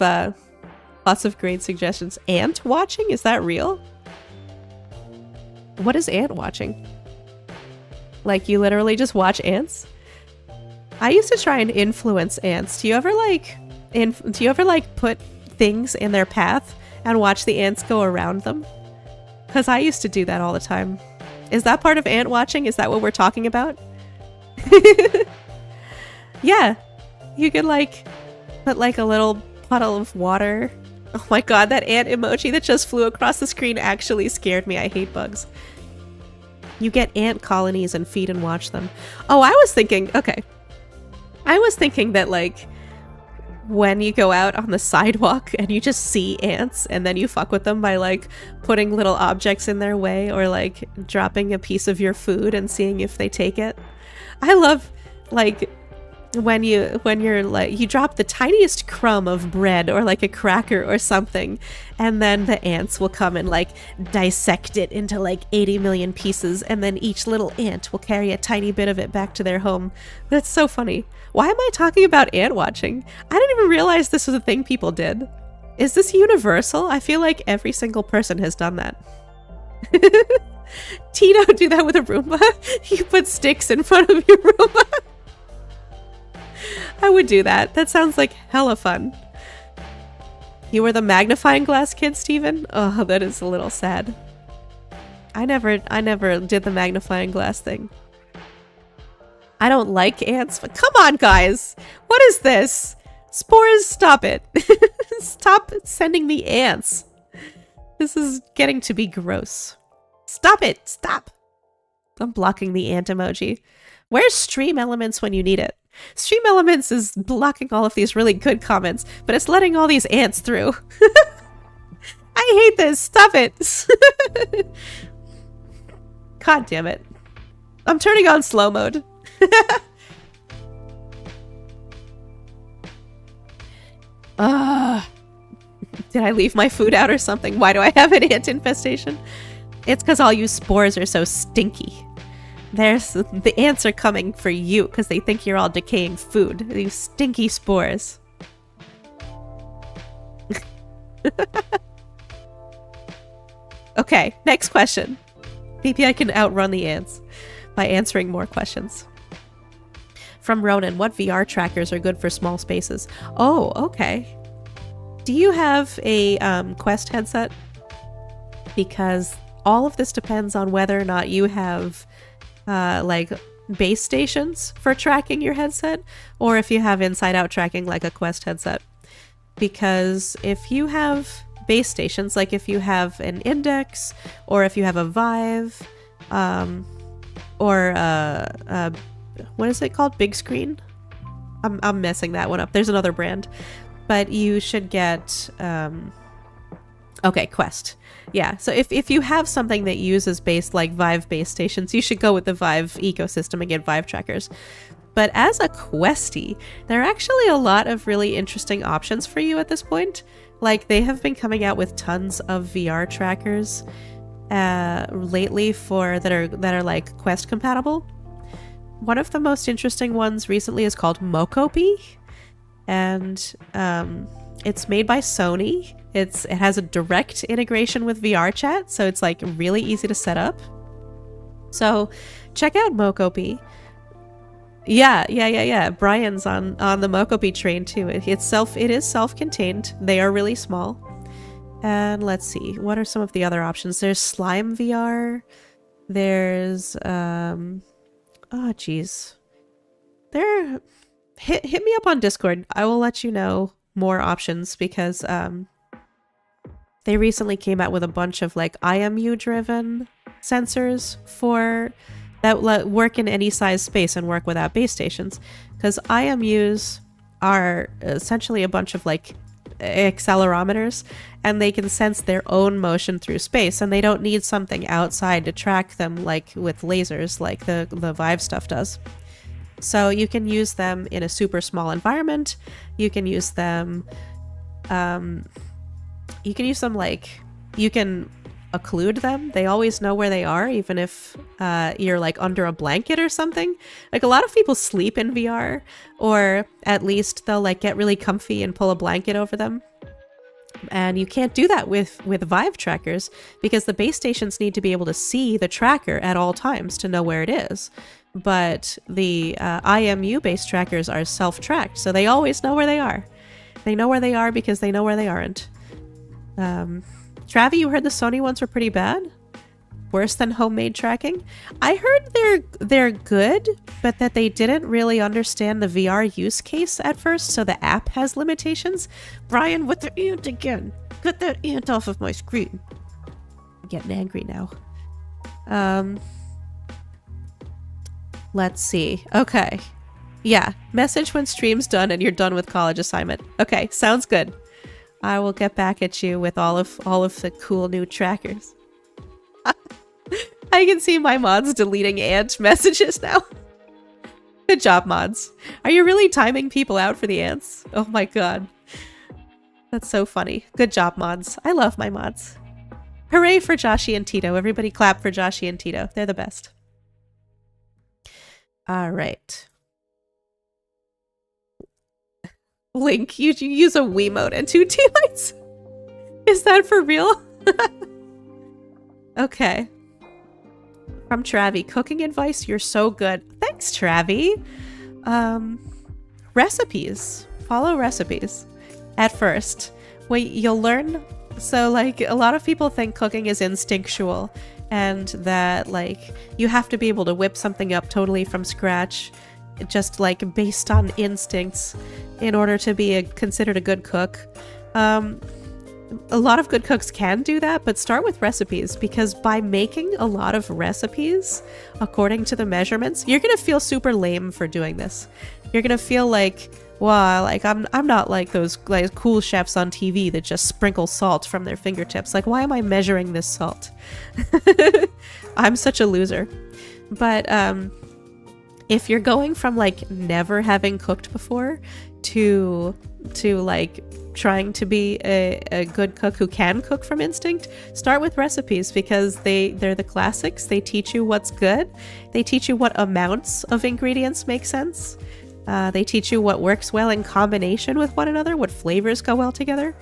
A: great suggestions. Ant watching? Is that real? What is ant watching? Like, you literally just watch ants? I used to try and influence ants. Do you ever like put things in their path and watch the ants go around them? Because I used to do that all the time. Is that part of ant watching? Is that what we're talking about? Yeah. You could like put like a little puddle of water. Oh my god, that ant emoji that just flew across the screen actually scared me. I hate bugs. You get ant colonies and feed and watch them. Oh, I was thinking that like when you go out on the sidewalk and you just see ants and then you fuck with them by like putting little objects in their way or like dropping a piece of your food and seeing if they take it. I love like when you're like, you drop the tiniest crumb of bread or like a cracker or something, and then the ants will come and like dissect it into like 80 million pieces, and then each little ant will carry a tiny bit of it back to their home. That's so funny. Why am I talking about ant watching? I didn't even realize this was a thing people did. Is this universal? I feel like every single person has done that. Tito, do that with a Roomba. You put sticks in front of your Roomba. I would do that. That sounds like hella fun. You were the magnifying glass kid, Steven? Oh, that is a little sad. I never did the magnifying glass thing. I don't like ants, but come on, guys. What is this? Spores, stop it. Stop sending me ants. This is getting to be gross. Stop it. Stop. I'm blocking the ant emoji. Where's Stream Elements when you need it? Stream Elements is blocking all of these really good comments, but it's letting all these ants through. I hate this. Stop it. God damn it. I'm turning on slow mode. Did I leave my food out or something? Why do I have an ant infestation? It's because all you spores are so stinky. The ants are coming for you because they think you're all decaying food. These stinky spores. Okay, next question. Maybe I can outrun the ants by answering more questions. From Ronan, what VR trackers are good for small spaces? Oh, okay. Do you have a Quest headset? Because all of this depends on whether or not you have like base stations for tracking your headset, or if you have inside-out tracking like a Quest headset. Because if you have base stations, like if you have an Index, or if you have a Vive, or what is it called? Big Screen? I'm messing that one up. There's another brand. But you should get... okay, Quest. Yeah, so if you have something that uses like Vive base stations, you should go with the Vive ecosystem and get Vive trackers. But as a Questie, there are actually a lot of really interesting options for you at this point. Like, they have been coming out with tons of VR trackers lately that are like Quest compatible. One of the most interesting ones recently is called Mokopi, and it's made by Sony. It has a direct integration with VR chat, so it's like really easy to set up. So check out Mokopi. Yeah. Brian's on the Mokopi train too. It is self-contained. They are really small. And let's see, what are some of the other options? There's Slime VR. There's oh geez. Hit me up on Discord. I will let you know more options, because they recently came out with a bunch of like IMU driven sensors that work in any size space and work without base stations, because IMUs are essentially a bunch of like accelerometers, and they can sense their own motion through space, and they don't need something outside to track them like with lasers like the Vive stuff does. So you can use them in a super small environment. You can use them like, you can occlude them. They always know where they are, even if you're like under a blanket or something. Like, a lot of people sleep in VR, or at least they'll like get really comfy and pull a blanket over them. And you can't do that with Vive trackers, because the base stations need to be able to see the tracker at all times to know where it is. But the IMU based trackers are self-tracked, so they always know where they are. They know where they are because they know where they aren't. Travi, you heard the Sony ones were pretty bad? Worse than homemade tracking? I heard they're good, but that they didn't really understand the VR use case at first, so the app has limitations. Brian, with the ant again! Get that ant off of my screen! I'm getting angry now. Let's see. Okay. Yeah, message when stream's done and you're done with college assignment. Okay, sounds good. I will get back at you with all of the cool new trackers. I can see my mods deleting ant messages now. Good job, mods. Are you really timing people out for the ants? Oh my god. That's so funny. Good job, mods. I love my mods. Hooray for Joshi and Tito. Everybody clap for Joshi and Tito. They're the best. All right. Link, you use a Wiimote and 2 tea lights? Is that for real? Okay. From Travi, cooking advice, you're so good. Thanks, Travi. Recipes. Follow recipes. At first. Wait, you'll learn. So, like, a lot of people think cooking is instinctual, and that, like, you have to be able to whip something up totally from scratch, just, like, based on instincts in order to be considered a good cook. A lot of good cooks can do that, but start with recipes, because by making a lot of recipes according to the measurements, you're gonna feel super lame for doing this. You're gonna feel like, wow, like I'm not like those like cool chefs on TV that just sprinkle salt from their fingertips. Like, why am I measuring this salt? I'm such a loser. But if you're going from like never having cooked before to like trying to be a good cook who can cook from instinct, start with recipes, because they're the classics. They teach you what's good. They teach you what amounts of ingredients make sense. They teach you what works well in combination with one another, what flavors go well together.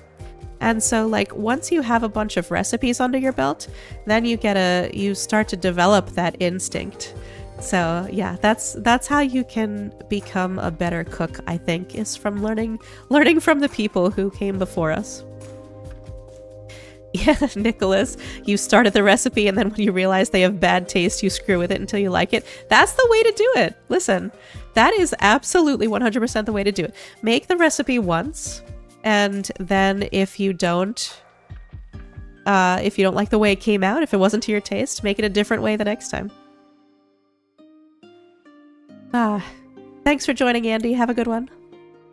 A: And so, like, once you have a bunch of recipes under your belt, then you start to develop that instinct. So yeah, that's how you can become a better cook, I think, is from learning from the people who came before us. Yeah, Nicholas, you started the recipe and then when you realize they have bad taste, you screw with it until you like it. That's the way to do it. Listen, that is absolutely 100% the way to do it. Make the recipe once, and then if you don't like the way it came out, if it wasn't to your taste, make it a different way the next time. Thanks for joining, Andy. Have a good one.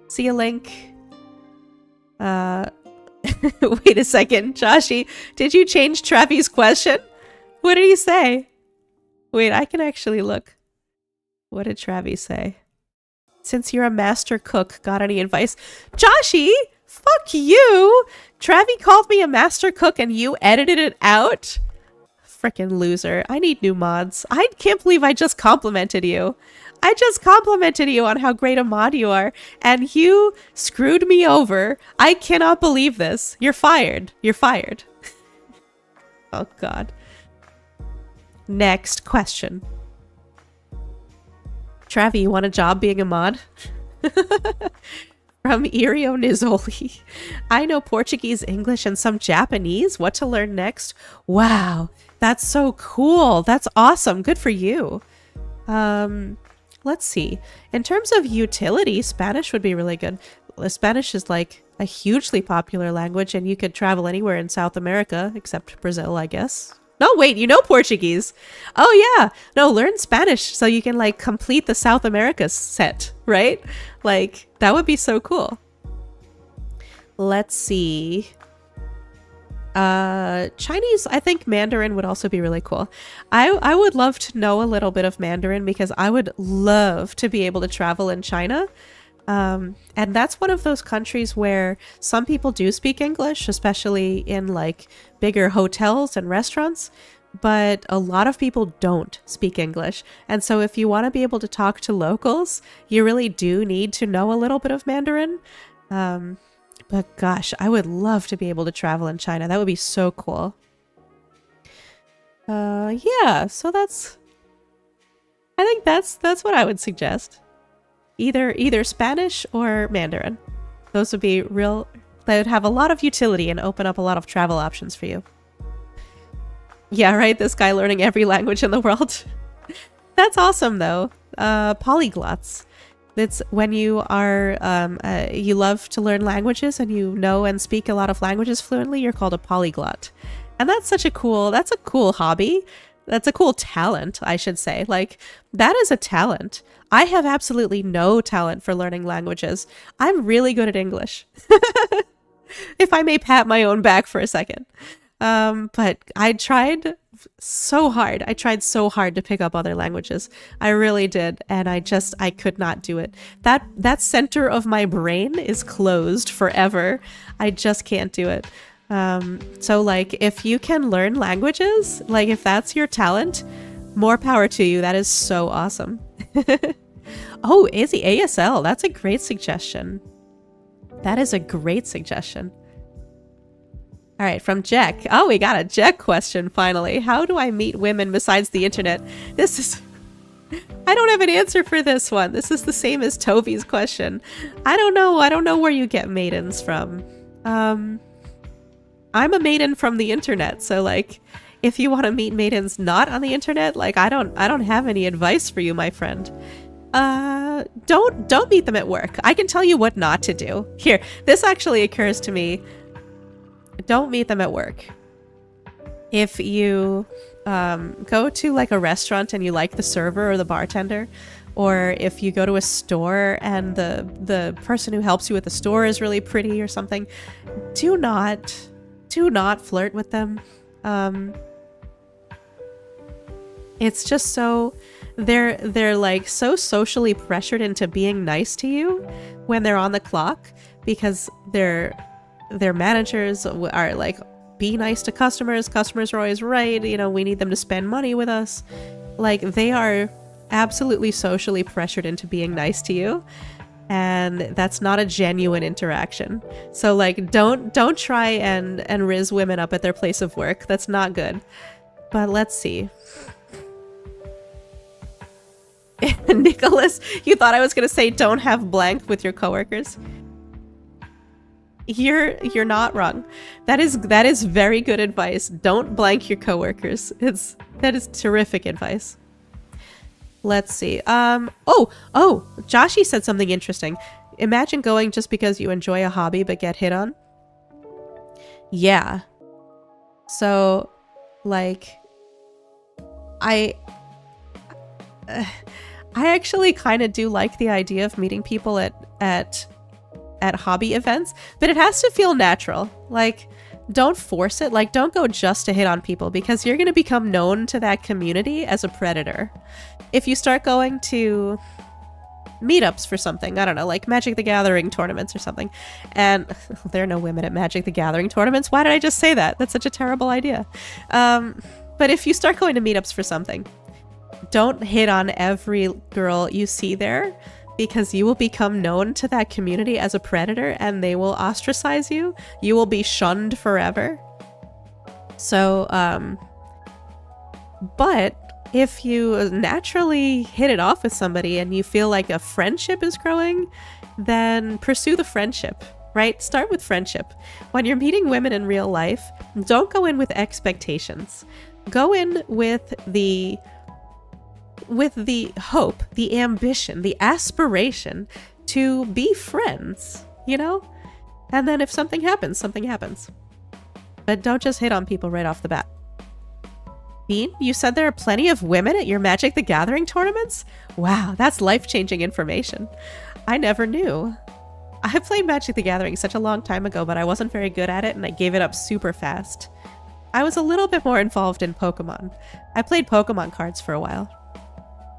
A: See you, Link. Wait a second, Joshy. Did you change Travi's question? What did he say? Wait, I can actually look. What did Travi say? Since you're a master cook, got any advice? Joshy! Fuck you! Travi called me a master cook and you edited it out? Frickin' loser. I need new mods. I can't believe I just complimented you. I just complimented you on how great a mod you are, and you screwed me over. I cannot believe this. You're fired. You're fired. Oh, God. Next question. Travi, you want a job being a mod? From Irio Nizzoli. I know Portuguese, English, and some Japanese. What to learn next? Wow, that's so cool. That's awesome. Good for you. Let's see. In terms of utility, Spanish would be really good. Spanish is like a hugely popular language, and you could travel anywhere in South America, except Brazil, I guess. No, wait, you know Portuguese. Oh, yeah. No, learn Spanish so you can, like, complete the South America set, right? Like, that would be so cool. Let's see. Chinese, I think Mandarin would also be really cool. I would love to know a little bit of Mandarin because I would love to be able to travel in China. And that's one of those countries where some people do speak English, especially in like bigger hotels and restaurants, but a lot of people don't speak English. And so if you want to be able to talk to locals, you really do need to know a little bit of Mandarin. But gosh, I would love to be able to travel in China. That would be so cool. Yeah, so I think that's what I would suggest. Either Spanish or Mandarin. Those would be they would have a lot of utility and open up a lot of travel options for you. Yeah, right? This guy learning every language in the world. That's awesome, though. Polyglots. It's when you are, you love to learn languages and you know and speak a lot of languages fluently, you're called a polyglot. And that's a cool hobby. That's a cool talent, I should say. Like, that is a talent. I have absolutely no talent for learning languages. I'm really good at English. If I may pat my own back for a second. But I tried so hard. I tried so hard to pick up other languages. I really did. And I could not do it. That center of my brain is closed forever. I just can't do it. So like, if you can learn languages, like if that's your talent, more power to you. That is so awesome. Oh, Izzy ASL. That's a great suggestion. That is a great suggestion. All right, from Jack. Oh, we got a Jack question finally. How do I meet women besides the internet? I don't have an answer for this one. This is the same as Toby's question. I don't know where you get maidens from. I'm a maiden from the internet, so like, if you want to meet maidens not on the internet, like I don't have any advice for you, my friend. Don't meet them at work. I can tell you what not to do. Here, this actually occurs to me. Don't meet them at work. If you go to like a restaurant and you like the server or the bartender, or if you go to a store and the person who helps you with the store is really pretty or something, do not flirt with them. It's just so they're like so socially pressured into being nice to you when they're on the clock, because their managers are like, be nice to customers. Customers are always right. You know, we need them to spend money with us. Like, they are absolutely socially pressured into being nice to you. And that's not a genuine interaction. So like, don't try and riz women up at their place of work. That's not good. But let's see. Nicholas, you thought I was going to say don't have blank with your coworkers? You're not wrong. That is very good advice. Don't blank your coworkers. That is terrific advice. Let's see. Oh, Joshi said something interesting. Imagine going just because you enjoy a hobby but get hit on. Yeah. So, like, I actually kind of do like the idea of meeting people at hobby events, but it has to feel natural. Like, don't force it. Like, don't go just to hit on people, because you're going to become known to that community as a predator. If you start going to meetups for something, I don't know, like Magic the Gathering tournaments or something, and there are no women at Magic the Gathering tournaments. Why did I just say that? That's such a terrible idea. But if you start going to meetups for something, don't hit on every girl you see there, because you will become known to that community as a predator and they will ostracize you. You will be shunned forever. So, but if you naturally hit it off with somebody and you feel like a friendship is growing, then pursue the friendship, right? Start with friendship. When you're meeting women in real life, don't go in with expectations. Go in with the hope, the ambition, the aspiration to be friends, you know? And then if something happens, something happens. But don't just hit on people right off the bat. Bean, you said there are plenty of women at your Magic the Gathering tournaments? Wow, that's life-changing information. I never knew. I played Magic the Gathering such a long time ago, but I wasn't very good at it and I gave it up super fast. I was a little bit more involved in Pokemon. I played Pokemon cards for a while.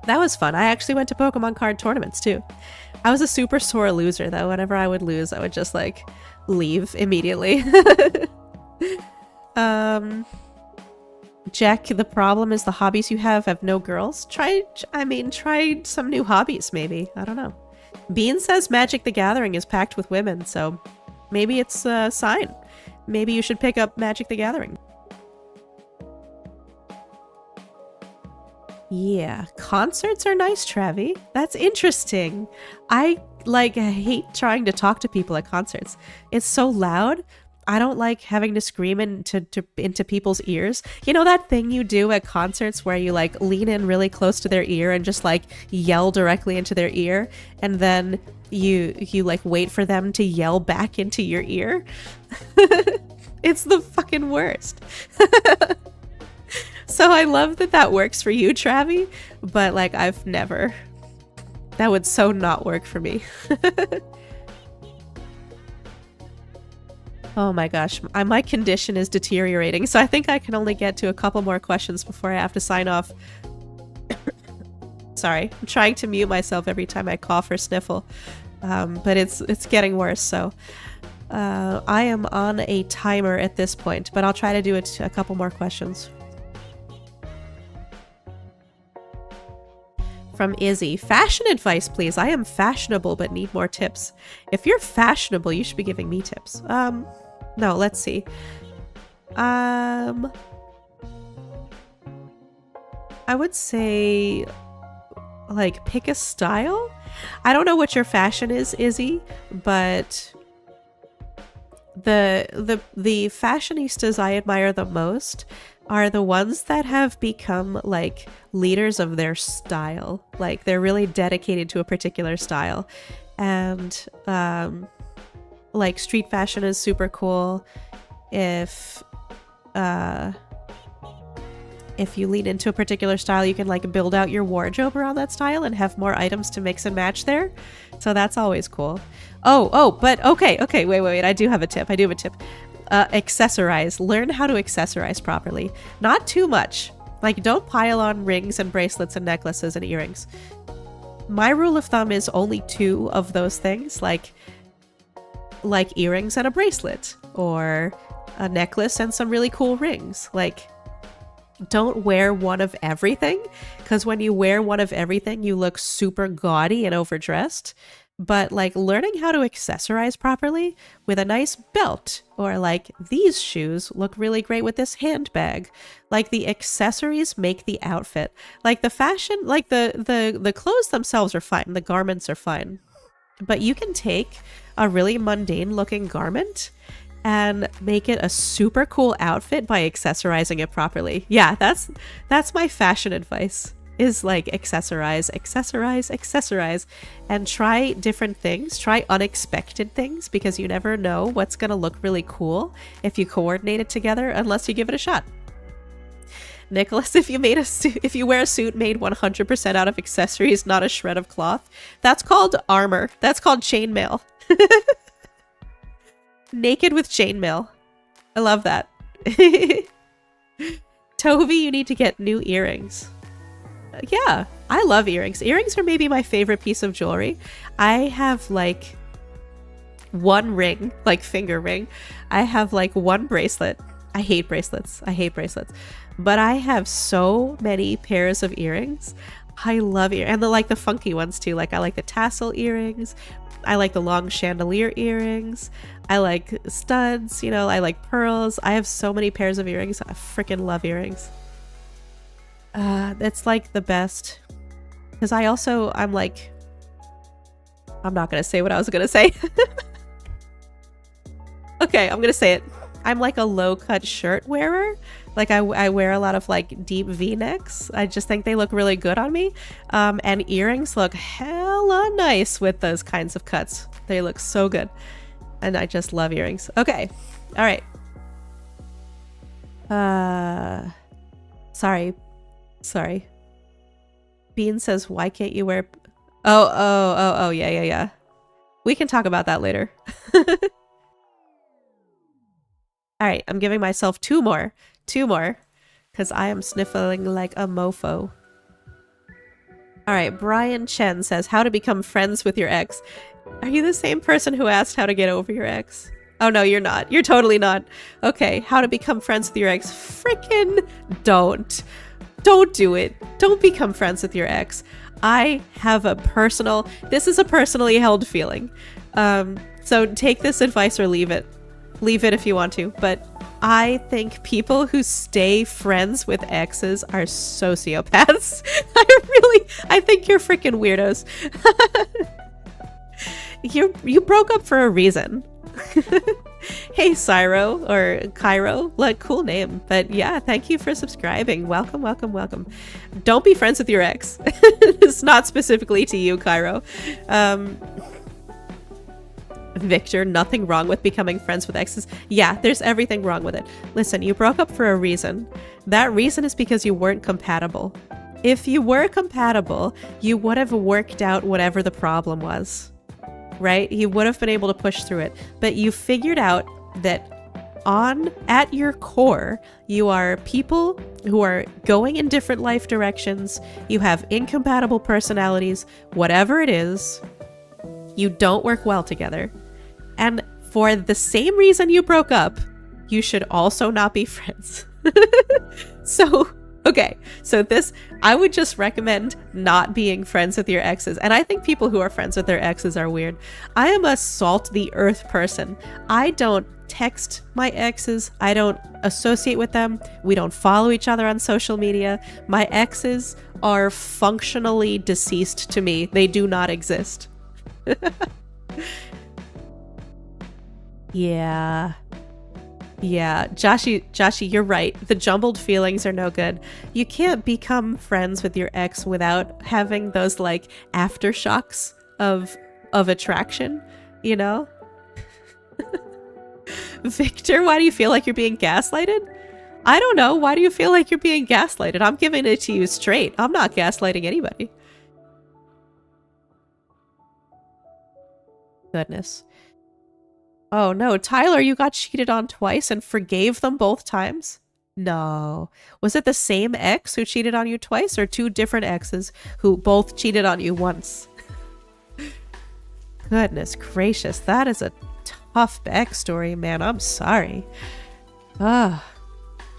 A: That was fun. I actually went to Pokemon card tournaments too. I was a super sore loser though. Whenever I would lose, I would just like leave immediately. Jack, the problem is the hobbies you have no girls. Try some new hobbies maybe. I don't know. Bean says Magic the Gathering is packed with women, so maybe it's a sign. Maybe you should pick up Magic the Gathering. Yeah, concerts are nice, Travi. That's interesting. I hate trying to talk to people at concerts. It's so loud. I don't like having to scream into people's ears. You know that thing you do at concerts where you like lean in really close to their ear and just like yell directly into their ear, and then you like wait for them to yell back into your ear? It's the fucking worst. So I love that works for you, Travi, but like I've never. That would so not work for me. Oh my gosh, my condition is deteriorating, so I think I can only get to a couple more questions before I have to sign off. Sorry, I'm trying to mute myself every time I cough or sniffle, but it's getting worse, so I am on a timer at this point, but I'll try to do a couple more questions. From Izzy. Fashion advice, please. I am fashionable but need more tips. If you're fashionable, you should be giving me tips. No, let's see. I would say, like, pick a style. I don't know what your fashion is, Izzy, but the fashionistas I admire the most are the ones that have become like leaders of their style. Like they're really dedicated to a particular style. And like street fashion is super cool. If you lean into a particular style, you can like build out your wardrobe around that style and have more items to mix and match there. So that's always cool. But okay, wait. I do have a tip. Accessorize. Learn how to accessorize properly. Not too much. Like, don't pile on rings and bracelets and necklaces and earrings. My rule of thumb is only 2 of those things, like earrings and a bracelet, or a necklace and some really cool rings. Like, don't wear one of everything, because when you wear one of everything, you look super gaudy and overdressed. But like learning how to accessorize properly with a nice belt, or like these shoes look really great with this handbag. Like the accessories make the outfit. Like the fashion, like the clothes themselves are fine. The garments are fine. but you can take a really mundane looking garment and make it a super cool outfit by accessorizing it properly. Yeah, that's my fashion advice, is like accessorize, and try different things. Try unexpected things, because you never know what's gonna look really cool if you coordinate it together unless you give it a shot. Nicholas, if you wear a suit made 100% out of accessories, not a shred of cloth, that's called armor. That's called chainmail. Naked with chainmail. I love that. Toby, you need to get new earrings. Yeah, I love earrings. Earrings are maybe my favorite piece of jewelry. I have like one ring, like finger ring. I have like one bracelet. I hate bracelets. But I have so many pairs of earrings. I love and the funky ones too. Like I like the tassel earrings. I like the long chandelier earrings. I like studs, you know, I like pearls. I have so many pairs of earrings. I freaking love earrings. That's like the best. Because I'm not going to say what I was going to say. Okay, I'm going to say it. I'm like a low-cut shirt wearer. Like I wear a lot of like deep V-necks. I just think they look really good on me. And earrings look hella nice with those kinds of cuts. They look so good. And I just love earrings. Okay. All right. Sorry. Bean says, why can't you wear... Oh, yeah. We can talk about that later. All right, I'm giving myself two more, because I am sniffling like a mofo. All right, Brian Chen says, how to become friends with your ex. Are you the same person who asked how to get over your ex? Oh no, you're not. You're totally not. Okay, how to become friends with your ex. Frickin' don't. Don't do it. Don't become friends with your ex. This is a personally held feeling. So take this advice or leave it. Leave it if you want to, but I think people who stay friends with exes are sociopaths. I think you're freaking weirdos. You broke up for a reason. Hey, Cyro, or Cairo, like, cool name. But yeah, thank you for subscribing. Welcome. Don't be friends with your ex. It's not specifically to you, Cairo. Victor, nothing wrong with becoming friends with exes. Yeah, there's everything wrong with it. Listen, you broke up for a reason. That reason is because you weren't compatible. If you were compatible, you would have worked out whatever the problem was, right? You would have been able to push through it. But you figured out that at your core, you are people who are going in different life directions. You have incompatible personalities, whatever it is. You don't work well together. And for the same reason you broke up, you should also not be friends. I would just recommend not being friends with your exes. And I think people who are friends with their exes are weird. I am a salt the earth person. I don't text my exes. I don't associate with them. We don't follow each other on social media. My exes are functionally deceased to me. They do not exist. Yeah, Joshi, you're right. The jumbled feelings are no good. You can't become friends with your ex without having those like aftershocks of attraction, you know? Victor, why do you feel like you're being gaslighted? I don't know. Why do you feel like you're being gaslighted? I'm giving it to you straight. I'm not gaslighting anybody. Goodness. Oh no, Tyler, you got cheated on twice and forgave them both times? No. Was it the same ex who cheated on you twice, or two different exes who both cheated on you once? Goodness gracious, that is a tough backstory, man. I'm sorry.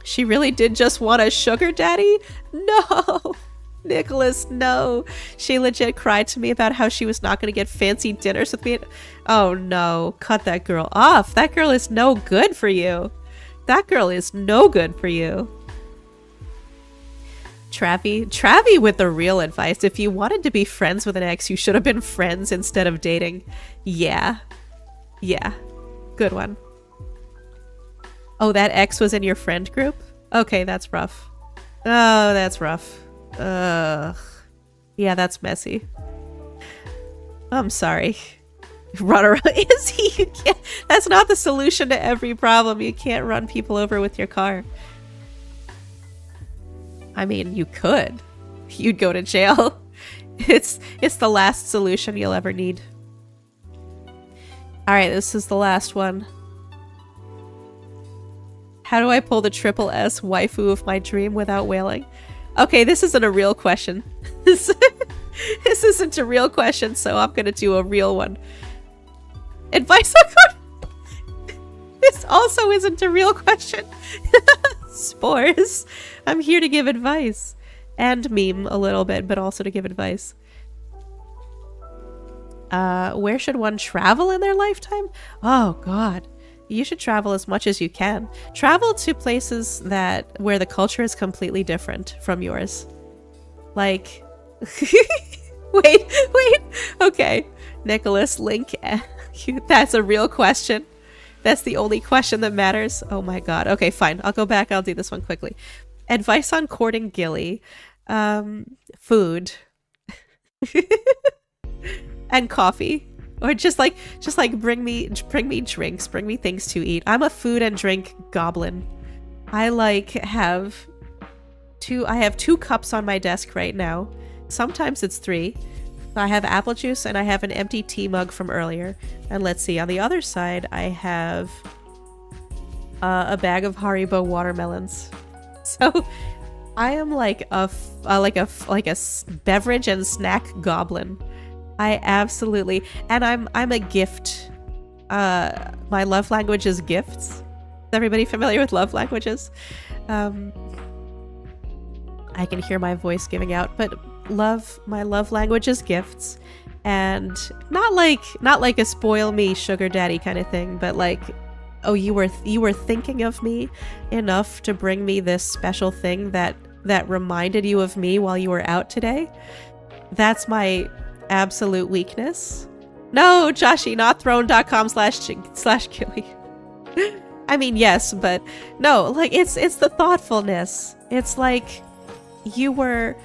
A: She really did just want a sugar daddy? No! Nicholas, no. She legit cried to me about how she was not going to get fancy dinners with me. Oh no, cut that girl off. That girl is no good for you. That girl is no good for you. Travie with the real advice. If you wanted to be friends with an ex, you should have been friends instead of dating. Yeah. Good one. Oh, that ex was in your friend group? Okay, that's rough. Oh, that's rough. Ugh. Yeah, that's messy. I'm sorry. Run around. Is he? You can't. That's not the solution to every problem. You can't run people over with your car. I mean, you could. You'd go to jail. It's the last solution you'll ever need. Alright, this is the last one. How do I pull the triple S waifu of my dream without wailing? Okay, this isn't a real question. This isn't a real question, so I'm gonna do a real one. Advice on This also isn't a real question. Spores. I'm here to give advice. And meme a little bit, but also to give advice. Where should one travel in their lifetime? Oh god. You should travel as much as you can. Travel to places where the culture is completely different from yours. Like wait. Okay. Nicholas Link. That's a real question. That's the only question that matters. Oh my god. Okay, fine. I'll go back. I'll do this one quickly. Advice on courting Gilly. Food. And coffee. Or just like bring me drinks, bring me things to eat. I'm a food and drink goblin. I have 2 cups on my desk right now. Sometimes it's 3. I have apple juice and I have an empty tea mug from earlier. And let's see, on the other side I have a bag of Haribo watermelons. So I am like a beverage and snack goblin. I absolutely, and I'm a gift. My love language is gifts. Is everybody familiar with love languages? I can hear my voice giving out, but my love language is gifts, and not like a spoil me sugar daddy kind of thing, but like, oh, you were thinking of me enough to bring me this special thing that reminded you of me while you were out today. That's my absolute weakness. No, Joshi, not throne.com/Gilly. I mean, yes, but no, like it's the thoughtfulness. It's like we were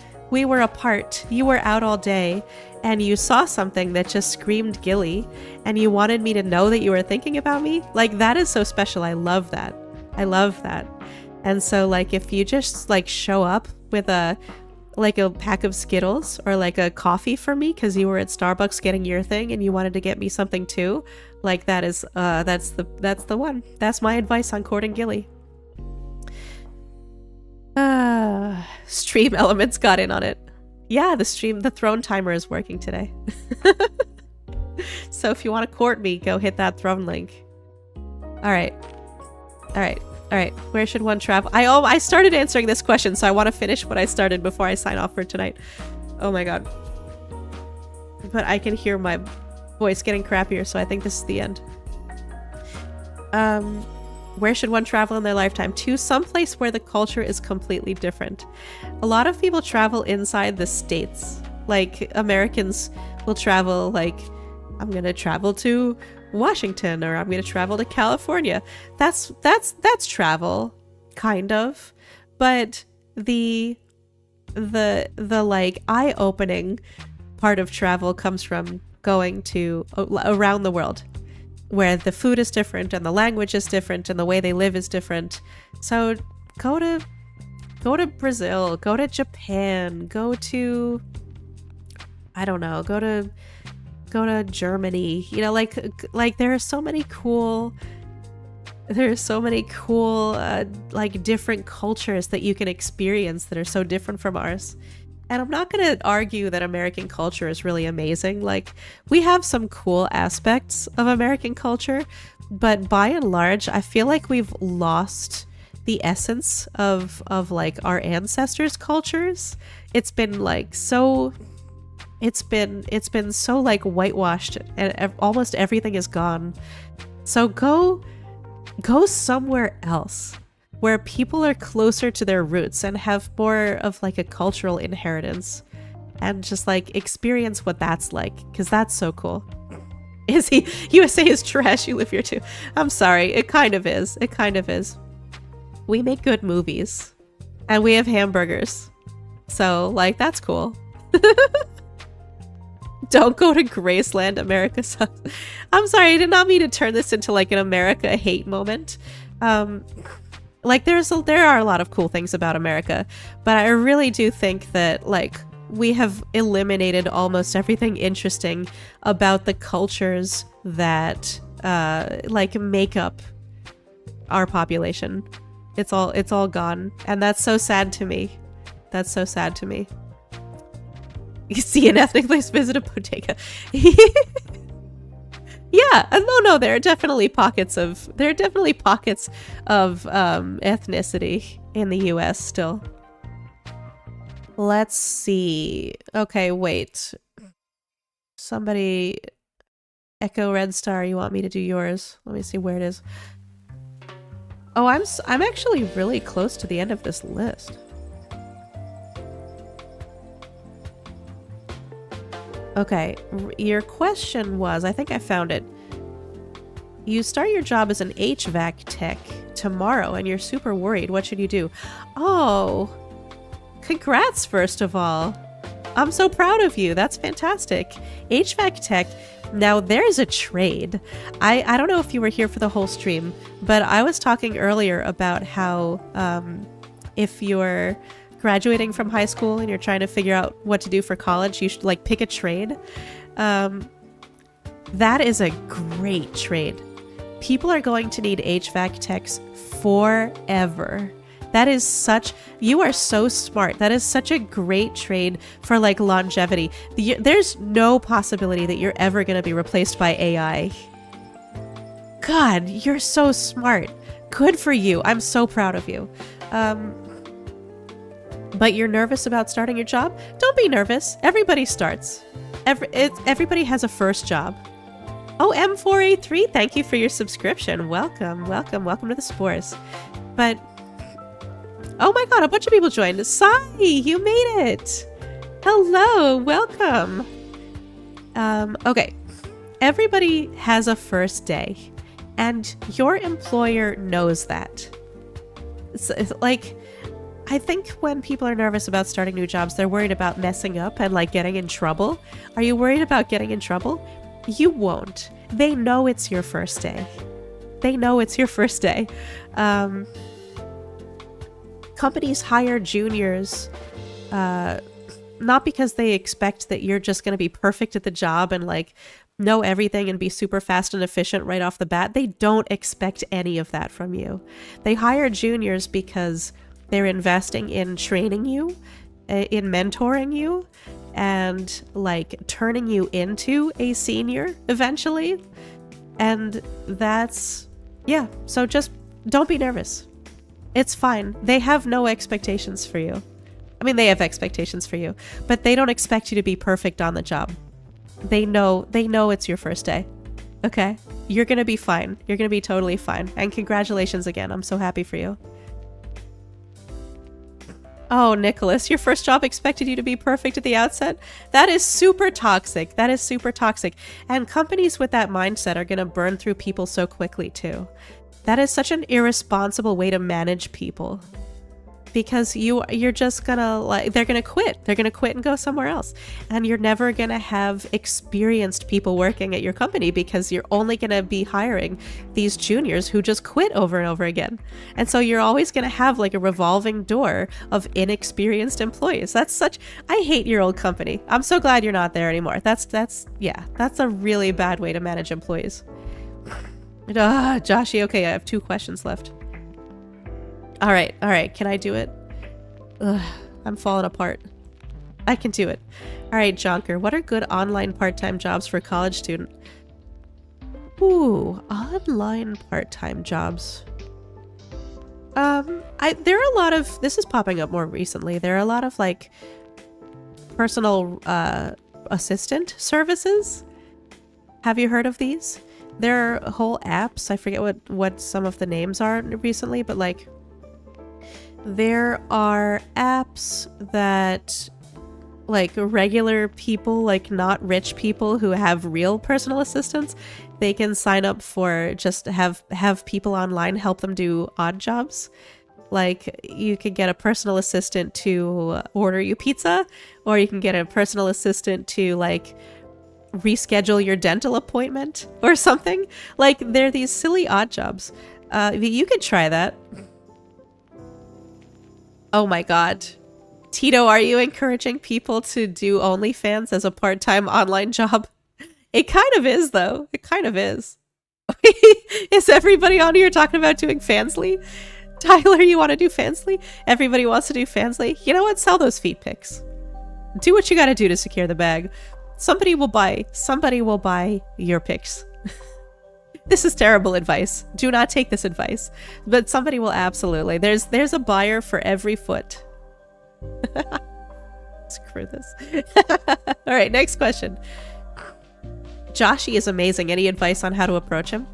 A: apart. You were out all day and you saw something that just screamed Gilly and you wanted me to know that you were thinking about me. Like, that is so special. I love that. And so like if you just like show up with a pack of Skittles or like a coffee for me because you were at Starbucks getting your thing and you wanted to get me something too, like that is that's the one. That's my advice on courting Gilly. Stream Elements got in on it. Yeah, the throne timer is working today. So if you want to court me, go hit that throne link. All right. Where should one travel? I started answering this question, so I want to finish what I started before I sign off for tonight. Oh my god. But I can hear my voice getting crappier, so I think this is the end. Where should one travel in their lifetime? To someplace where the culture is completely different. A lot of people travel inside the states. Like, Americans will travel, like, I'm gonna travel to Washington, or I'm gonna travel to California. That's travel, kind of. But the like eye-opening part of travel comes from going to around the world, where the food is different and the language is different and the way they live is different. So go to Brazil, go to Japan, go to, I don't know, go to Germany. You know, like there are so many cool like different cultures that you can experience that are so different from ours. And I'm not going to argue that American culture is really amazing. Like, we have some cool aspects of American culture, but by and large, I feel like we've lost the essence of like our ancestors' cultures. It's been like so, it's been so like whitewashed, and almost everything is gone. So go somewhere else. where people are closer to their roots and have more of like a cultural inheritance and just like experience what that's like, because that's so cool. USA is trash, you live here too. I'm sorry, it kind of is. It kind of is. We make good movies and we have hamburgers. So like, that's cool. Don't go to Graceland, America sucks. I'm sorry, I did not mean to turn this into like an America hate moment. Like there are a lot of cool things about America, but I really do think that like we have eliminated almost everything interesting about the cultures that like make up our population. It's all gone, and that's so sad to me. That's so sad to me. You see an ethnic place, visit a bodega. Yeah, no, there are definitely pockets of ethnicity in the US still. Let's see. Okay, wait. Somebody Echo Red Star, you want me to do yours? Let me see where it is. Oh, I'm actually really close to the end of this list. Okay, your question was, I think I found it. You start your job as an HVAC tech tomorrow and you're super worried. What should you do? Oh, congrats, first of all. I'm so proud of you. That's fantastic. HVAC tech. Now, there's a trade. I don't know if you were here for the whole stream, but I was talking earlier about how if you're graduating from high school and you're trying to figure out what to do for college, you should like pick a trade. That is a great trade. People are going to need HVAC techs forever. That is such, you are so smart. That is such a great trade for like longevity. There's no possibility that you're ever going to be replaced by AI. God, you're so smart. Good for you. I'm so proud of you. But you're nervous about starting your job? Don't be nervous. Everybody starts. Everybody has a first job. Oh, M483, thank you for your subscription. Welcome to the Spores. But oh my god, a bunch of people joined. Sai, you made it. Hello, welcome. Okay. Everybody has a first day, and your employer knows that. It's like, I think when people are nervous about starting new jobs, they're worried about messing up and like getting in trouble. Are you worried about getting in trouble? You won't. They know it's your first day. They know it's your first day. Companies hire juniors not because they expect that you're just going to be perfect at the job and like know everything and be super fast and efficient right off the bat. They don't expect any of that from you. They hire juniors because they're investing in training you, in mentoring you, and like turning you into a senior eventually. And that's, yeah, so just don't be nervous. It's fine. They have no expectations for you. I mean, they have expectations for you, but they don't expect you to be perfect on the job. They know it's your first day. Okay? You're gonna be fine. You're gonna be totally fine. And congratulations again. I'm so happy for you. Oh, Nicholas, your first job expected you to be perfect at the outset? That is super toxic. That is super toxic. And companies with that mindset are going to burn through people so quickly, too. That is such an irresponsible way to manage people. Because you're just gonna, like, they're gonna quit. They're gonna quit and go somewhere else. And you're never gonna have experienced people working at your company because you're only gonna be hiring these juniors who just quit over and over again. And so you're always gonna have like a revolving door of inexperienced employees. That's such, I hate your old company. I'm so glad you're not there anymore. That's a really bad way to manage employees. Joshy, okay, I have 2 questions left. All right, can I do it? Ugh, I'm falling apart. I can do it. All right, Jonker, what are good online part-time jobs for a college student? Ooh, online part-time jobs. There are a lot of, this is popping up more recently. There are a lot of like personal assistant services. Have you heard of these? There are whole apps. I forget what some of the names are recently, but like there are apps that like regular people, like not rich people who have real personal assistants, they can sign up for just to have people online help them do odd jobs. Like you could get a personal assistant to order you pizza, or you can get a personal assistant to like reschedule your dental appointment or something. Like they're these silly odd jobs. You could try that. Oh my god. Tito, are you encouraging people to do OnlyFans as a part-time online job? It kind of is, though. It kind of is. Is everybody on here talking about doing Fansly? Tyler, you want to do Fansly? Everybody wants to do Fansly? You know what? Sell those feet pics. Do what you gotta do to secure the bag. Somebody will buy your pics. This is terrible advice. Do not take this advice. But somebody will absolutely. There's a buyer for every foot. Screw this. All right, next question. Joshy is amazing. Any advice on how to approach him?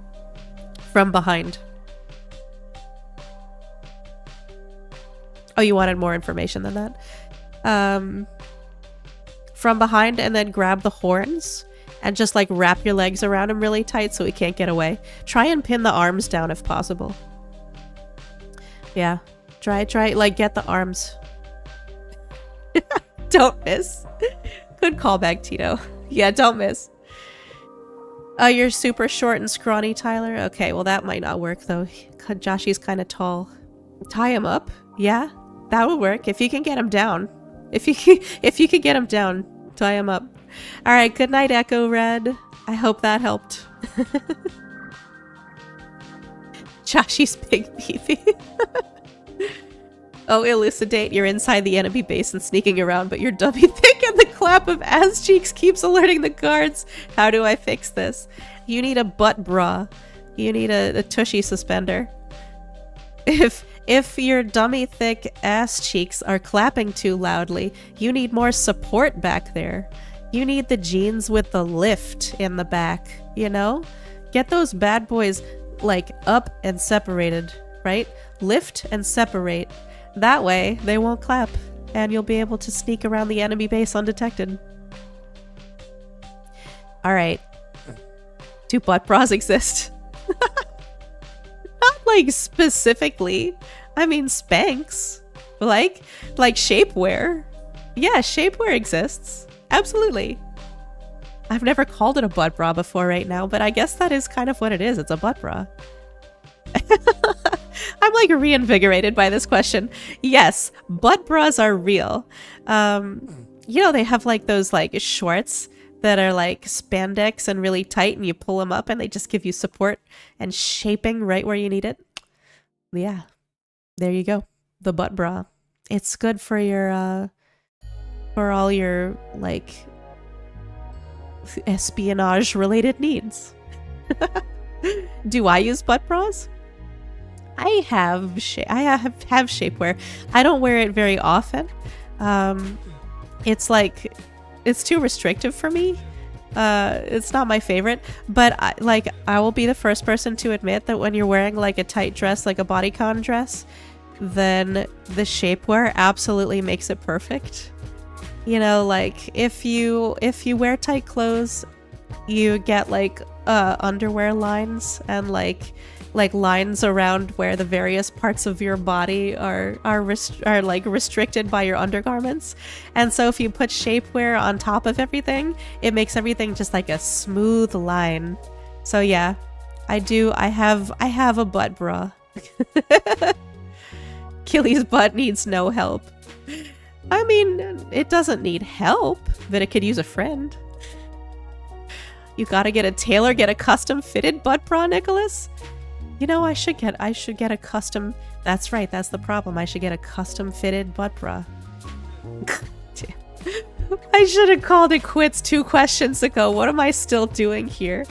A: From behind. Oh, you wanted more information than that? From behind, and then grab the horns and just like wrap your legs around him really tight so he can't get away. Try and pin the arms down if possible. Yeah. Try, like get the arms. Don't miss. Good callback, Tito. Yeah, don't miss. You're super short and scrawny, Tyler? Okay, well that might not work though. Joshy's kind of tall. Tie him up? Yeah, that would work. If you can get him down. If you can get him down, tie him up. Alright, good night, Echo Red. I hope that helped. Joshy's big baby. Oh, elucidate. You're inside the enemy base and sneaking around, but you're dummy thick and the clap of ass cheeks keeps alerting the guards. How do I fix this? You need a butt bra. You need a tushy suspender. If your dummy thick ass cheeks are clapping too loudly, you need more support back there. You need the jeans with the lift in the back, you know? Get those bad boys, like, up and separated, right? Lift and separate. That way, they won't clap, and you'll be able to sneak around the enemy base undetected. Alright. Do butt bras exist? Not, like, specifically. I mean, Spanx. Like shapewear. Yeah, shapewear exists. Absolutely. I've never called it a butt bra before right now, but I guess that is kind of what it is. It's a butt bra. I'm like reinvigorated by this question. Yes, butt bras are real. You know, they have like those like shorts that are like spandex and really tight, and you pull them up and they just give you support and shaping right where you need it. Yeah, there you go. The butt bra. It's good for your for all your like espionage related needs. Do I use butt bras? I have shapewear. I don't wear it very often. It's like, it's too restrictive for me. It's not my favorite, but I will be the first person to admit that when you're wearing like a tight dress, like a bodycon dress, then the shapewear absolutely makes it perfect. You know, like if you wear tight clothes, you get like underwear lines and like lines around where the various parts of your body are like restricted by your undergarments. And so if you put shapewear on top of everything, it makes everything just like a smooth line. So yeah, I have a butt bra. Killy's butt needs no help. I mean, it doesn't need help, but it could use a friend. You gotta get a custom fitted butt bra, Nicholas? You know, I should get a custom. That's right, that's the problem. I should get a custom fitted butt bra. I should have called it quits 2 questions ago. What am I still doing here?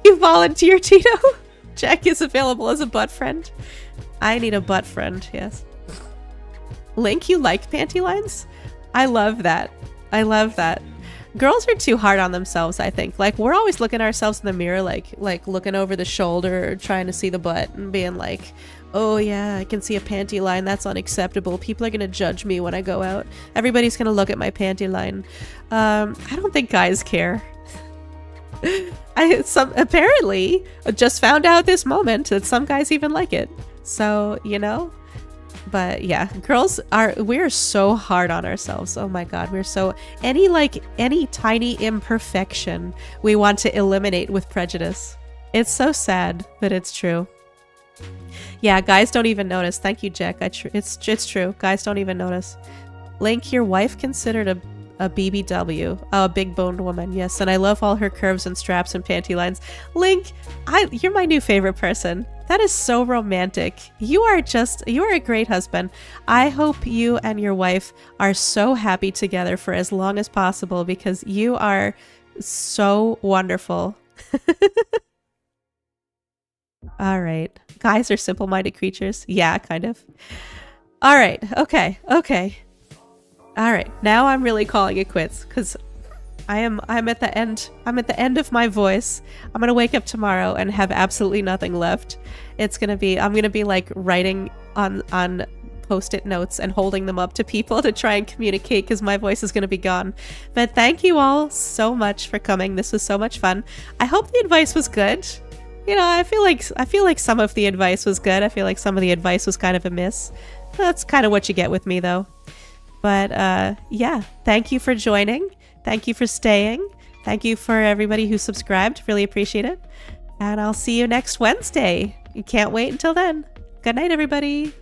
A: You volunteer, Tito? Jack is available as a butt friend. I need a butt friend, yes. Link, you like panty lines? I love that. I love that. Girls are too hard on themselves, I think. Like, we're always looking at ourselves in the mirror, like looking over the shoulder, trying to see the butt, and being like, Oh yeah, I can see a panty line. That's unacceptable. People are gonna judge me when I go out. Everybody's gonna look at my panty line. I don't think guys care. Apparently just found out this moment that some guys even like it. So, you know. But yeah, we're so hard on ourselves. Oh my god, we're so any tiny imperfection we want to eliminate with prejudice. It's so sad, but it's true. Yeah, guys don't even notice. Thank you, Jack. It's true. Guys don't even notice. Link, your wife considered a BBW, a big boned woman. Yes, and I love all her curves and straps and panty lines. Link, you're my new favorite person. That is so romantic. You are a great husband. I hope you and your wife are so happy together for as long as possible because you are so wonderful. All right. Guys are simple-minded creatures. Yeah, kind of. All right. Okay. All right. Now I'm really calling it quits because I'm at the end. I'm at the end of my voice. I'm gonna wake up tomorrow and have absolutely nothing left. I'm gonna be like writing on post-it notes and holding them up to people to try and communicate because my voice is gonna be gone. But thank you all so much for coming. This was so much fun. I hope the advice was good. You know, I feel like some of the advice was good. I feel like some of the advice was kind of a miss. That's kind of what you get with me though. But yeah, thank you for joining. Thank you for staying. Thank you for everybody who subscribed. Really appreciate it. And I'll see you next Wednesday. You can't wait until then. Good night, everybody.